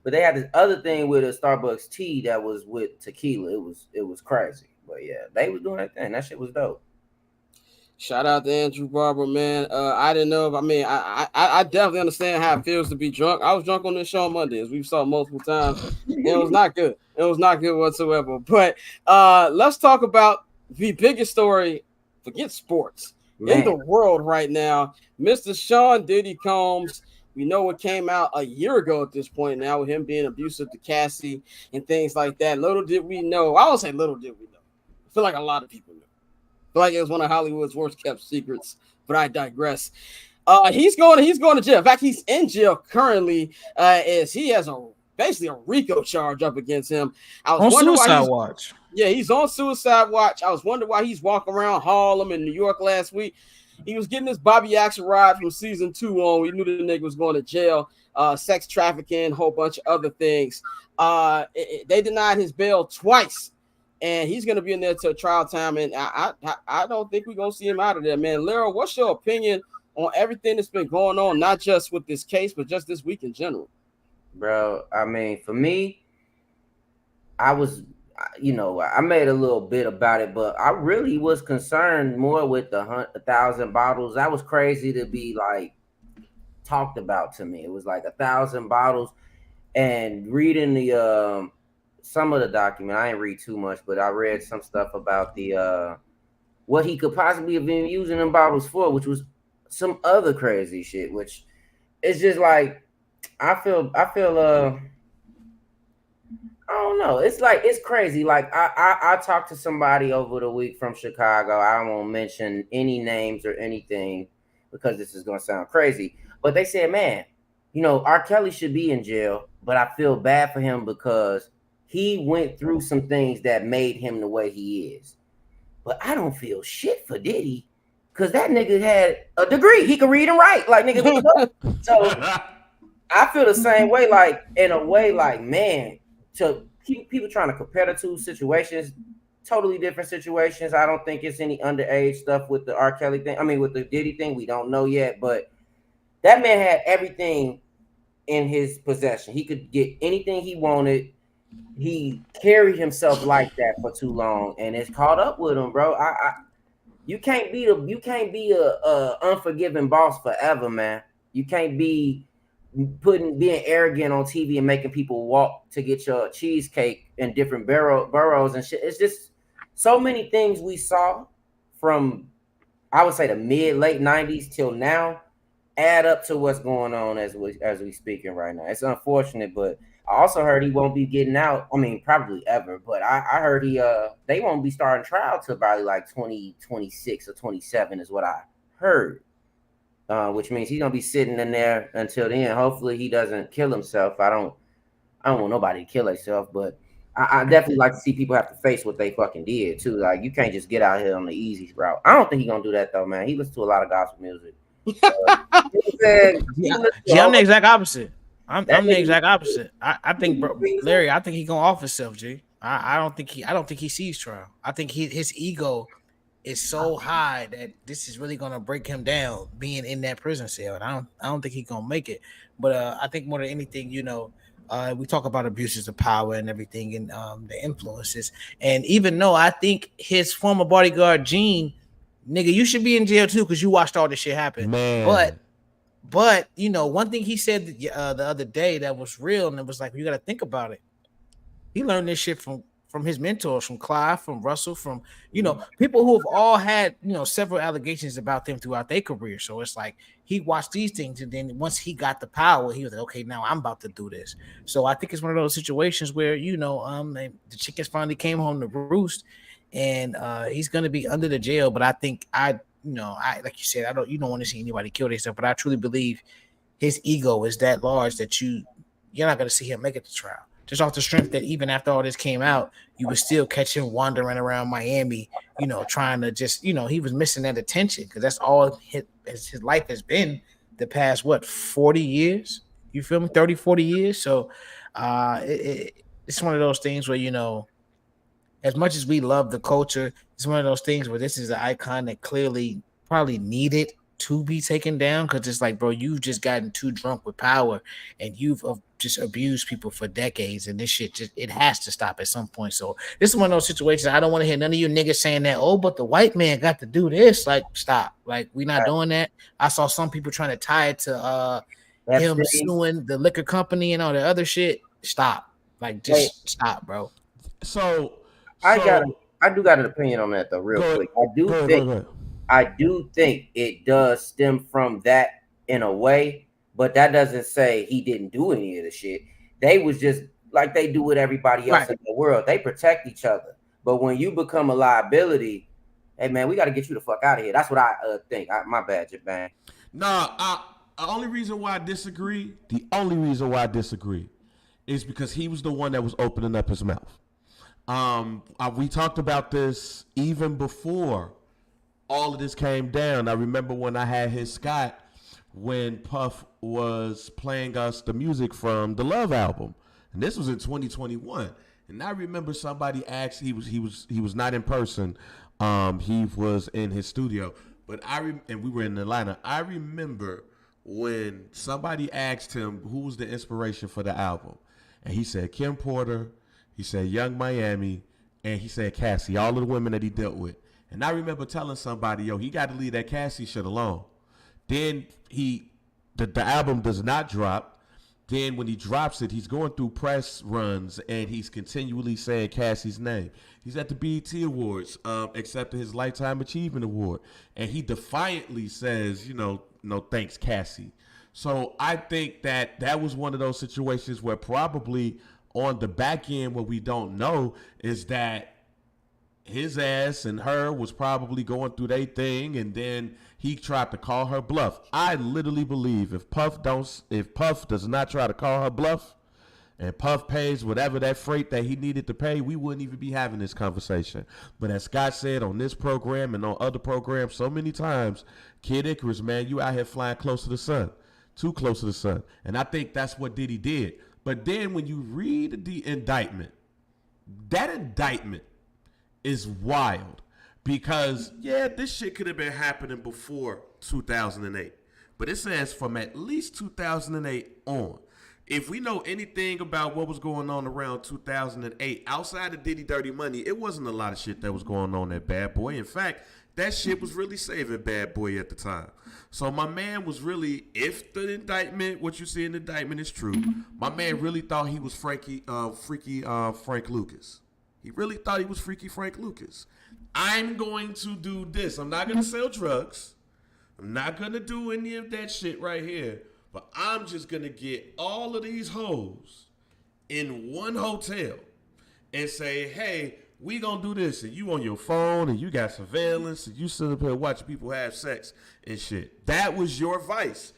I: but they had this other thing with a Starbucks tea that was with tequila. It was crazy, but yeah, they was doing that thing. That shit was dope.
A: Shout out to Andrew Barber, man. I didn't know. I definitely understand how it feels to be drunk. I was drunk on this show on Monday, as we've saw multiple times. It was not good. It was not good whatsoever. But let's talk about the biggest story. Forget sports in the world right now. Mr. Sean Diddy Combs. We know what came out a year ago at this point now with him being abusive to Cassie and things like that. Little did we know. I won't say little did we know. I feel like a lot of people knew. Like it was one of Hollywood's worst kept secrets, but I digress. He's going to jail. In fact, he's in jail currently. As he has basically a RICO charge up against him. I was
D: on suicide watch.
A: Yeah, he's on suicide watch. I was wondering why he's walking around Harlem in New York last week. He was getting this Bobby Action ride from season 2 on. We knew the nigga was going to jail. Sex trafficking, a whole bunch of other things. They denied his bail twice. And he's going to be in there till trial time, and I don't think we're going to see him out of there, man. Lara, what's your opinion on everything that's been going on, not just with this case, but just this week in general?
I: Bro, I mean, for me, I was, I made a little bit about it, but I really was concerned more with the 1,000 bottles. That was crazy to be, like, talked about to me. It was like 1,000 bottles, and reading the some of the document, I didn't read too much, but I read some stuff about the what he could possibly have been using them bottles for, which was some other crazy shit, which is just like I feel I don't know. It's like it's crazy. Like I talked to somebody over the week from Chicago. I won't mention any names or anything because this is gonna sound crazy. But they said, man, R. Kelly should be in jail, but I feel bad for him because he went through some things that made him the way he is. But I don't feel shit for Diddy because that nigga had a degree. He could read and write. Like, nigga. So I feel the same way, like, in a way, like, man, to keep people trying to compare the two situations, totally different situations. I don't think it's any underage stuff with the R. Kelly thing. I mean, with the Diddy thing, we don't know yet. But that man had everything in his possession. He could get anything he wanted. He carried himself like that for too long, and it's caught up with him, bro. You can't be a unforgiving boss forever, man. You can't be being arrogant on TV and making people walk to get your cheesecake in different boroughs and shit. It's just so many things we saw from, I would say, the late 90s till now add up to what's going on as we speaking right now. It's unfortunate, but I also heard he won't be getting out. I mean, probably ever, but I heard they won't be starting trial till probably like 2026 or 27 is what I heard. Which means he's gonna be sitting in there until then. Hopefully he doesn't kill himself. I don't want nobody to kill themselves, but I definitely like to see people have to face what they fucking did too. Like, you can't just get out here on the easy route. I don't think he's gonna do that though, man. He listens to a lot of gospel music. I'm
D: the exact opposite. I'm the exact opposite. I think, bro, Larry, I think he's gonna off himself, G. I don't think he sees trial. I think his ego is so high that this is really gonna break him down being in that prison cell. And I don't think he's gonna make it. But I think more than anything, we talk about abuses of power and everything and the influences. And even though I think his former bodyguard Gene, nigga, you should be in jail too because you watched all this shit happen.
J: Man.
D: But one thing he said the other day that was real, and it was like, you got to think about it. He learned this shit from his mentors, from Clive, from Russell, from people who have all had several allegations about them throughout their career. So it's like he watched these things, and then once he got the power, he was like, okay, now I'm about to do this. So I think it's one of those situations where the chickens finally came home to roost, and he's gonna be under the jail. But I think I like you said, you don't want to see anybody kill themselves, but I truly believe his ego is that large that you're not gonna see him make it to trial. Just off the strength that even after all this came out, you would still catch him wandering around Miami, trying to just, he was missing that attention because that's all his life has been the past, 40 years? You feel me? 30, 40 years. So it's one of those things where, as much as we love the culture, it's one of those things where this is an icon that clearly probably needed to be taken down because it's like, bro, you've just gotten too drunk with power and you've just abused people for decades, and this shit it has to stop at some point. So this is one of those situations. I don't want to hear none of you niggas saying that, but the white man got to do this. Like, stop. Like, we're not doing that. I saw some people trying to tie it to him suing the liquor company and all the other shit. Stop. Like, just stop, bro.
J: So
I: I do got an opinion on that though, real quick. I do think it does stem from that in a way, but that doesn't say he didn't do any of the shit. They was just like they do with everybody else in the world. They protect each other. But when you become a liability, hey man, we got to get you the fuck out of here. That's what I think. My bad, Japan.
J: The only reason why I disagree is because he was the one that was opening up his mouth. We talked about this even before all of this came down. I remember when I had his Scott when Puff was playing us the music from the Love album, and this was in 2021. And I remember somebody asked, he was not in person, he was in his studio, but and we were in Atlanta. I remember when somebody asked him who was the inspiration for the album, and he said Kim Porter, he said Young Miami, and he said Cassie, all of the women that he dealt with. And I remember telling somebody, he got to leave that Cassie shit alone. Then the album does not drop. Then when he drops it, he's going through press runs and he's continually saying Cassie's name. He's at the BET Awards, accepting his Lifetime Achievement Award. And he defiantly says, no thanks, Cassie. So I think that was one of those situations where probably on the back end, what we don't know is that his ass and her was probably going through their thing, and then he tried to call her bluff. I literally believe if Puff does not try to call her bluff, and Puff pays whatever that freight that he needed to pay, we wouldn't even be having this conversation. But as Scott said on this program and on other programs so many times, Kid Icarus, man, you out here flying close to the sun, too close to the sun. And I think that's what Diddy did. But then when you read the indictment, that indictment is wild because, yeah, this shit could have been happening before 2008. But it says from at least 2008 on. If we know anything about what was going on around 2008, outside of Diddy Dirty Money, it wasn't a lot of shit that was going on at Bad Boy. In fact, that shit was really saving Bad Boy at the time. So my man was really, if the indictment, what you see in the indictment is true, my man really thought he was freaky Frank Lucas. He really thought he was freaky Frank Lucas. I'm going to do this. I'm not going to sell drugs. I'm not going to do any of that shit right here. But I'm just going to get all of these hoes in one hotel and say, hey, we going to do this. And you on your phone and you got surveillance and you sit up here watching people have sex and shit. That was your vice.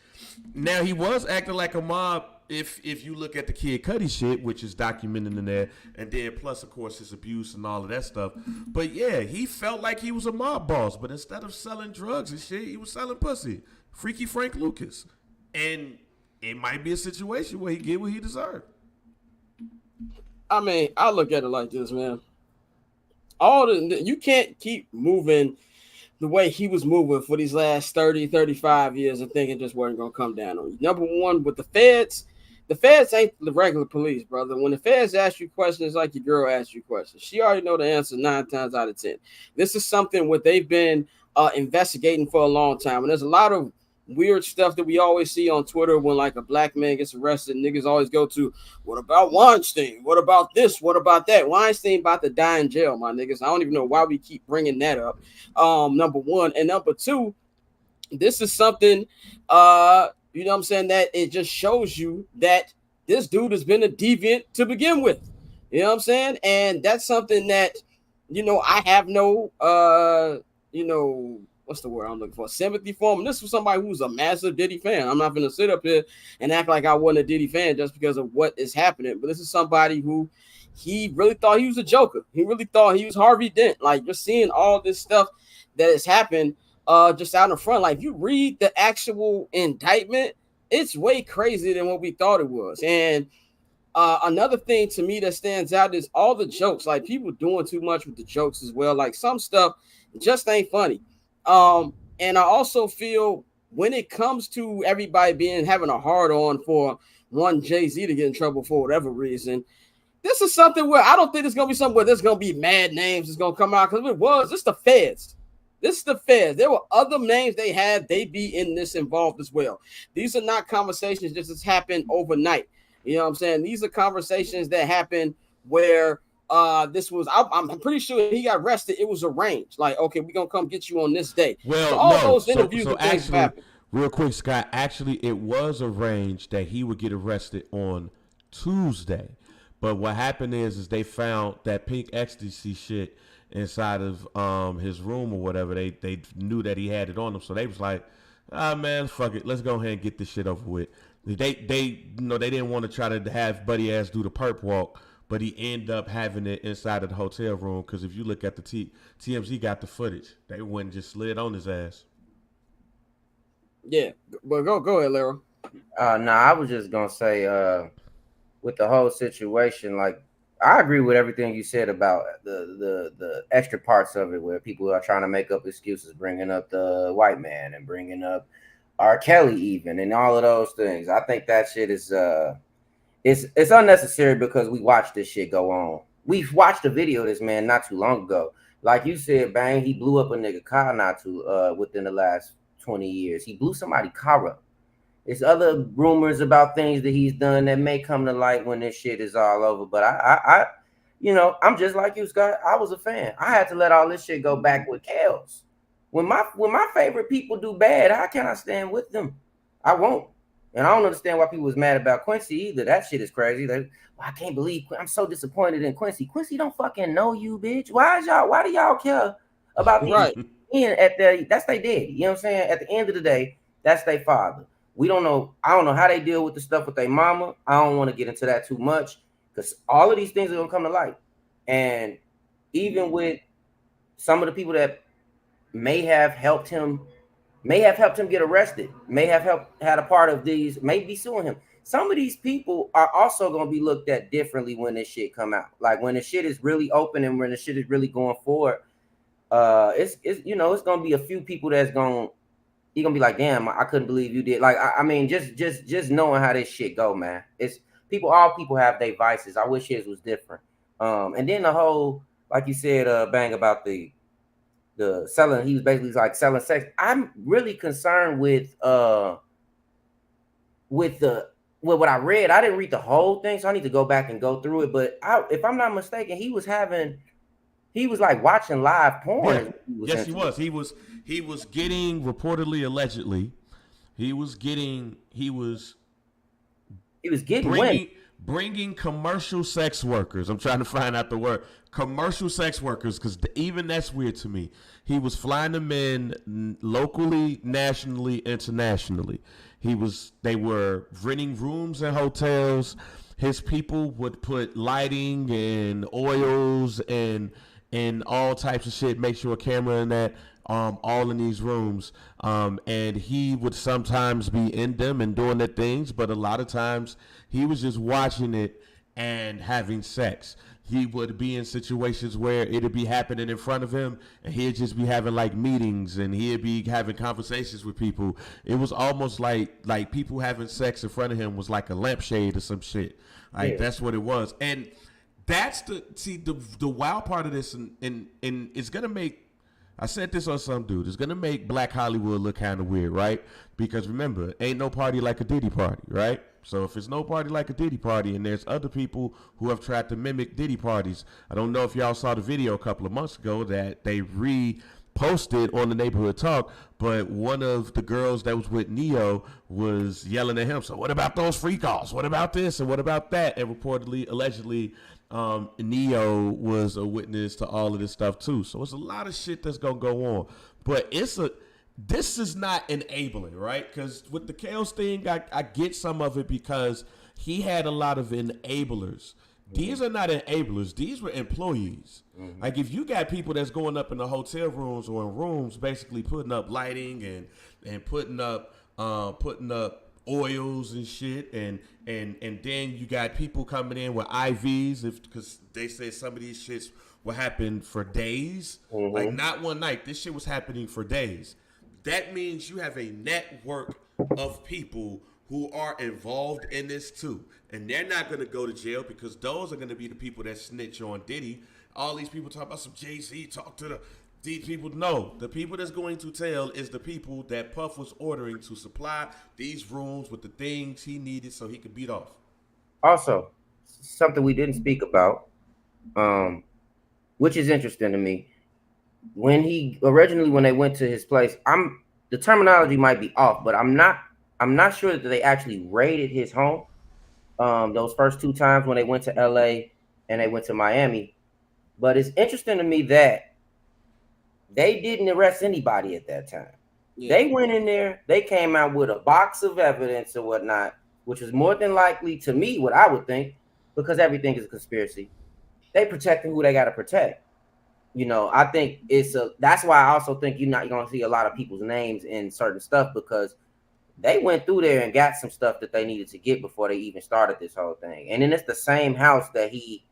J: Now, he was acting like a mob if you look at the Kid Cudi shit, which is documented in there. And then plus, of course, his abuse and all of that stuff. But, yeah, he felt like he was a mob boss. But instead of selling drugs and shit, he was selling pussy. Freaky Frank Lucas. And it might be a situation where he get what he deserved.
A: I mean, I look at it like this, man. You can't keep moving the way he was moving for these last 30, 35 years and thinking just wasn't going to come down on you. Number one, with the feds ain't the regular police, brother. When the feds ask you questions like your girl asks you questions, she already know the answer 9 times out of 10. This is something what they've been investigating for a long time. And there's a lot of weird stuff that we always see on Twitter when like a black man gets arrested. Niggas always go to, what about Weinstein? What about this? What about that? Weinstein about to die in jail, my niggas. I don't even know why we keep bringing that up. Number one. And number two, this is something, you know what I'm saying, that it just shows you that this dude has been a deviant to begin with. You know what I'm saying? And that's something that, you know, I have no, you know, what's the word I'm looking for? Sympathy for him. And this was somebody who's a massive Diddy fan. I'm not going to sit up here and act like I wasn't a Diddy fan just because of what is happening. But this is somebody who he really thought he was a joker. He really thought he was Harvey Dent. Like, you're seeing all this stuff that has happened just out in front. Like, if you read the actual indictment, it's way crazier than what we thought it was. And another thing to me that stands out is all the jokes. Like, people doing too much with the jokes as well. Like, some stuff just ain't funny. And I also feel when it comes to everybody having a hard on for one Jay-Z to get in trouble for whatever reason, this is something where I don't think it's going to be something where there's going to be mad names that's going to come out, because it's the feds. This is the feds. There were other names they had. They be in this involved as well. These are not conversations that just happen overnight. You know what I'm saying? These are conversations that happen where this was, I'm pretty sure he got arrested. It was arranged. Like, okay, we're going to come get you on this day.
J: Well,
A: so all
J: no.
A: those interviews
J: so
A: things
J: actually,
A: happen.
J: real quick, Scott, actually, it was arranged that he would get arrested on Tuesday. But what happened is they found that pink ecstasy shit inside of his room or whatever. They knew that he had it on him. So they was like, man, fuck it. Let's go ahead and get this shit over with. They didn't want to try to have Buddy Ass do the perp walk. But he ended up having it inside of the hotel room because if you look at the TMZ got the footage. They went and just slid on his ass.
A: Yeah, but go ahead, Lara.
I: I was just gonna say, with the whole situation, like I agree with everything you said about the extra parts of it, where people are trying to make up excuses, bringing up the white man and bringing up R. Kelly even, and all of those things. I think that shit is It's unnecessary because we watched this shit go on. We've watched a video of this man not too long ago. Like you said, Bang, he blew up a nigga car within the last 20 years. He blew somebody's car up. There's other rumors about things that he's done that may come to light when this shit is all over. But I you know, I'm just like you, Scott. I was a fan. I had to let all this shit go back with Kels. When my favorite people do bad, how can I stand with them? I won't. And I don't understand why people was mad about Quincy either. That shit is crazy. I can't believe I'm so disappointed in Quincy. Quincy don't fucking know you, bitch. Why do y'all care about these?
A: Right.
I: That's they did. You know what I'm saying? At the end of the day, that's their father. We don't know. I don't know how they deal with the stuff with their mama. I don't want to get into that too much because all of these things are gonna come to light. And even with some of the people that may have helped him get arrested, may have had a part of these, may be suing him. some of these people are also gonna be looked at differently when this shit come out. Like when the shit is really open and when the shit is really going forward, it's it's gonna be a few people that's gonna you're gonna be like, damn, I couldn't believe you did. Like, I mean, just knowing how this shit go, man. It's all people have their vices. I wish his was different. And then the whole, like you said, Bang, about the selling, he was basically like selling sex. I'm really concerned with what I read. I didn't read the whole thing, so I need to go back and go through it. But if I'm not mistaken, he was like watching live porn.
J: Yeah. Yes, he was. He was getting reportedly, allegedly, he was getting bringing commercial sex workers. I'm trying to find out the word commercial sex workers because even that's weird to me. He was flying them in locally, nationally, internationally. They were renting rooms in hotels. His people would put lighting and oils and all types of shit, make sure a camera in that, all in these rooms. And he would sometimes be in them and doing their things, but a lot of times he was just watching it and having sex. He would be in situations where it'd be happening in front of him and he'd just be having like meetings and he'd be having conversations with people. It was almost like people having sex in front of him was like a lampshade or some shit. Like that's what it was. And that's the wild part of this, and it's gonna make, I said this on some dude, it's gonna make Black Hollywood look kind of weird, right? Because remember, ain't no party like a Diddy party, right? So if it's no party like a Diddy party, and there's other people who have tried to mimic Diddy parties, I don't know if y'all saw the video a couple of months ago that they reposted on the Neighborhood Talk, but one of the girls that was with Neo was yelling at him, so what about those free calls? What about this and what about that? And reportedly, allegedly, Neo was a witness to all of this stuff too. So it's a lot of shit that's gonna go on. But this is not enabling, right? Because with the Chaos thing, I get some of it because he had a lot of enablers. These are not enablers. These were employees. Mm-hmm. Like if you got people that's going up in the hotel rooms or in rooms, basically putting up lighting and putting up oils and shit, and then you got people coming in with IVs because they say some of these shits will happen for days, like not one night. This shit was happening for days. That means you have a network of people who are involved in this too, and they're not going to go to jail because those are going to be the people that snitch on Diddy. All these people talk about some Jay-Z, talk to these people. No, the people that's going to tell is the people that Puff was ordering to supply these rooms with the things he needed so he could beat off. Also, something we didn't speak about, which is interesting to me. When they went to his place, the terminology might be off, but I'm not sure that they actually raided his home. Those first two times when they went to LA and they went to Miami. But it's interesting to me that they didn't arrest anybody at that time. Yeah. They went in there, they came out with a box of evidence or whatnot, which is more than likely, to me, what I would think, because everything is a conspiracy. They protecting who they got to protect. I think that's why I also think you're going to see a lot of people's names in certain stuff, because they went through there and got some stuff that they needed to get before they even started this whole thing. And then it's the same house that he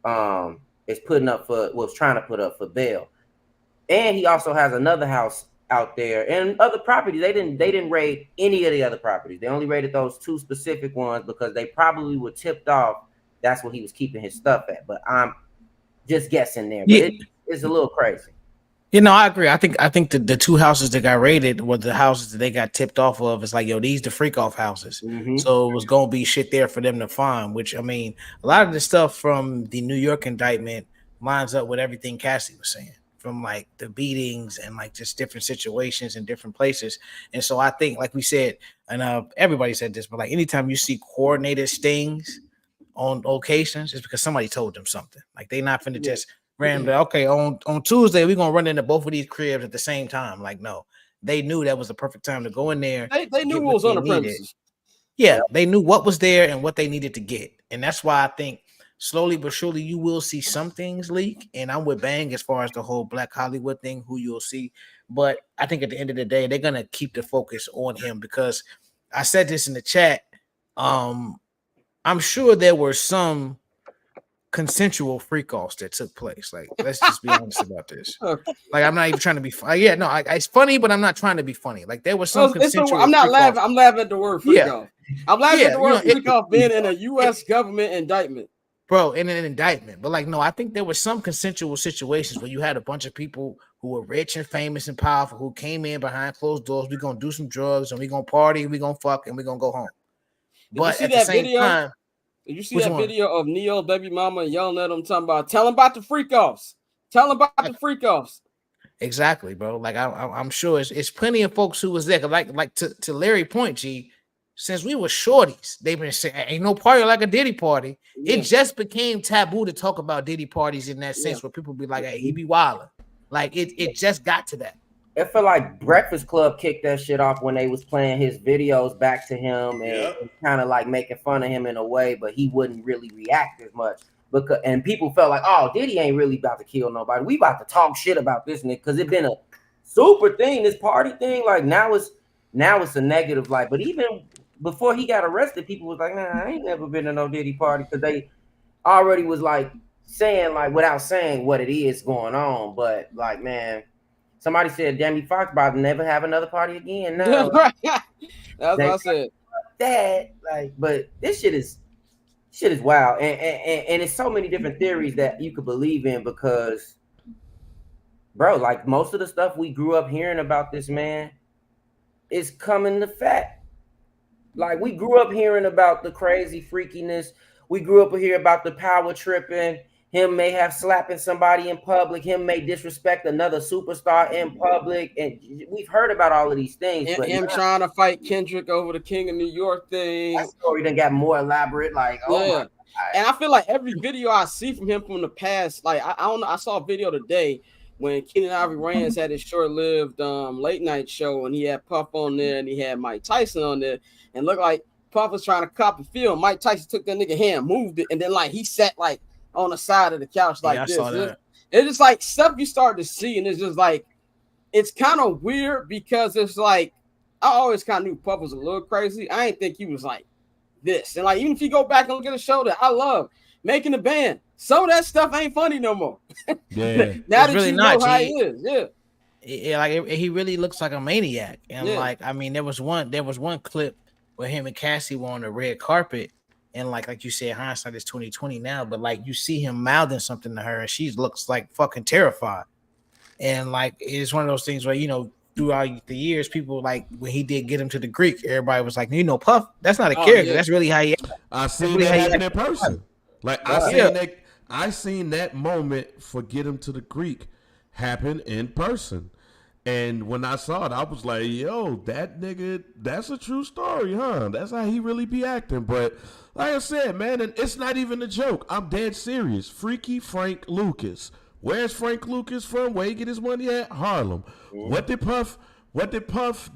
J: is was trying to put up for bail. And he also has another house out there and other properties. They didn't raid any of the other properties. They only raided those two specific ones because they probably were tipped off that's where he was keeping his stuff at. But I'm just guessing there. But it's a little crazy.
D: I agree. I think the two houses that got raided were the houses that they got tipped off of. It's like, these the freak off houses. Mm-hmm. So it was going to be shit there for them to find, which, I mean, a lot of the stuff from the New York indictment lines up with everything Cassie was saying, from like the beatings and like just different situations in different places. And so I think, like we said, and everybody said this, but like anytime you see coordinated stings on locations, it's because somebody told them something. Like they not finna just randomly, okay, on Tuesday, we're gonna run into both of these cribs at the same time. Like, no, they knew that was the perfect time to go in there.
A: They knew what was on the premises.
D: Yeah, they knew what was there and what they needed to get. And that's why I think slowly but surely you will see some things leak. And I'm with Bang as far as the whole Black Hollywood thing, who you'll see. But I think at the end of the day, they're gonna keep the focus on him, because I said this in the chat. I'm sure there were some consensual freak-offs that took place. Like, let's just be honest about this. Like, I'm not even trying to be funny. Yeah, no, it's funny, but I'm not trying to be funny. Like, there was some consensual.
A: I'm not laughing. I'm laughing at the word freak-off. I'm laughing at the word freak-off being in a U.S. government indictment.
D: Bro, in an indictment. But like, no, I think there were some consensual situations where you had a bunch of people who were rich and famous and powerful who came in behind closed doors. We're going to do some drugs and we're going to party, we're going to fuck, and we're going to go home. But at the same time,
A: did you see that video of Neo's baby mama yelling at him, talking about, tell him about the freak-offs. Tell him about the freak-offs.
D: Exactly, bro. Like, I'm sure it's plenty of folks who was there. Like to Larry point, G, since we were shorties, they've been saying, ain't no party like a Diddy party. Yeah. It just became taboo to talk about Diddy parties in that sense, where people be like, hey, he be wilding. Like, it just got to that.
I: It felt like Breakfast Club kicked that shit off when they was playing his videos back to him and kind of like making fun of him in a way, but he wouldn't really react as much. And people felt like, oh, Diddy ain't really about to kill nobody. We about to talk shit about this nigga because it been a super thing, this party thing. Like now it's a negative light. But even before he got arrested, people was like, nah, I ain't never been to no Diddy party, because they already was like saying, like, without saying what it is going on. But like, man, somebody said Jamie Foxx about to never have another party again. No,
A: that's what I said.
I: That, like, but this shit is wild, and it's so many different theories that you could believe in, because, bro, like most of the stuff we grew up hearing about this man is coming to fact. Like, we grew up hearing about the crazy freakiness. We grew up hearing about the power tripping. Him may have slapping somebody in public. Him may disrespect another superstar in public. And we've heard about all of these things.
A: And him trying to fight Kendrick over the King of New York thing.
I: That story done got more elaborate. Like, oh my God.
A: And I feel like every video I see from him from the past, like, I don't know, I saw a video today when Keenan Ivory Wayans had his short-lived late night show, and he had Puff on there and he had Mike Tyson on there, and looked like Puff was trying to copy film. Mike Tyson took that nigga hand, moved it, and then like he sat like on the side of the couch like this. It's just like stuff you start to see, and it's just like, it's kind of weird, because it's like, I always kind of knew Puff was a little crazy. I didn't think he was like this. And like, even if you go back and look at a show that I love, Making the Band, some of that stuff ain't funny no more.
J: Yeah.
A: Now that really you know how he is.
D: Yeah, like he really looks like a maniac. And like, I mean, there was one clip where him and Cassie were on the red carpet, and like you said, hindsight is 2020 now, but like you see him mouthing something to her, and she looks like fucking terrified. And like, it's one of those things where, you know, throughout the years, people, like, when he did get him to the Greek, everybody was like, you know, Puff, that's not a character. That's really how he acts.
J: I seen that happen in person. Like, I seen that moment for Get Him to the Greek happen in person. And when I saw it, I was like, yo, that nigga, that's a true story, huh? That's how he really be acting. But like I said, man, and it's not even a joke. I'm dead serious. Freaky Frank Lucas. Where's Frank Lucas from? Where he get his money at? Harlem. What did Puff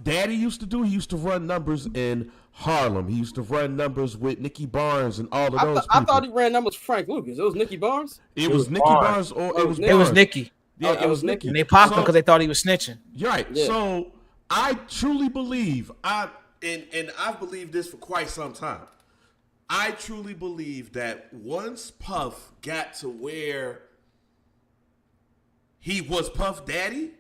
J: Daddy used to do? He used to run numbers in Harlem. He used to run numbers with Nicky Barnes and all of those people.
A: I thought he ran numbers for Frank Lucas. It was Nicky Barnes?
J: It was Nicky Barnes, or it was Barnes.
D: It was Nicky.
J: Yeah, it was Nicky.
D: And they popped him because they thought he was snitching.
J: Right. Yeah. So I truly believe, and I've believed this for quite some time. I truly believe that once Puff got to where he was Puff Daddy,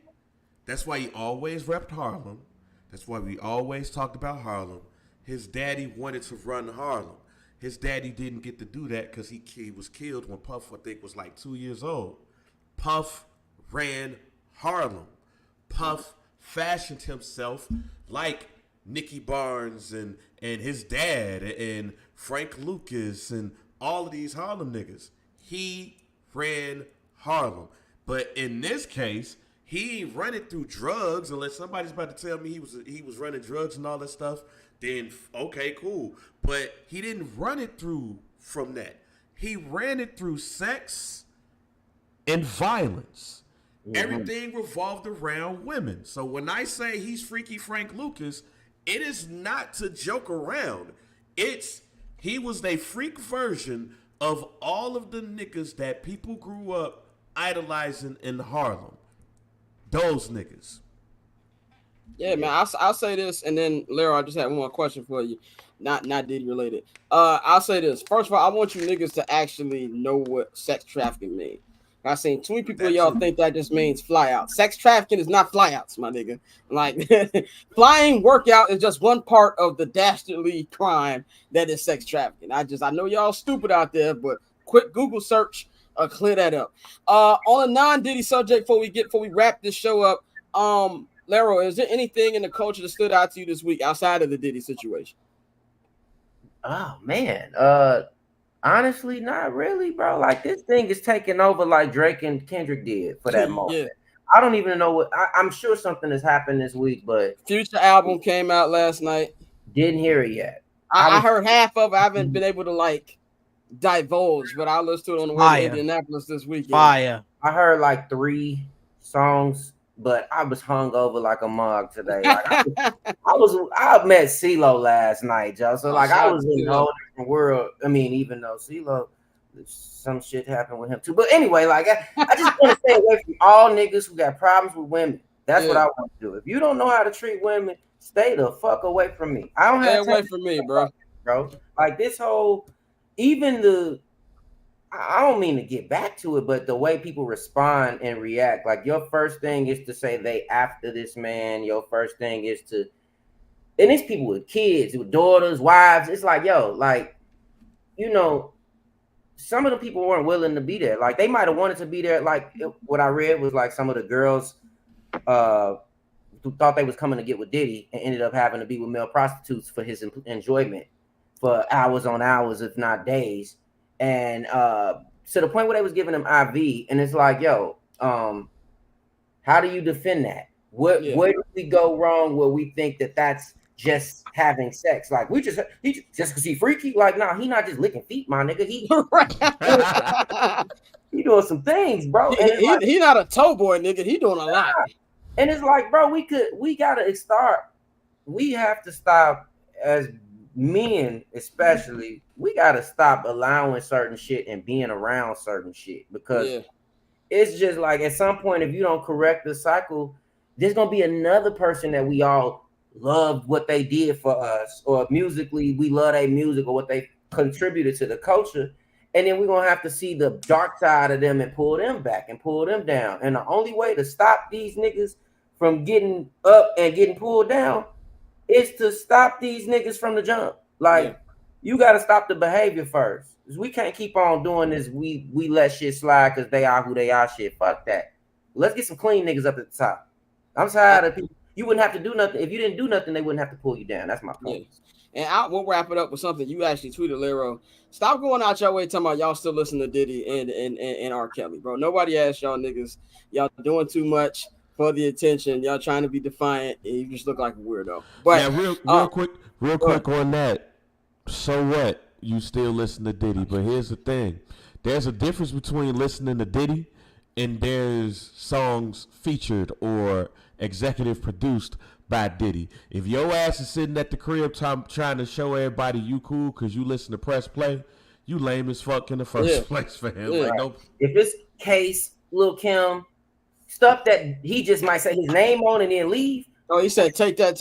J: that's why he always repped Harlem. That's why we always talked about Harlem. His daddy wanted to run Harlem. His daddy didn't get to do that because he was killed when Puff, I think, was like 2 years old. Puff ran Harlem. Puff fashioned himself like Nicky Barnes and his dad and Frank Lucas and all of these Harlem niggas. He ran Harlem. But in this case, he ain't running through drugs unless somebody's about to tell me he was running drugs and all that stuff. Then okay, cool. But he didn't run it through from that. He ran it through sex and violence. Mm-hmm. Everything revolved around women. So when I say he's Freaky Frank Lucas, it is not to joke around. He was a freak version of all of the niggas that people grew up idolizing in Harlem. Those niggas.
A: Yeah, man. I'll say this, and then Larry, I just had one more question for you, not Diddy related. I'll say this. First of all, I want you niggas to actually know what sex trafficking means. I seen too many people
F: That
A: y'all
F: too.
A: think that just means fly out. Sex trafficking is not fly outs, my nigga. Like flying workout is just one part of the dastardly crime that is sex trafficking. I know y'all stupid out there, but quick Google search clear that up. On a non-Diddy subject before we wrap this show up, Lero, is there anything in the culture that stood out to you this week outside of the Diddy situation?
I: Oh man, honestly, not really, bro. Like this thing is taking over like Drake and Kendrick did for that moment.
A: Yeah.
I: I don't even know what I'm sure something has happened this week, but
A: Future album came out last night.
I: didn't hear it yet.
A: I heard half of it. I haven't been able to like divulge, but I listened to it on the way to Indianapolis this weekend.
D: Fire.
I: I heard like 3 songs, but I was hungover like a mug today. Like I met CeeLo last night, Joe. So like I was in a whole different world. I mean, even though CeeLo, some shit happened with him too. But anyway, like I just want to stay away from all niggas who got problems with women. That's what I want to do. If you don't know how to treat women, stay the fuck away from me. I don't have
A: stay away from me, bro.
I: Like this whole, even I don't mean to get back to it, but the way people respond and react, like your first thing is to say they after this man. Your first thing is to, and it's people with kids, with daughters, wives. It's like, yo, like, you know, some of the people weren't willing to be there. Like they might have wanted to be there. Like what I read was like some of the girls who thought they was coming to get with Diddy and ended up having to be with male prostitutes for his enjoyment for hours on hours, if not days. And to the point where they was giving him IV, and it's like, yo, how do you defend that? Where do we go wrong where we think that that's just having sex? Like he just because he freaky? Like, nah, he not just licking feet, my nigga. He doing some things, bro.
A: He not a toe boy, nigga. He doing a lot.
I: And it's like, bro, we have to stop as men, especially. We gotta stop allowing certain shit and being around certain shit, because it's just like at some point, if you don't correct the cycle, there's gonna be another person that we all loved what they did for us, or musically we love their music or what they contributed to the culture, and then we're gonna have to see the dark side of them and pull them back and pull them down. And the only way to stop these niggas from getting up and getting pulled down is to stop these niggas from the jump. Like you got to stop the behavior first. We can't keep on doing this. We let shit slide because they are who they are. Shit, fuck that. Let's get some clean niggas up at the top. I'm tired of people. You wouldn't have to do nothing if you didn't do nothing. They wouldn't have to pull you down. That's my point.
A: And we'll wrap it up with something you actually tweeted, Lero. Stop going out your way talking about y'all still listen to Diddy and R. Kelly, bro. Nobody asked y'all niggas. Y'all doing too much for the attention. Y'all trying to be defiant, and you just look like a weirdo. But
J: yeah, real quick on that. So what? You still listen to Diddy, but here's the thing: there's a difference between listening to Diddy and there's songs featured or executive produced by Diddy. If your ass is sitting at the crib trying to show everybody you cool because you listen to Press Play, you lame as fuck in the first place for him. Like, nope.
I: If it's Case, Lil Kim, stuff that he just might say his name on and then leave.
A: Oh, he said, take that.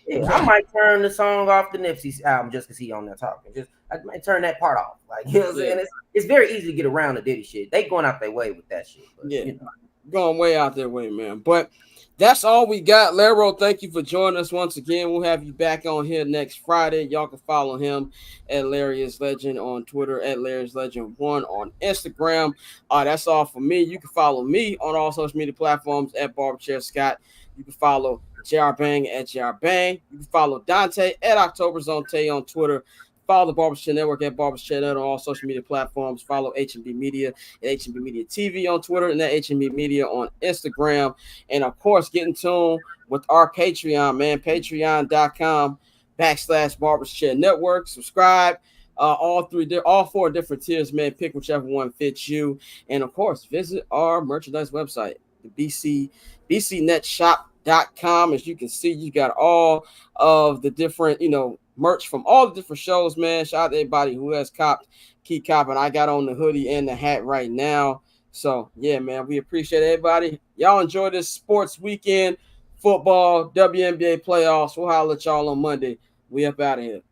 I: Yeah, I might turn the song off the Nipsey album just because he on there talking. I might turn that part off. Like, you know what I'm saying? It's very easy to get around the Diddy shit. They going out their way with that shit. But, you know.
A: Going way out their way, man. But that's all we got. Lero, thank you for joining us once again. We'll have you back on here next Friday. Y'all can follow him at Larry's Legend on Twitter, at Larry's Legend 1 on Instagram. That's all for me. You can follow me on all social media platforms at Barberchair Scott. You can follow JR Bang at JR Bang. You can follow Dante at October Zone Tay on Twitter. Follow the Barbershop Network at Barbershop Network on all social media platforms. Follow HMB Media at HMB Media TV on Twitter and at HMB Media on Instagram. And, of course, get in tune with our Patreon, man. Patreon.com/Barbershop Network. Subscribe. All 4 different tiers, man. Pick whichever one fits you. And, of course, visit our merchandise website, the BCNetShop.com. As you can see, you got all of the different, merch from all the different shows, man. Shout out to everybody who has copped, keep copping. I got on the hoodie and the hat right now. So, yeah, man, we appreciate everybody. Y'all enjoy this sports weekend. football, WNBA playoffs. We'll holler at y'all on Monday. We up out of here.